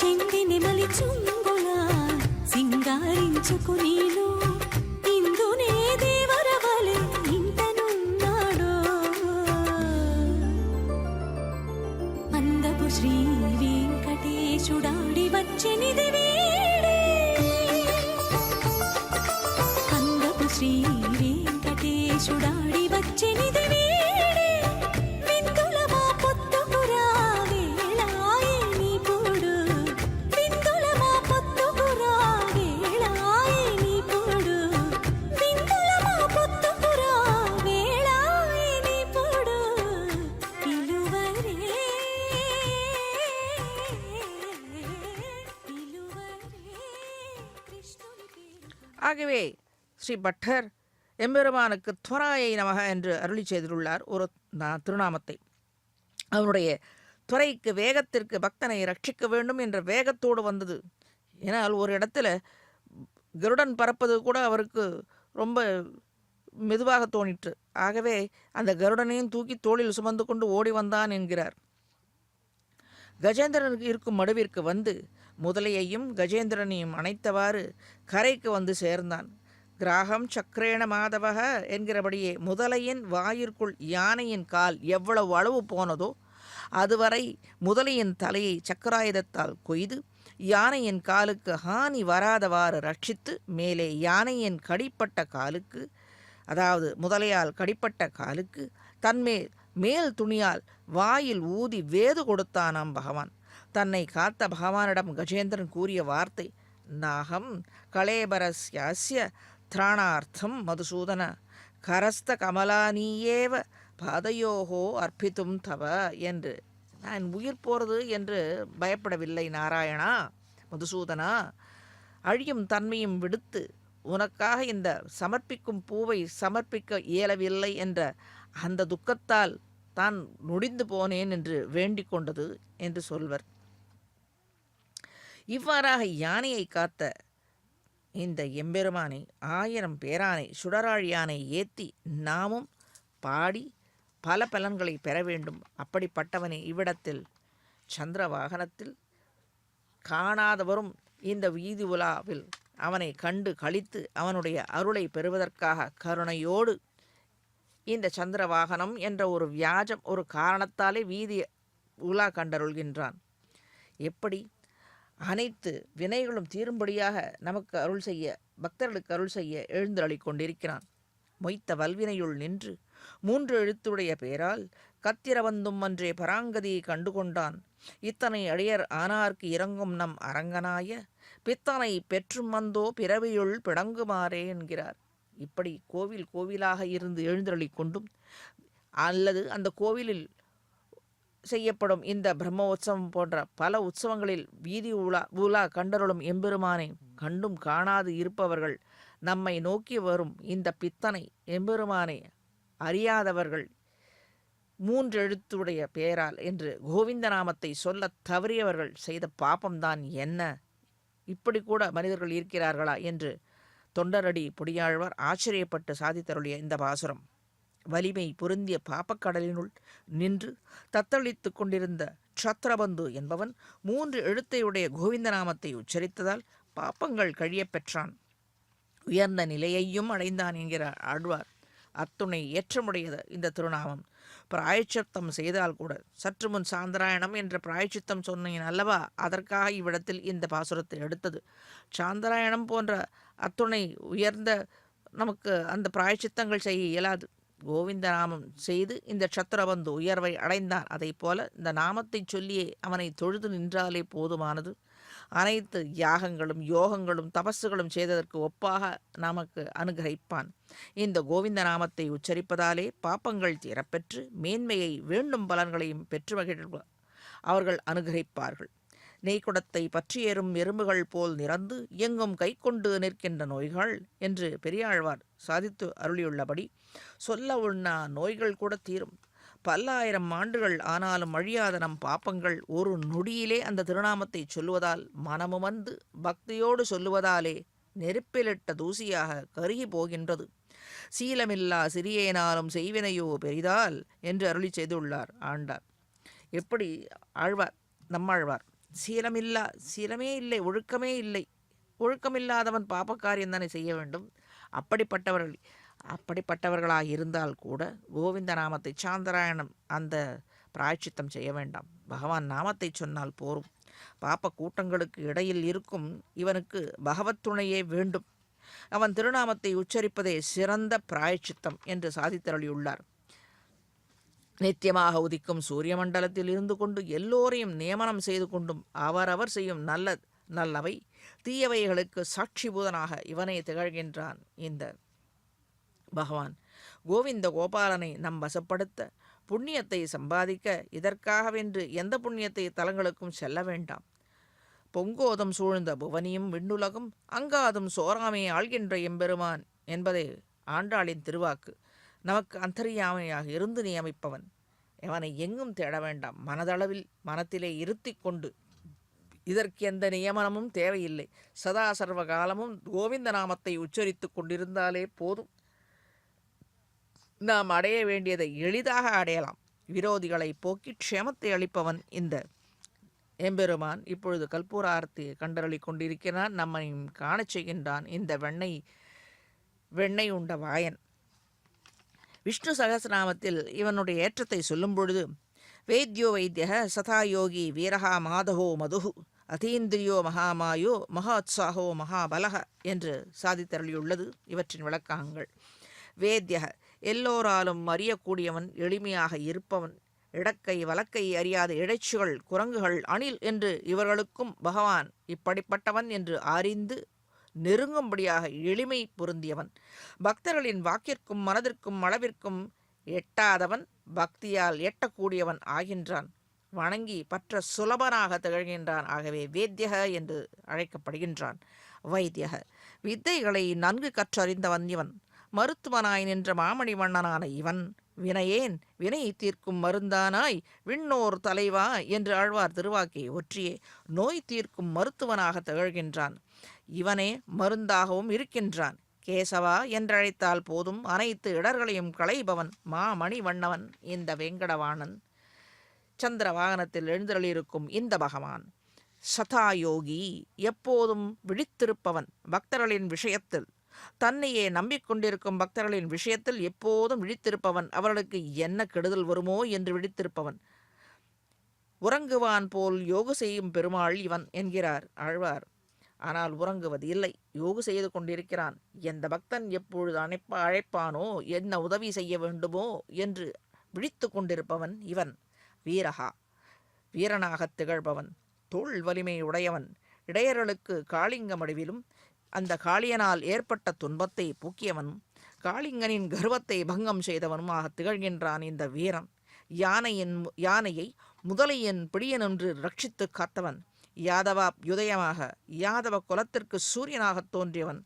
చెంది నెమలి చుంగుల సింగారించుకునీను ఇందునే దేవరవలే ఇంటనున్నాడో అందపు శ్రీ వెంకటేశుడాడి వచ్చెనిది వీడే అందపు శ్రీ వెంకటేశుడాడి వచ్చెనిది వీడే విందుల మా పొత్తుకురా వేళాయనిపుడు విందుల మా పొత్తుకురా వేళాయని ஆகவே ஸ்ரீ பட்டர் எம்பெருமானுக்கு துவராயை நமக என்று அருளி செய்துள்ளார் ஒரு திருநாமத்தை. அவனுடைய துறைக்கு வேகத்திற்கு பக்தனை ரட்சிக்க வேண்டும் என்ற வேகத்தோடு வந்தது. ஏனால் ஒரு இடத்துல கருடன் பறப்பது கூட அவருக்கு ரொம்ப மெதுவாக தோணிற்று. ஆகவே அந்த கருடனையும் தூக்கி தோளில் சுமந்து கொண்டு ஓடி வந்தான் என்கிறார். கஜேந்திரனுக்கு இருக்கும் மடுவிற்கு வந்து முதலையையும் கஜேந்திரனையும் அணைத்தவாறு கரைக்கு வந்து சேர்ந்தான். கிராகம் சக்கரேண மாதவக என்கிறபடியே முதலையின் வாயிற்குள் யானையின் கால் எவ்வளவு அளவு போனதோ அதுவரை முதலையின் தலையை சக்கராயுதத்தால் கொய்து யானையின் காலுக்கு ஹானி வராதவாறு ரட்சித்து மேலே யானையின் கடிப்பட்ட காலுக்கு, அதாவது முதலையால் கடிப்பட்ட காலுக்கு தன்மேல் மேல் துணியால் வாயில் ஊதி வேது கொடுத்தானாம் பகவான். தன்னை காத்த பகவானிடம் கஜேந்திரன் கூறிய வார்த்தை, நாகம் கலேபரஸ்யாஸ்ய திராணார்த்தம் மதுசூதன கரஸ்த கமலானீயேவ பாதையோகோ அர்ப்பித்தும் தவ என்று. நான் உயிர் போகிறது என்று பயப்படவில்லை நாராயணா. மதுசூதனா, அழியும் தன்மையும் விடுத்து உனக்காக இந்த சமர்ப்பிக்கும் பூவை சமர்ப்பிக்க இயலவில்லை என்ற அந்த துக்கத்தால் தான் நொடிந்து போனேன் என்று வேண்டிக் கொண்டது என்று சொல்வர். இவ்வாறாக யானையை காத்த இந்த எம்பெருமானை 1000 பேரானை சுடராழ் யானை ஏத்தி நாமும் பாடி பல பலன்களை பெற வேண்டும். அப்படிப்பட்டவனே இவ்விடத்தில் சந்திர வாகனத்தில் காணாதவரும் இந்த வீதி உலாவில் அவனை கண்டு களித்து அவனுடைய அருளை பெறுவதற்காக கருணையோடு இந்த சந்திர வாகனம் என்ற ஒரு வியாஜம் ஒரு காரணத்தாலே வீதி உலா கண்டருள்கின்றான். எப்படி அனைத்து வினைகளும் தீரும்படியாக நமக்கு அருள் செய்ய, பக்தர்களுக்கு அருள் செய்ய எழுந்தருளிக் கொண்டிருக்கிறான். மொய்த்த வல்வினையுள் நின்று 3 எழுத்துடைய பேரால் கத்திர வந்தும் அன்றே பராங்கதியை கண்டுகொண்டான். இத்தனை அடியர் ஆனார்க்கு இறங்கும் நம் அரங்கனாய பித்தனை பெற்றும் வந்தோ பிறவியுள் பிடங்குமாறே என்கிறார். இப்படி கோவில் கோவிலாக இருந்து எழுந்தருளிக் கொண்டும் அல்லது அந்த கோவிலில் செய்யப்படும் இந்த பிரம்மோற்சவம் போன்ற பல உற்சவங்களில் வீதி உலா கண்டருளும் எம்பெருமானை கண்டும் காணாது இருப்பவர்கள், நம்மை நோக்கி வரும் இந்த பித்தனை எம்பெருமானை அறியாதவர்கள் 3 எழுத்துடைய பெயரால் என்று கோவிந்த நாமத்தை சொல்ல தவறியவர்கள் செய்த பாபம்தான் என்ன? இப்படி கூட மனிதர்கள் இருக்கிறார்களா என்று தொண்டரடி பொடியாழ்வார் ஆச்சரியப்பட்டு சாதித்தருளிய இந்த பாசுரம் வலிமை பொருந்திய பாப்பக்கடலினுள் நின்று தத்தளித்து கொண்டிருந்த சத்ரபந்து என்பவன் 3 எழுத்தையுடைய கோவிந்த நாமத்தை உச்சரித்ததால் பாப்பங்கள் கழியப் பெற்றான், உயர்ந்த நிலையையும் அடைந்தான் என்கிறார் ஆழ்வார். அத்துணை ஏற்றமுடையது இந்த திருநாமம். பிராயச்சித்தம் செய்தால் கூட சற்று முன் சாந்தராயணம் என்ற பிராயச்சித்தம் சொன்னேன் அல்லவா, அதற்காக இவ்விடத்தில் இந்த பாசுரத்தை எடுத்தது. சாந்தராயணம் போன்ற அத்துணை உயர்ந்த நமக்கு அந்த பிராயச்சித்தங்கள் செய்ய இயலாது. கோவிந்த நாமம் செய்து இந்த சத்திரபந்து உயர்வை அடைந்தான். அதை போல இந்த நாமத்தை சொல்லியே அவனை தொழுது நின்றாலே போதுமானது. அனைத்து யாகங்களும் யோகங்களும் தபஸுகளும் செய்ததற்கு ஒப்பாக நமக்கு அனுகிரகிப்பான். இந்த கோவிந்த நாமத்தை உச்சரிப்பதாலே பாப்பங்கள் தீரப்பெற்று மேன்மையை வேண்டும் பலன்களையும் பெற்று மகிழ்வு அவர்கள் அனுகிரகிப்பார்கள். நெய்க்குடத்தை பற்றியேறும் எறும்புகள் போல் நிறந்து எங்கும் கை கொண்டு நிற்கின்ற நோய்கள் என்று பெரியாழ்வார் சாதித்து அருளியுள்ளபடி சொல்ல உண்ணா நோய்கள் கூட தீரும். 1000 ஆண்டுகள் ஆனாலும் அழியாத நம் பாப்பங்கள் ஒரு நொடியிலே அந்த திருநாமத்தை சொல்லுவதால் மனமு வந்து பக்தியோடு சொல்லுவதாலே நெருப்பிலிட்ட தூசியாக கருகி போகின்றது. சீலமில்லா சிறியேனாலும் செய்வினையோ பெரிதால் என்று அருளி செய்துள்ளார் ஆண்டார். எப்படி ஆழ்வார் நம்மாழ்வார் சீலமே இல்லை, ஒழுக்கமே இல்லை, ஒழுக்கமில்லாதவன் பாப்பக்காரியம் தானே செய்ய வேண்டும். அப்படிப்பட்டவர்களாக இருந்தால் கூட கோவிந்த நாமத்தை சாந்தராயணம் அந்த பிராயச்சித்தம் செய்ய வேண்டாம். பகவான் நாமத்தை சொன்னால் போரும். பாப்ப கூட்டங்களுக்கு இடையில் இருக்கும் இவனுக்கு பகவத் துணையே வேண்டும். அவன் திருநாமத்தை உச்சரிப்பதே சிறந்த பிராயச்சித்தம் என்று சாதித்தருளியுள்ளார். நித்தியமாக உதிக்கும் சூரிய மண்டலத்தில் இருந்து கொண்டு எல்லோரையும் நியமனம் செய்து கொண்டும் அவரவர் செய்யும் நல்லவை தீயவைகளுக்கு சாட்சிபூதனாக இவனை திகழ்கின்றான் இந்த பகவான். கோவிந்த கோபாலனை நம் வசப்படுத்த புண்ணியத்தை சம்பாதிக்க இதற்காகவென்று எந்த புண்ணியத்தை தலங்களுக்கும் செல்ல வேண்டாம். பொங்கோதம் சூழ்ந்த புவனியும் விண்ணுலகும் அங்காதும் சோராமே ஆள்கின்ற எம்பெருமான் என்பதே ஆண்டாளின் திருவாக்கு. நமக்கு அந்தரியாமையாக இருந்து நியமிப்பவன். எவனை எங்கும் தேட வேண்டாம், மனதளவில் மனத்திலே இருத்தி கொண்டு இதற்கு எந்த நியமனமும் தேவையில்லை. சதா சர்வ காலமும் கோவிந்த நாமத்தை உச்சரித்து கொண்டிருந்தாலே போதும். நாம் அடைய வேண்டியதை எளிதாக அடையலாம். விரோதிகளை போக்கி க்ஷேமத்தை அளிப்பவன் இந்த எம்பெருமான். இப்பொழுது கற்பூர ஆரத்தியை கண்டறளி கொண்டிருக்கிறான், நம்மை காணச் செய்கின்றான் இந்த வெண்ணெய் உண்ட வாயன். விஷ்ணு சகஸ்ரநாமத்தில் இவனுடைய ஏற்றத்தை சொல்லும் பொழுது வேத்யோ வைத்திய சதா யோகி வீரஹா மாதவோ மதுஹு அதீந்திரியோ மகாமாயோ மகோத்சாகோ மகாபலக என்று சாதித்தருளியுள்ளது இவற்றின் விளக்கங்கள். வேத்ய எல்லோராலும் அறியக்கூடியவன், எளிமையாக இருப்பவன், இடக்கை வலக்கை அறியாத இடைச்சுகள், குரங்குகள், அணில் என்று இவர்களுக்கும் பகவான் இப்படிப்பட்டவன் என்று அறிந்து நெருங்கும்படியாக எளிமை பொருந்தியவன். பக்தர்களின் வாக்கிற்கும் மனதிற்கும் அளவிற்கும் எட்டாதவன், பக்தியால் எட்டக்கூடியவன் ஆகின்றான். வணங்கி பற்ற சுலபனாக திகழ்கின்றான். ஆகவே வேத்யக என்று அழைக்கப்படுகின்றான். வைத்தியக வித்தைகளை நன்கு கற்றறிந்தவன் இவன். மருத்துவனாய் நின்ற மாமணி வண்ணனான இவன் வினையேன் வினை தீர்க்கும் மருந்தானாய் விண்ணோர் தலைவா என்று ஆழ்வார் திருவாக்கை ஒற்றியே நோய் தீர்க்கும் மருத்துவனாக திகழ்கின்றான். இவனே மருந்தாகவும் இருக்கின்றான். கேசவா என்றழைத்தால் போதும் அனைத்து இடர்களையும் களைபவன் மாமணி வண்ணவன் இந்த வெங்கடவாணன். சந்திர வாகனத்தில் எழுந்தருளியிருக்கும் இந்த பகவான் சதாயோகி, எப்போதும் விழித்திருப்பவன். பக்தர்களின் விஷயத்தில், தன்னையே நம்பிக்கொண்டிருக்கும் பக்தர்களின் விஷயத்தில் எப்போதும் விழித்திருப்பவன். அவர்களுக்கு என்ன கெடுதல் வருமோ என்று விழித்திருப்பவன். உறங்குவான் போல் யோகு செய்யும் பெருமாள் இவன் என்கிறார் ஆழ்வார். ஆனால் உறங்குவது இல்லை, யோகு செய்து கொண்டிருக்கிறான். எந்த பக்தன் எப்பொழுது அழைப்பானோ, என்ன உதவி செய்ய வேண்டுமோ என்று விழித்து கொண்டிருப்பவன் இவன். வீரகா வீரனாகத் திகழ்பவன், தோள் வலிமை உடையவன். இடையர்களுக்கு காளிங்க மடிவிலும் அந்த காளியனால் ஏற்பட்ட துன்பத்தை போக்கியவன், காளிங்கனின் கர்வத்தை பங்கம் செய்தவனுமாக திகழ்கின்றான் இந்த வீரன். யானையை முதலையின் பிடியனென்று ரட்சித்து காத்தவன். யுதயமாக யாதவ குலத்திற்கு சூரியனாகத் தோன்றியவன்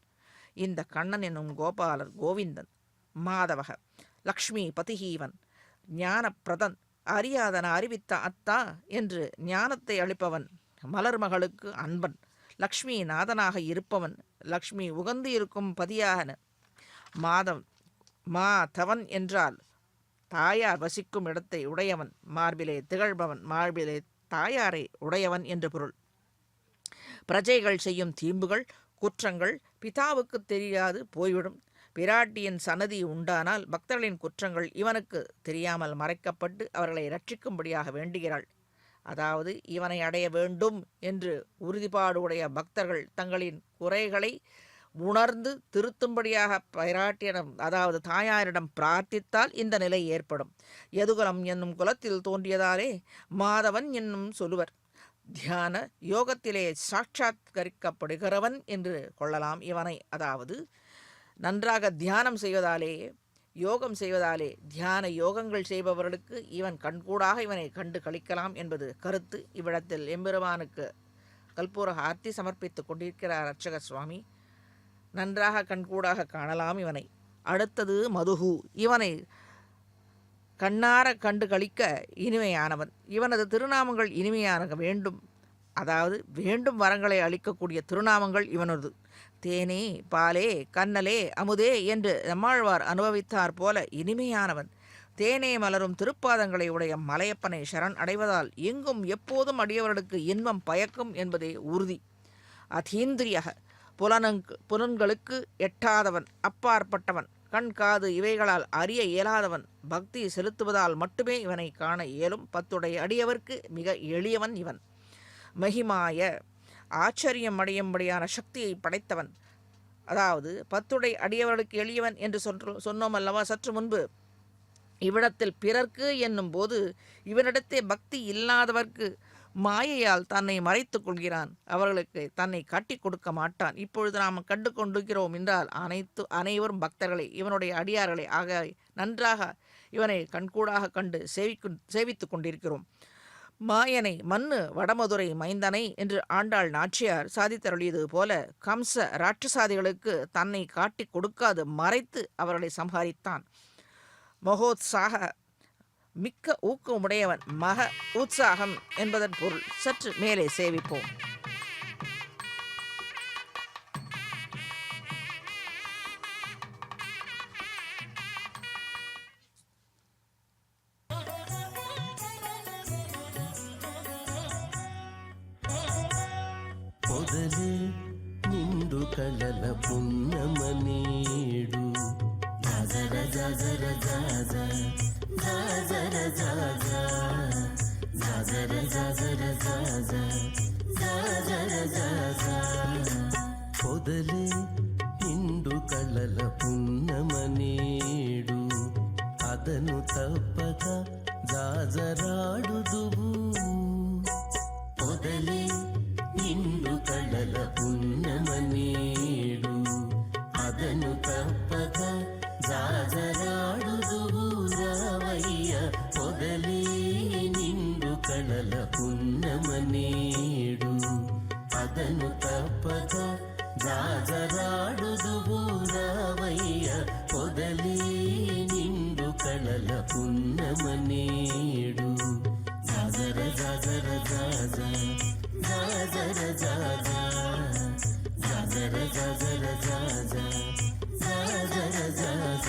இந்த கண்ணன் என்னும் கோபாலர் கோவிந்தன். மாதவக லக்ஷ்மி பதிகீவன், ஞானப்பிரதன், அறியாதன அறிவித்த அத்தா என்று ஞானத்தை அளிப்பவன். மலர்மகளுக்கு அன்பன், லக்ஷ்மி நாதனாக இருப்பவன், லக்ஷ்மி உகந்து இருக்கும் பதியான. மாதவன் என்றால் தாயார் வசிக்கும் இடத்தை உடையவன், மார்பிலே திகழ்பவன், மார்பிலே தாயாரை உடையவன் என்று பொருள். பிரஜைகள் செய்யும் தீம்புகள் குற்றங்கள் பிதாவுக்கு தெரியாது போய்விடும். பிராட்டியின் சன்னதி உண்டானால் பக்தர்களின் குற்றங்கள் இவனுக்கு தெரியாமல் மறைக்கப்பட்டு அவர்களை ரட்சிக்கும்படியாக வேண்டுகிறாள். அதாவது இவனை அடைய வேண்டும் என்று உறுதிப்பாடு உடைய பக்தர்கள் தங்களின் குறைகளை உணர்ந்து திருத்தும்படியாக பிராட்டியிடம், அதாவது தாயாரிடம் பிரார்த்தித்தால் இந்த நிலை ஏற்படும். யதுகுலம் என்னும் குலத்தில் தோன்றியதாலே மாதவன் என்னும் சொல்லுவர். தியான யோகத்திலே சாட்சாத்கரிக்கப்படுகிறவன் என்று கொள்ளலாம் இவனை. அதாவது நன்றாக தியானம் செய்வதாலே, யோகம் செய்வதாலே, தியான யோகங்கள் செய்பவர்களுக்கு இவன் கண்கூடாக இவனை கண்டு கழிக்கலாம் என்பது கருத்து. இவ்விடத்தில் எம்பெருமானுக்கு கற்பூர ஆர்த்தி சமர்ப்பித்துக் கொண்டிருக்கிறார் அர்ச்சக சுவாமி. நன்றாக கண்கூடாக காணலாம் இவனை. அடுத்தது மதுகு, இவனை கண்ணார கண்டு கழிக்க இனிமையானவன். இவனது திருநாமங்கள் இனிமையான வேண்டும், அதாவது வேண்டும் வரங்களை அளிக்கக்கூடிய திருநாமங்கள் இவனது. தேனே, பாலே, கண்ணலே, அமுதே என்று நம்மாழ்வார் அனுபவித்தார் போல இனிமையானவன். தேனே மலரும் திருப்பாதங்களை உடைய மலையப்பனை சரண் அடைவதால் எங்கும் எப்போதும் அடியவர்களுக்கு இன்பம் பயக்கும் என்பதே உறுதி. அதீந்திரியக புலன்களுக்கு எட்டாதவன், அப்பாற்பட்டவன், கண் காது இவைகளால் அறிய இயலாதவன். பக்தி செலுத்துவதால் மட்டுமே இவனை காண இயலும். பத்துடைய அடியவர்க்கு மிக எளியவன் இவன். மகிமாய ஆச்சரியம் அடையும்படியான சக்தியை படைத்தவன். அதாவது பத்துடை அடியவர்களுக்கு எளியவன் என்று சொன்னோம் அல்லவா சற்று முன்பு. இவ்விடத்தில் பிறர்க்கு என்னும் போது இவனிடத்தே பக்தி இல்லாதவர்க்கு மாயையால் தன்னை மறைத்துக் கொள்கிறான். அவர்களுக்கு தன்னை காட்டி கொடுக்க மாட்டான். இப்பொழுது நாம் கண்டு கொண்டிருக்கிறோம் என்றால் அனைவரும் பக்தர்களை, இவனுடைய அடியார்களை ஆக நன்றாக இவனை கண்கூடாக கண்டு சேவித்து கொண்டிருக்கிறோம். மாயனை மன்னு வடமதுரை மைந்தனை என்று ஆண்டாள் நாச்சியார் சாதித்தருளியது போல கம்ச ராட்சசாதிகளுக்கு தன்னை காட்டிக் கொடுக்காது மறைத்து அவர்களை சம்ஹரித்தான். மகோத்சாக மிக்க ஊக்கமுடையவன். மக உற்சாகம் என்பதன் பொருள் சற்று மேலே சேவிப்போம். పొదలే నిండు కళల పున్నమనేడు జాజర జాజర జాజ జాజర జాజ జాజర జాజర జాజ జాజర జాజ పొదలే నిండు కళల పున్నమనేడు అదను తప్పక జాజరాడుదువు పొదలే నిండు కళల పున్నమనేడు అదను తప్పక జాజరాడుదువు రావయ్య పొదలే నిండు కళల పున్నమనేడు అదను తప్పక జాజరాడుదువు రావయ్య పొదలే నిండు కళల పున్నమనేడు జాజర జాజర జాజ జాజర జాజ జాజర జాజర జాజ జాజర జాజ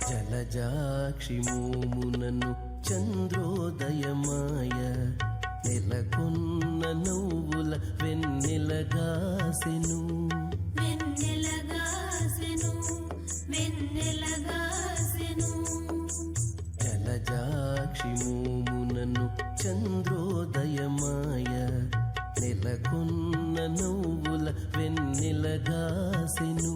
జలజాక్షి మోమునను చంద్రోదయమాయ నెలకొన్న నవ్వుల వెన్నెలగాసెను జలజాక్షి మోమునను చంద్రోదయమాయ నెలకొన్న నవ్వుల వెన్నెలగాసెను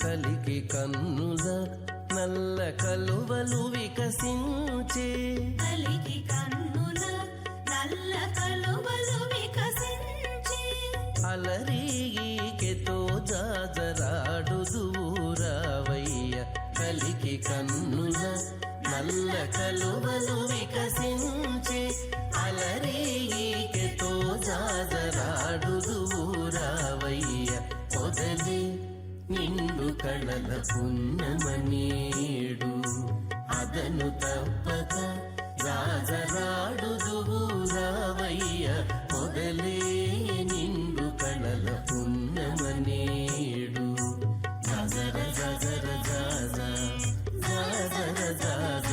కలికి కన్నుల నల్ల కలువలు వికసించే అలరీకెతో జాజరాడుదురావయ్య కలికి కన్నుల నల్ల కలువలు వికసించే అలరీకెతో జాజరాడుదురావయ్య పొదలే నిండు కళల పున్నమనేడు అదను తప్పక రాజరాడుదువు రావయ్య పొదలే నిండు కళల పున్నమనేడు జాజర జాజర జాజ జాజర జాజ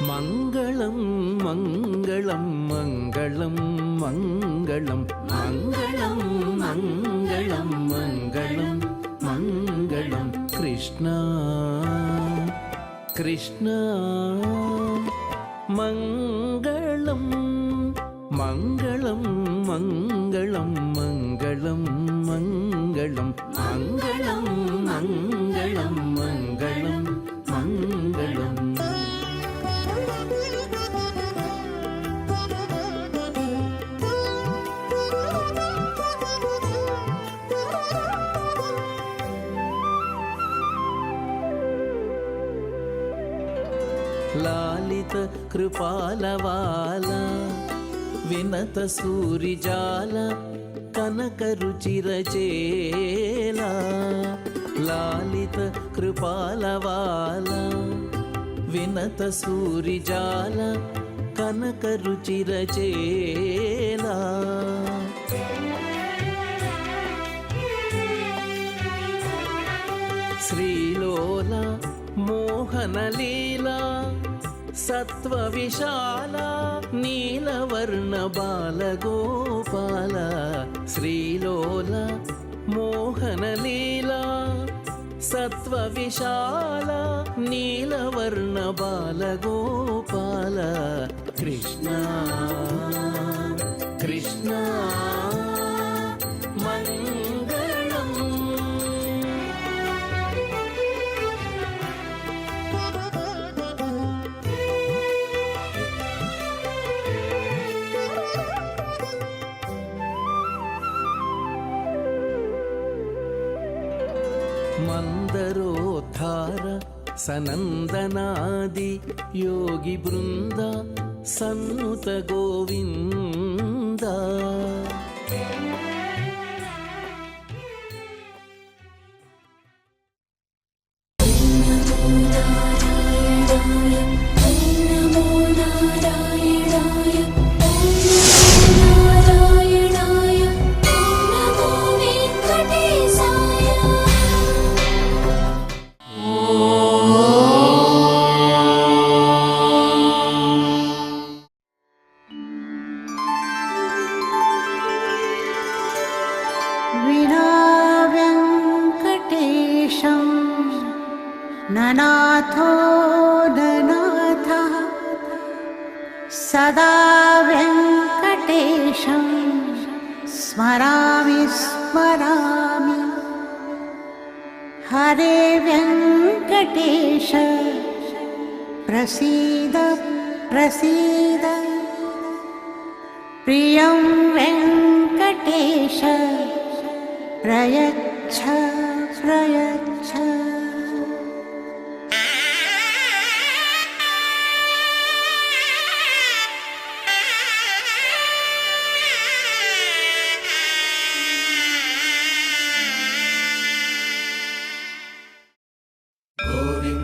మంగళం మంగళం మంగళం మంగళం మంగళం మంగళం మంగళం మంగళం కృష్ణ కృష్ణ మంగళం మంగళం మంగళం మంగళం మంగళం మంగళం మంగళం మంగళం మంగళం లాలిత కృపాలవాల వినత సూరిజాల కనక రుచిరచేల లాలిత కృపాలవాల వినత సూరిజాల కనక రుచిరచేల శ్రీలోల మోహనలీలా सत्त्वविशाला नीलवर्णबालगोपाल श्रीलोल मोहनलीला सत्त्वविशाला नीलवर्णबालगोपाल कृष्णा कृष्णा मङ्गलम्। मंदरोद्धार सनंदनादि योगी बृंद सन्नुत गोविंद। विना वेङ्कटेशं ननाथो ननाथः सदा वेङ्कटेशं स्मरामि स्मरामि। हरे वेङ्कटेश प्रसीद प्रसीद। प्रियं वेङ्कटेश प्रयच्छ प्रयच्छ। गोविन्द